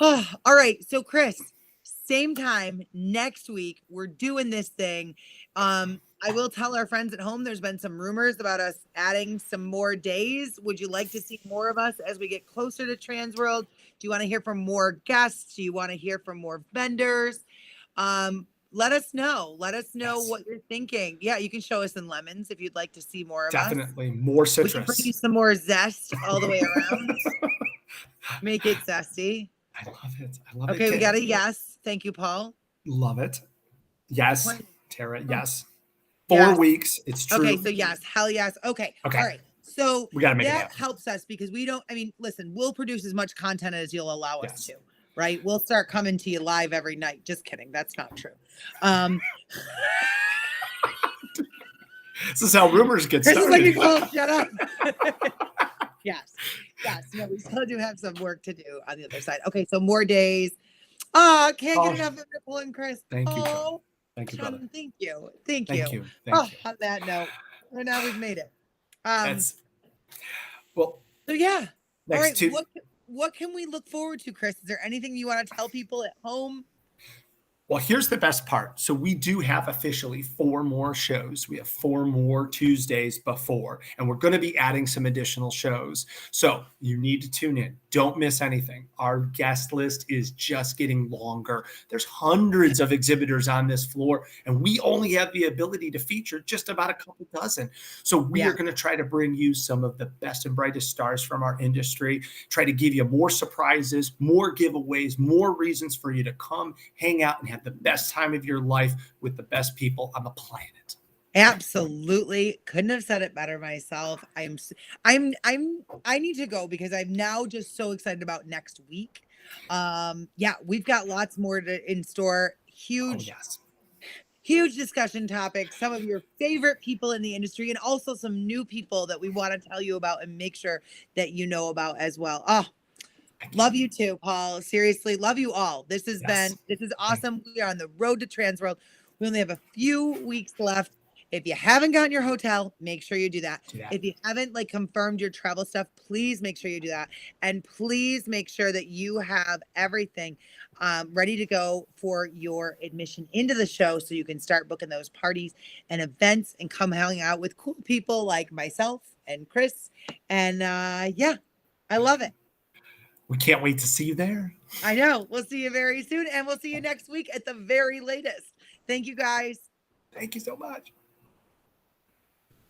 Oh, all right. So Chris, same time next week, we're doing this thing. I will tell our friends at home, there's been some rumors about us adding some more days. Would you like to see more of us as we get closer to TransWorld? Do you want to hear from more guests? Do you want to hear from more vendors? Let us know. Let us know what you're thinking. Yeah, you can show us in lemons if you'd like to see more of us. Definitely more citrus. We can bring you some more zest all the way around. Make it zesty. I love it. Okay, we got a yes. Thank you, Paul. Love it. Yes, Tara. Yes. 4 weeks. It's true. Okay, so yes. Hell yes. Okay. All right. So We got to make it that happen. helps us because we don't, I mean, listen, we'll produce as much content as you'll allow us Yes. to, right? We'll start coming to you live every night. Just kidding. That's not true. This is how rumors get Chris is started. like, oh, shut up. Yes. No, we still do have some work to do on the other side. Okay, so more days. Oh, can't get enough of Ripple and Chris. Thank you, John. Oh, Thank you, brother. John, thank you. Thank Thank you. you. Thank you. On that note, and now we've made it. That's well. So yeah. All Next right. two. What can we look forward to, Chris? Is there anything you want to tell people at home? Well, here's the best part. So we do have officially 4 more shows. We have 4 more Tuesdays before, and we're going to be adding some additional shows. So you need to tune in. Don't miss anything. Our guest list is just getting longer. There's hundreds of exhibitors on this floor, and we only have the ability to feature just about a couple dozen. So we are going to try to bring you some of the best and brightest stars from our industry, try to give you more surprises, more giveaways, more reasons for you to come, hang out, and have the best time of your life with the best people on the planet. Absolutely. Couldn't have said it better myself. I need to go because I'm now just so excited about next week. We've got lots more in store. Huge discussion topics, some of your favorite people in the industry, and also some new people that we want to tell you about and make sure that you know about as well. Oh, love you too, Paul. Seriously, love you all. This is awesome. We are on the road to TransWorld. We only have a few weeks left. If you haven't gotten your hotel, make sure you do that. If you haven't confirmed your travel stuff, please make sure you do that. And please make sure that you have everything ready to go for your admission into the show so you can start booking those parties and events and come hang out with cool people like myself and Chris. And I love it. We can't wait to see you there. I know. We'll see you very soon, and we'll see you next week at the very latest. Thank you, guys. Thank you so much.